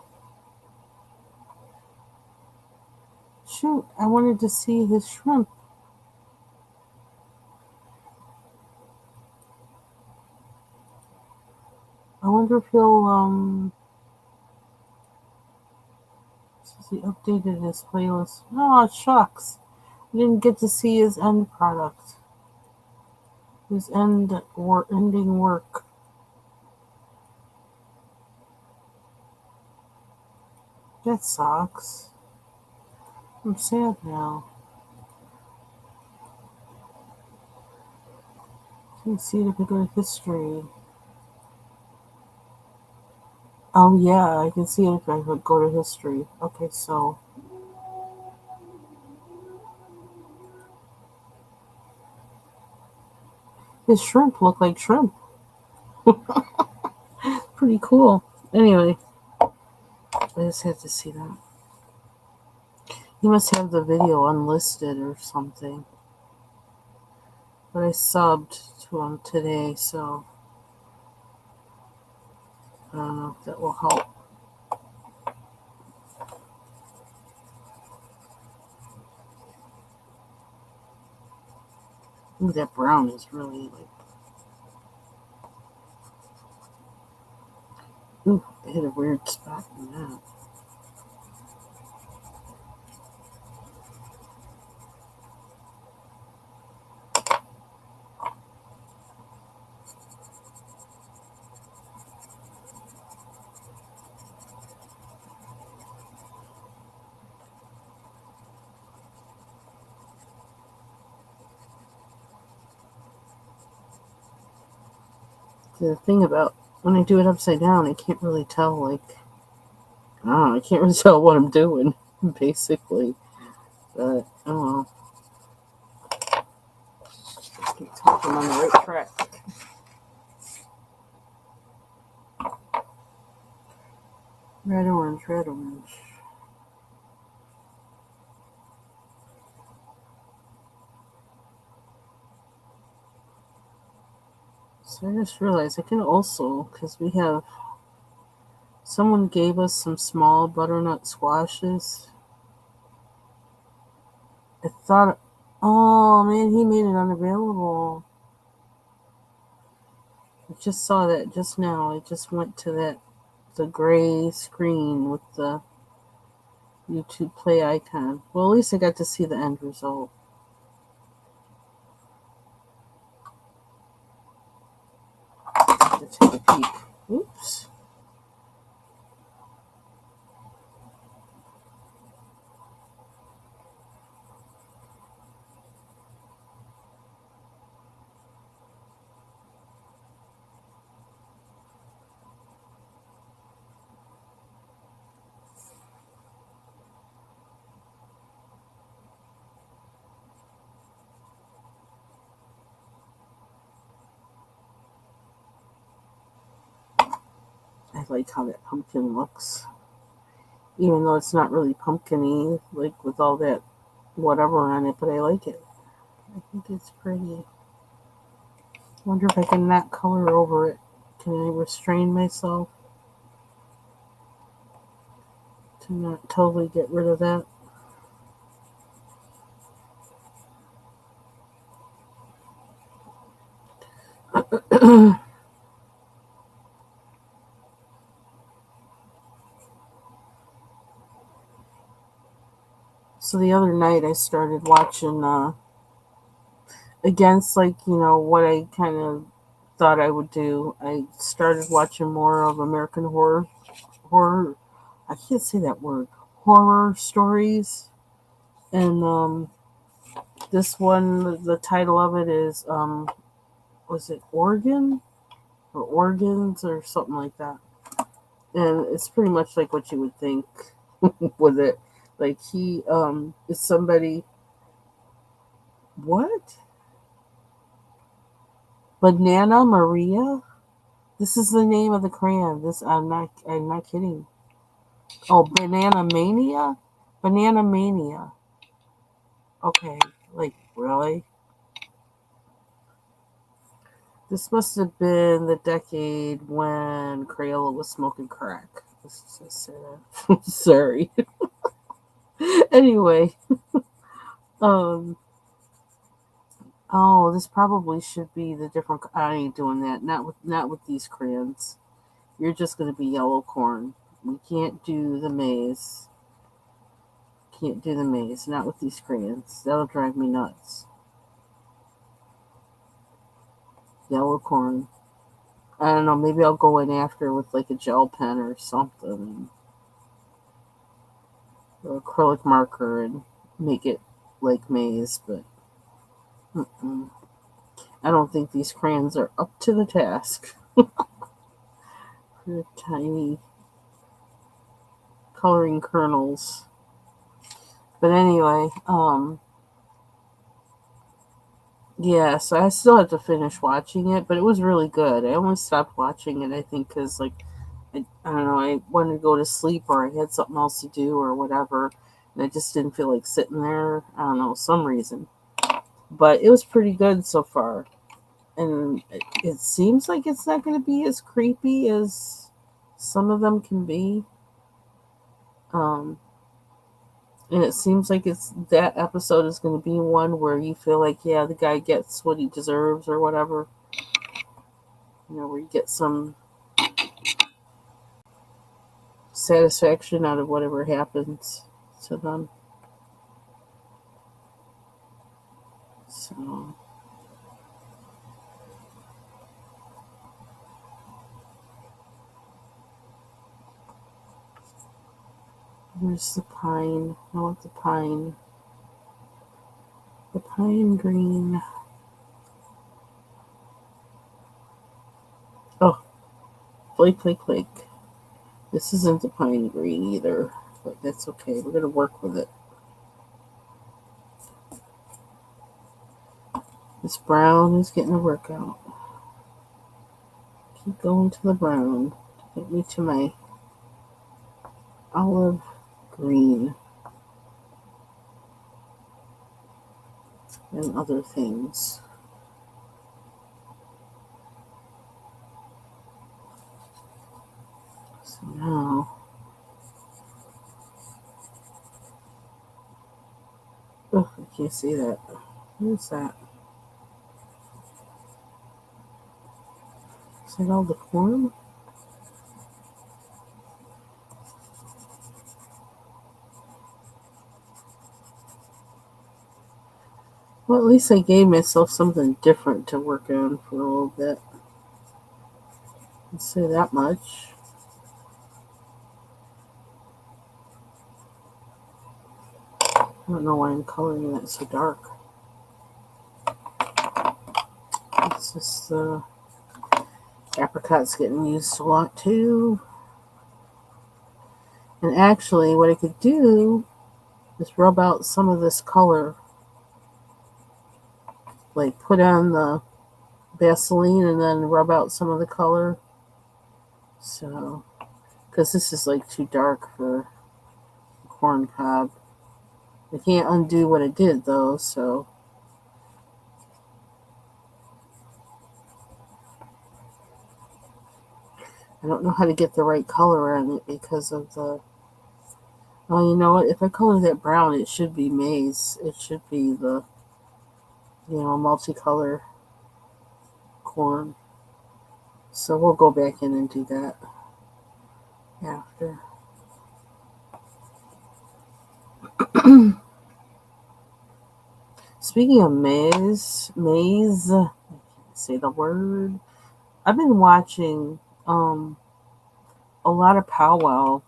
Shoot, I wanted to see his shrimp. I wonder if he'll, since he updated his playlist. Oh, shucks. I didn't get to see his end product. His ending work. That sucks. I'm sad now. Let me see it if I go to history. Oh yeah, I can see it if I go to history. Okay, so his shrimp look like shrimp. Pretty cool. Anyway, I just had to see that. He must have the video unlisted or something. But I subbed to him today, so I don't know if that will help. Ooh, that brown is really like. Ooh, I hit a weird spot in that. The thing about when I do it upside down, I can't really tell, like, I don't know, I can't really tell what I'm doing, basically. But, oh well. Keep talking on the right track. Red orange, red orange. So I just realized I can also, because we have, someone gave us some small butternut squashes. I thought, oh man, he made it unavailable. I just saw that just now. I just went to the gray screen with the YouTube play icon. Well, at least I got to see the end result. To take a peek. Oops. I like how that pumpkin looks. Even though it's not really pumpkin-y, like with all that whatever on it, but I like it. I think it's pretty. Wonder if I can not color over it. Can I restrain myself to not totally get rid of that? So the other night I started watching against, like, what I kind of thought I would do. I started watching more of American horror. I can't say that word. Horror stories. And this one, the title of it is was it Oregon or Organs or something like that. And it's pretty much like what you would think with it. Like he is somebody. What? Banana Maria? This is the name of the crayon. This I'm not kidding. Oh, Banana Mania? Banana Mania. Okay, like really? This must have been the decade when Crayola was smoking crack. Let's just say that. Sorry. Anyway, um, oh, this probably should be the different. I ain't doing that. Not with these crayons. You're just gonna be yellow corn. We can't do the maze. Can't do the maze. Not with these crayons. That'll drive me nuts. Yellow corn. I don't know. Maybe I'll go in after with like a gel pen or something, or acrylic marker, and make it like maze. But mm-mm. I don't think these crayons are up to the task. They're tiny coloring kernels. But anyway, yeah, so I still had to finish watching it, but it was really good. I almost stopped watching it, I think, because, like, I don't know, I wanted to go to sleep or I had something else to do or whatever, and I just didn't feel like sitting there. I don't know, some reason. But it was pretty good so far. And it seems like it's not going to be as creepy as some of them can be. Um, and it seems like it's that episode is going to be one where you feel like, yeah, the guy gets what he deserves or whatever. You know, where you get some satisfaction out of whatever happens to them. So, here's the pine. I want the pine. The pine green. Oh, flake, flake, flake. This isn't the pine green either, but that's okay. We're going to work with it. This brown is getting a workout. Keep going to the brown to get me to my olive green and other things. So now, oh, I can't see that. What is that? Is that all the corn? Well, at least I gave myself something different to work on for a little bit. Let's say that much. I don't know why I'm coloring that so dark. It's just the apricot's getting used a lot too. And actually, what I could do is rub out some of this color. Like put on the Vaseline and then rub out some of the color. So, because this is like too dark for corn cob. I can't undo what I did though, so. I don't know how to get the right color on it because of the. Oh, you know what? If I color that brown, it should be maize. It should be the, multicolor corn. So we'll go back in and do that after. Speaking of maize, I can't say the word. I've been watching a lot of powwow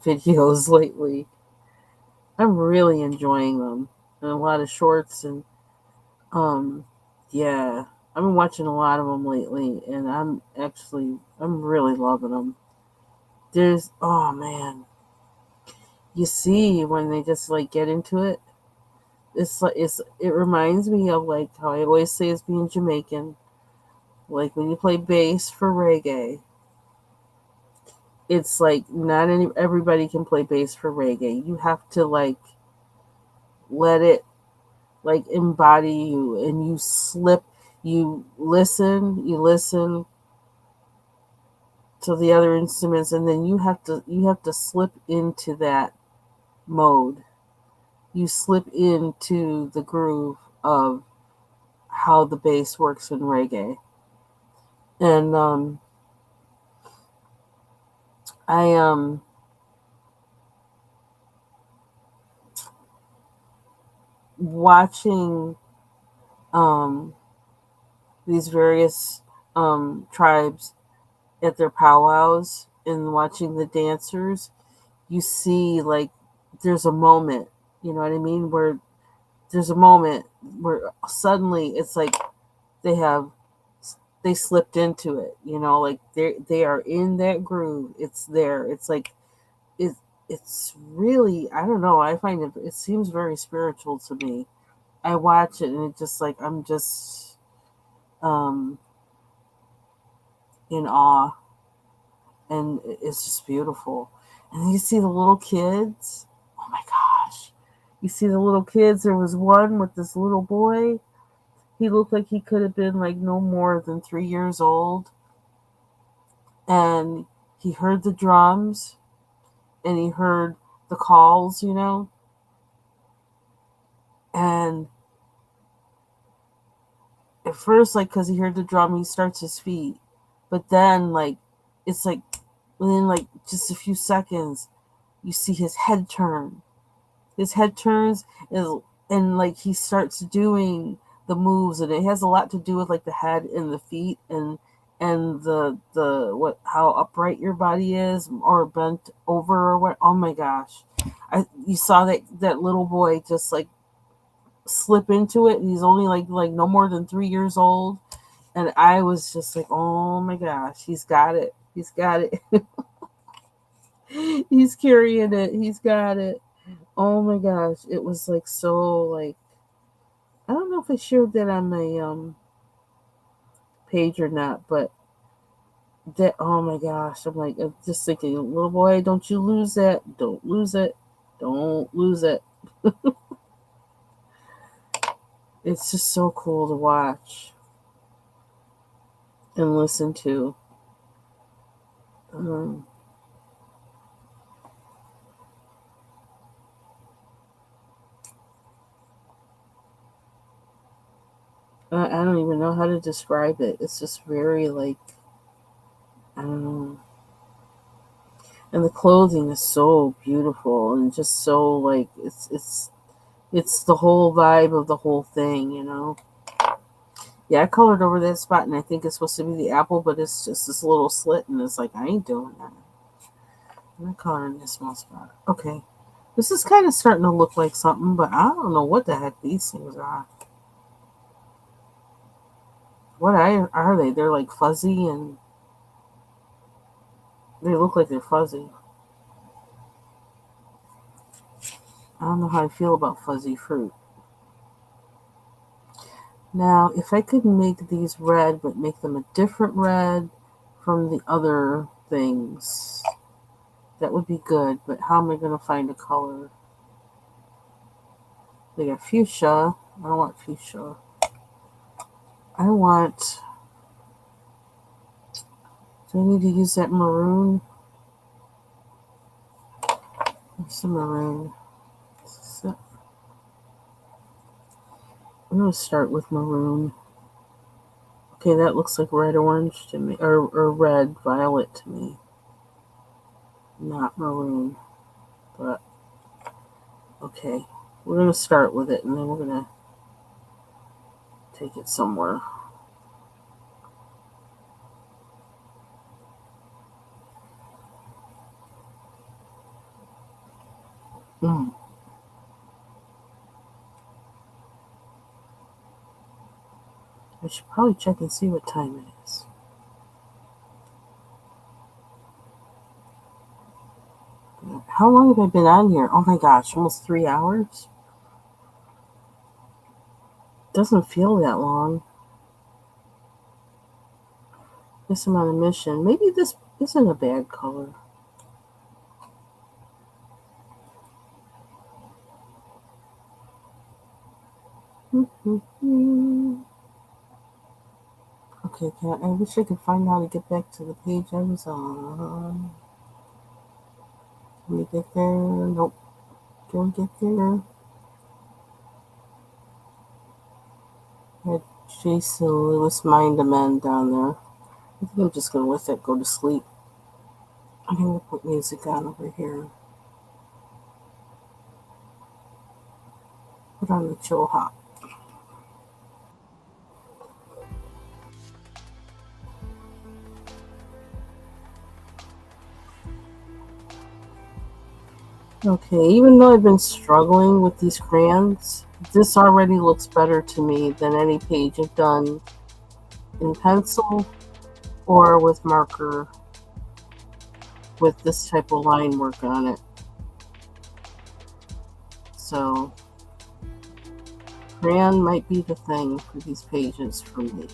videos lately. I'm really enjoying them. And a lot of shorts and um yeah, I've been watching a lot of them lately and I'm really loving them. There's oh man, you see when they just like get into it. It reminds me of like how I always say as being Jamaican, like when you play bass for reggae. It's like not everybody can play bass for reggae. You have to like let it like embody you and you listen to the other instruments and then you have to slip into that mode you slip into the groove of how the bass works in reggae. And I watching um, these various tribes at their powwows and watching the dancers, you see like there's a moment, you know what I mean, where there's a moment where suddenly it's like they have they slipped into it, you know, like they are in that groove. It's there. It's like it it's really, I don't know, I find it seems very spiritual to me. I watch it and it just like I'm just um in awe, and it's just beautiful. And then you see the little kids. Oh my gosh. You see the little kids. There was one with this little boy. He looked like he could have been like no more than 3 years old. And he heard the drums and he heard the calls, you know. And at first, like, because he heard the drum, he starts his feet. But then, like, it's like within like just a few seconds, you see his head turn. His head turns and like he starts doing the moves, and it has a lot to do with like the head and the feet and the what, how upright your body is or bent over or what. Oh my gosh. You saw that little boy just like slip into it, and he's only like no more than 3 years old, and I was just like, oh my gosh, he's got it, he's got it. He's carrying it, he's got it. Oh my gosh, it was like so like, I don't know if I shared that on my page or not, but that, oh my gosh, I'm just thinking, little boy, don't you lose that, don't lose it, don't lose it. It's just so cool to watch and listen to. Um, I don't even know how to describe it. It's just very like, I don't know. And the clothing is so beautiful and just so like it's the whole vibe of the whole thing, you know. Yeah, I colored over that spot, and I think it's supposed to be the apple, but it's just this little slit, and it's like, I ain't doing that. I'm not coloring this small spot. Okay, this is kind of starting to look like something, but I don't know what the heck these things are. Are they? They're like fuzzy, and they look like they're fuzzy. I don't know how I feel about fuzzy fruit. Now, if I could make these red, but make them a different red from the other things, that would be good. But how am I going to find a color? They got fuchsia. I don't want fuchsia. I want... Do I need to use that maroon? Where's the maroon? I'm going to start with maroon. Okay, that looks like red orange to me, or red violet to me. Not maroon, but okay. We're going to start with it, and then we're going to take it somewhere. Mm. I should probably check and see what time it is. How long have I been on here? Oh my gosh, almost 3 hours? Doesn't feel that long. Guess I'm on a mission. Maybe this isn't a bad color. Okay, I wish I could find how to get back to the page I was on. Can we get there? Nope. Can we get there? Had Jason Lewis Mind a Man down there. I think I'm just gonna let that go to sleep. I'm gonna put music on over here. Put on the chill hop. Okay, even though I've been struggling with these crayons, this already looks better to me than any page I've done in pencil or with marker with this type of line work on it. So, crayon might be the thing for these pages for me.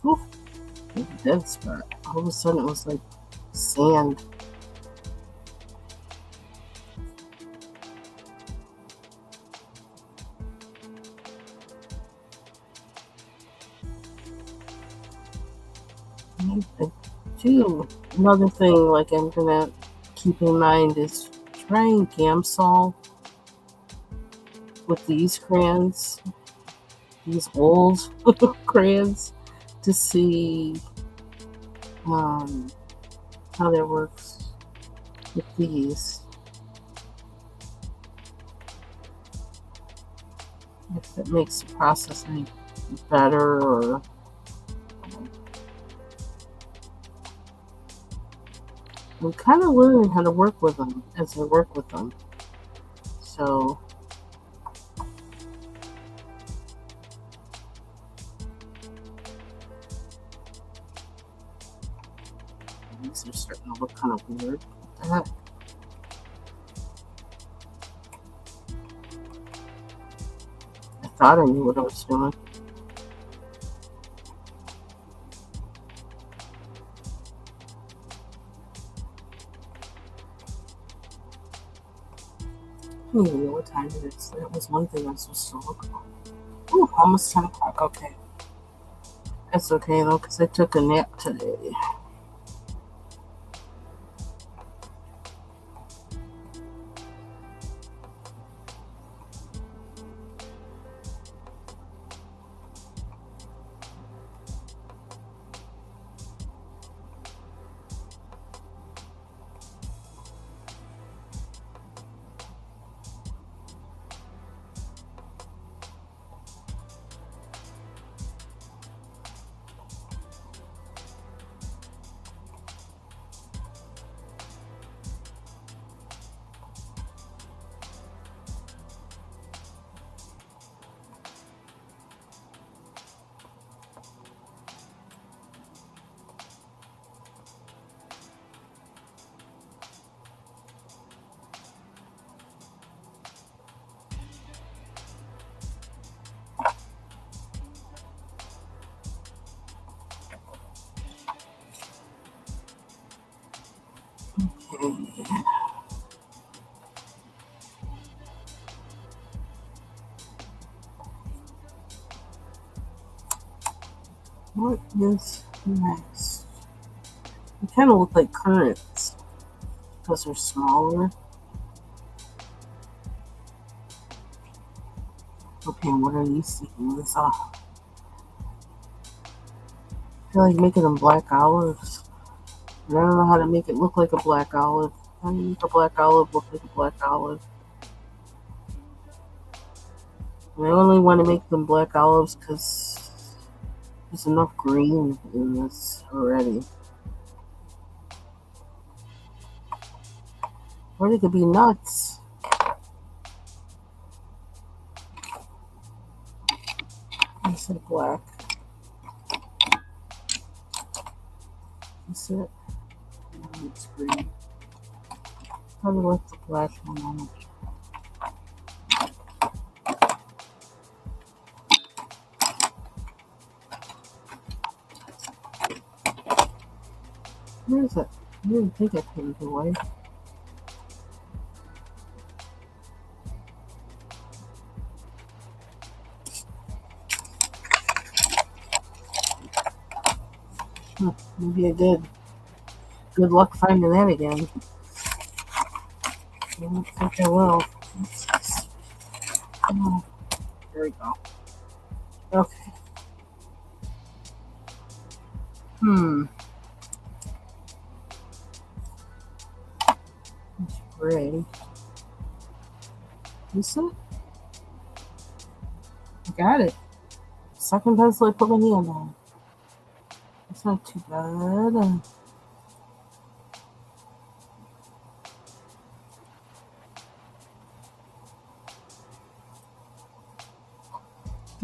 Ooh, a dead spot. All of a sudden it was like sand. Too. Another thing like I'm gonna keep in mind is trying Gamsol with these crayons, these old crayons, to see how that works with these. If it makes the process any better or I'm kind of learning how to work with them as I work with them. So these are starting to look kind of weird. What the heck? I thought I knew what I was doing. I don't even know what time it is. That was one thing I was supposed to look for. Ooh, almost 10 o'clock. Okay. That's okay though, because I took a nap today. Okay. What is next? They kind of look like currants because they're smaller. Okay, what are you seeing? This off. I feel like making them black olives. But I don't know how to make it look like a black olive. How do you make a black olive look like a black olive? And I only want to make them black olives because there's enough green in this already. Or they could be nuts. I said black. That's it. It's green. Probably left the black one on it. Where is it? I didn't think I put it away. Maybe I did. Good luck finding that again. I don't think I will. Oh, there we go. Okay. Gray. Is it? I got it. Second pencil I put my hand on. It's not too bad.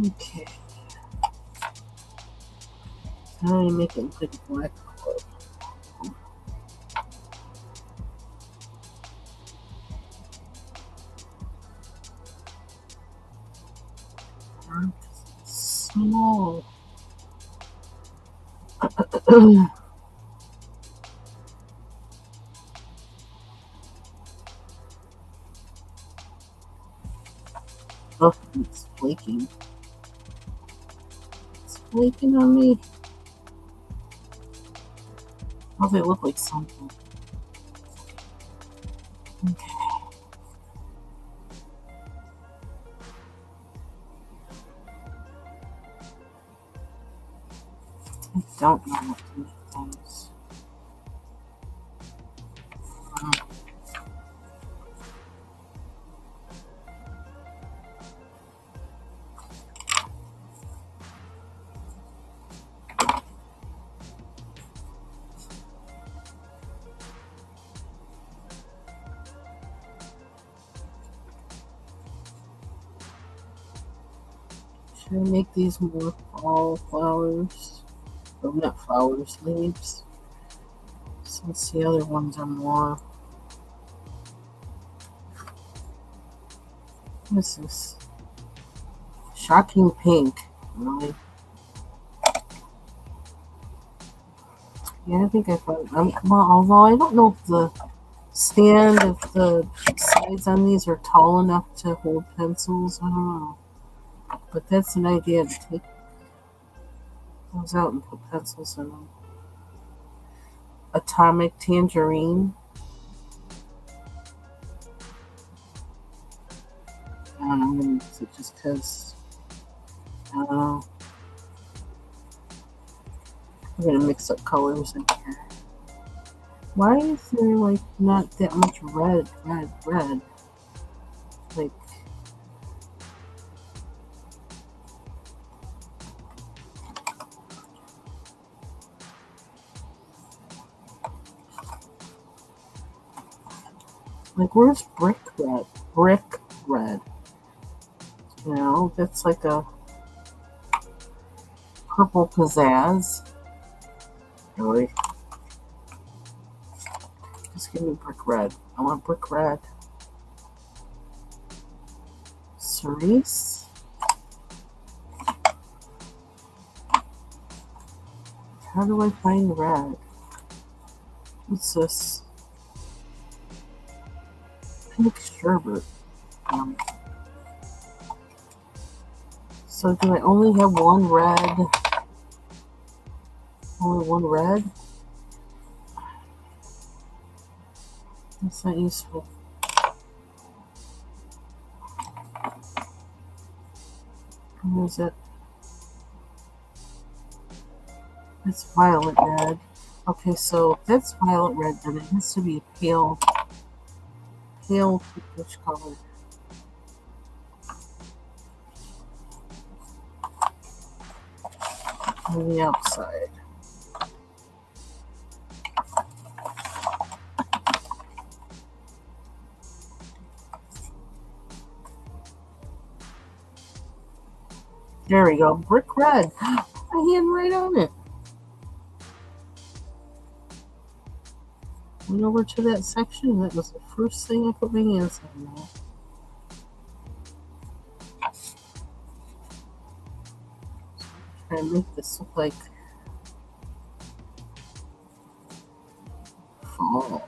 Okay. Now I make it look like black color. Small. Oh, it's flaking. It's flaking on me. How does it look like something? Okay. I don't know what to make things. Should I make these more fall flowers? Oh, not flowers, leaves. Since the other ones are more. What is this? Shocking pink. Really? Yeah, I think I found. Well, although I don't know if the if the sides on these are tall enough to hold pencils. I don't know. But that's an idea to take those out and put pencils in them. Atomic tangerine. I don't know. I'm gonna use it just because. I don't know. I'm gonna mix up colors in here. Why is there like not that much red? Like, where's brick red? Brick red. You know, that's like a purple pizzazz. Really? Just give me brick red. I want brick red. Cerise? How do I find red? What's this? Pink sherbet. So do I only have one red? Only one red? That's not useful. What is it? It's violet red. Okay, so if that's violet red, then it has to be a pale peach color. On the outside. There we go. Brick red. My hand right on it. Went over to that section. That was the first thing I put my hands on now. Try to make this look like fall.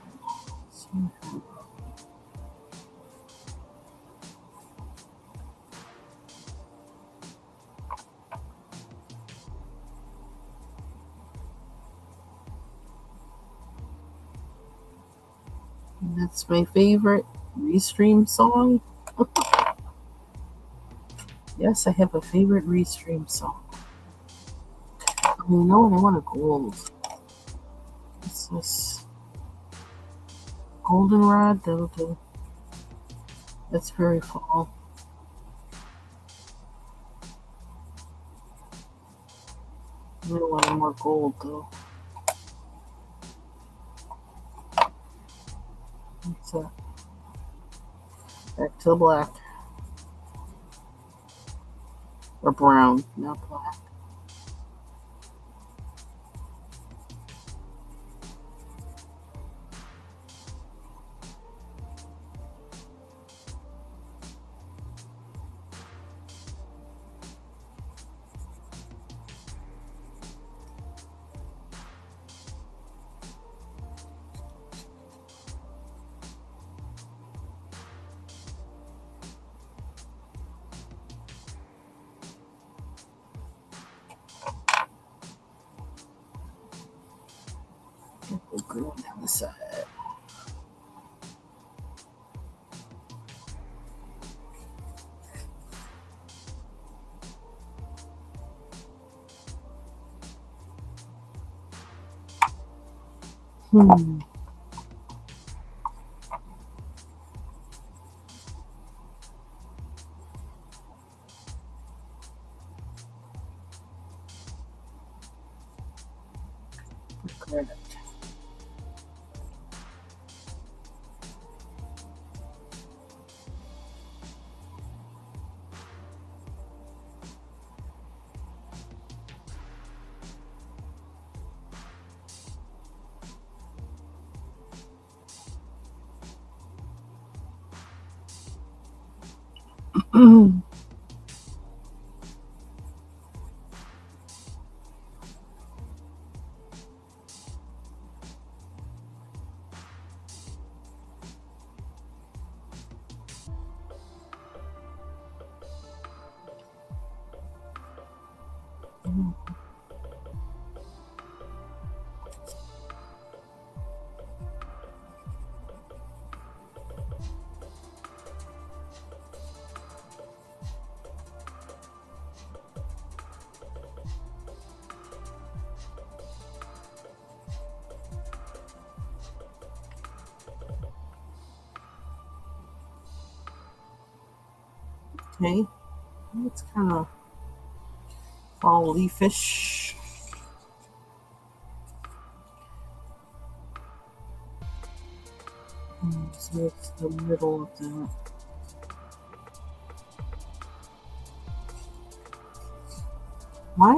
That's my favorite Restream song. Yes, I have a favorite Restream song. You know what? I want a gold. What's this? Goldenrod? That'll do. That's very fall. I don't want any more gold though. What's that? Back to the black. Or brown, not black. Green down the side. Hmm. Okay. Okay. It's kind of fall leafish. So it's the middle of that. Why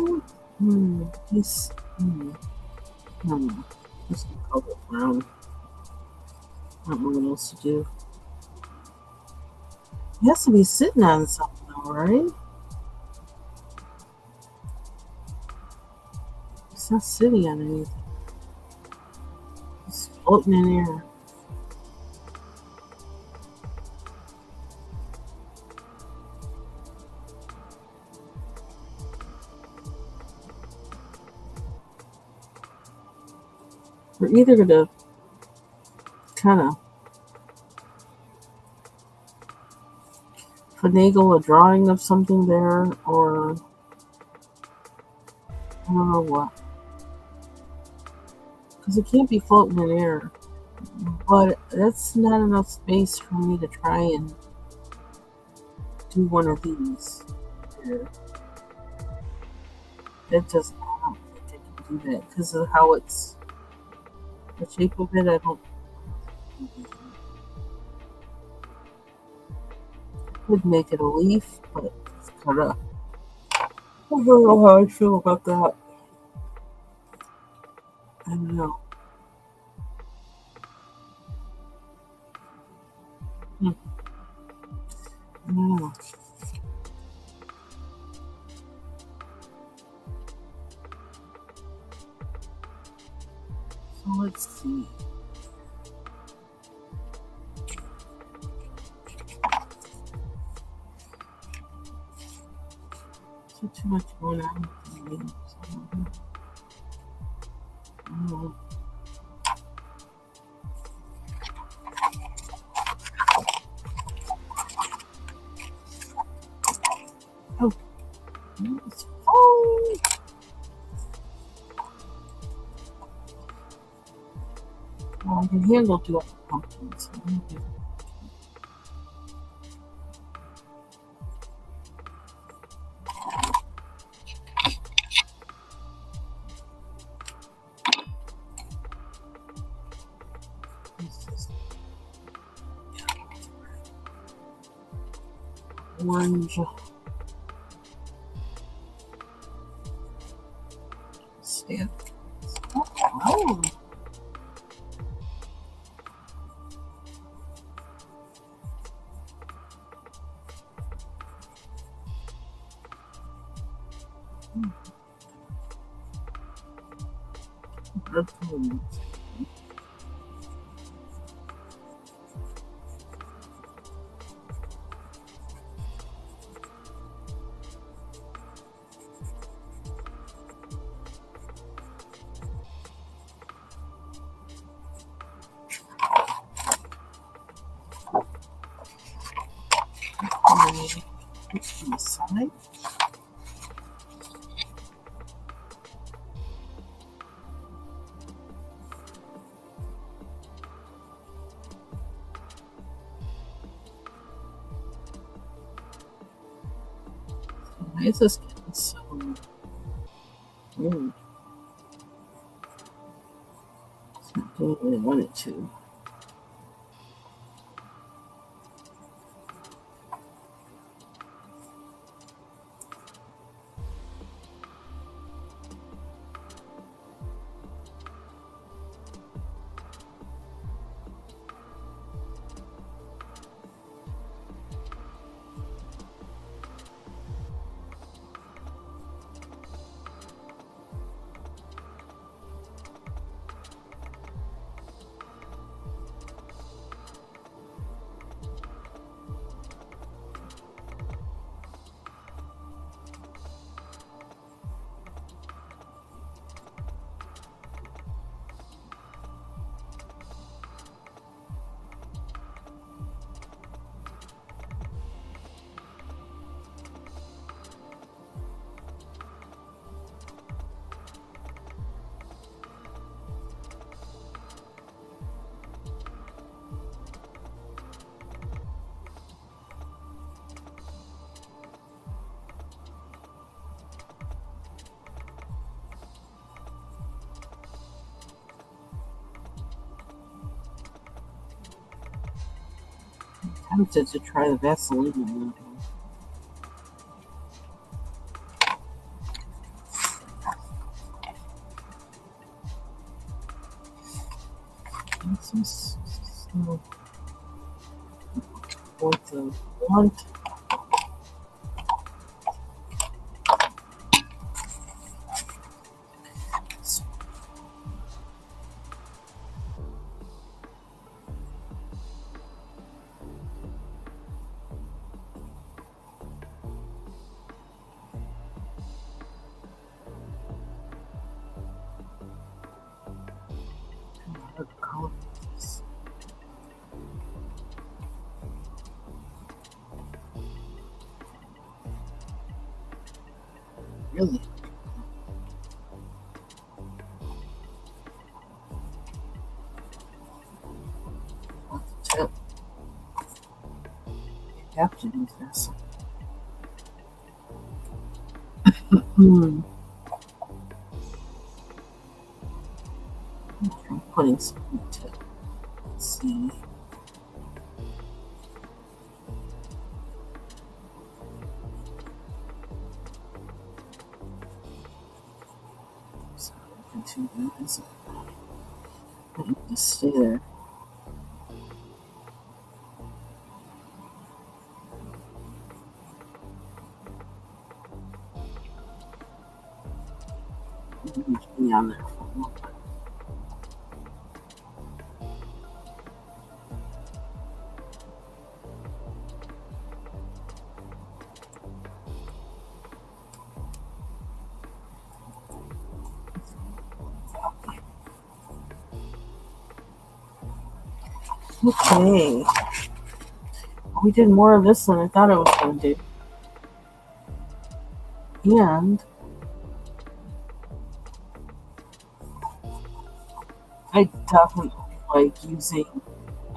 would this no, just color it brown. I don't know what else to do. It has to be sitting on something though, right? It's not sitting on anything. It's floating in air. We're either gonna kind of finagle a drawing of something there, or I don't know what. Because it can't be floating in air. But that's not enough space for me to try and do one of these. Here. It just, I don't think I can do that because of how it's, the shape of it, I don't could make it a leaf, but it's kind of, I don't know how I feel about that. I don't know. Hmm. I don't know. So let's see. So too much going on with the names. I don't know. Oh, I can handle 2 pumpkins. Orange. Stamp. Oh. Purple. On the side. Why is this getting so weird? It's not doing what I want it to. I'm tempted to try the Vaseline one. This is so what the want. Really? Tip. You have to do this. I'm putting some tip. Let's see. Too good, is it? I need to stay there. Be on there for a little bit. Okay. We did more of this than I thought I was going to do. And I definitely like using,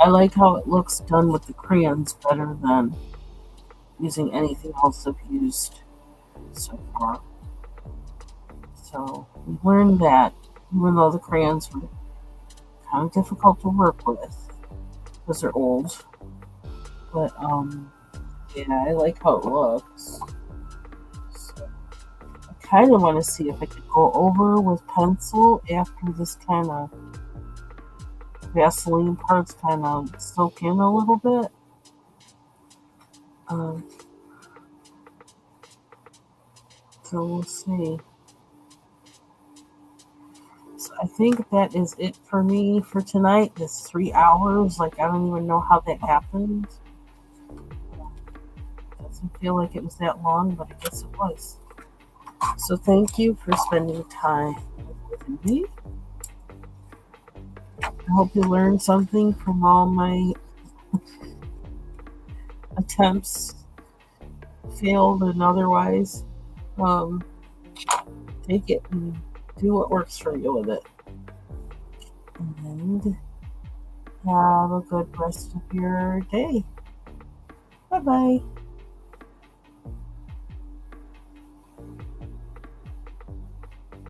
I like how it looks done with the crayons better than using anything else I've used so far. So we learned that, even though the crayons were kind of difficult to work with because they're old. But yeah, I like how it looks. So I kind of want to see if I could go over with pencil after this kind of Vaseline parts kind of soak in a little bit. Um, so we'll see. So I think that is it for me for tonight. This 3 hours, like I don't even know how that happened. Doesn't feel like it was that long, but I guess it was. So thank you for spending time with me. I hope you learned something from all my attempts, failed and otherwise. Um, take it and do what works for you with it. And have a good rest of your day. Bye bye.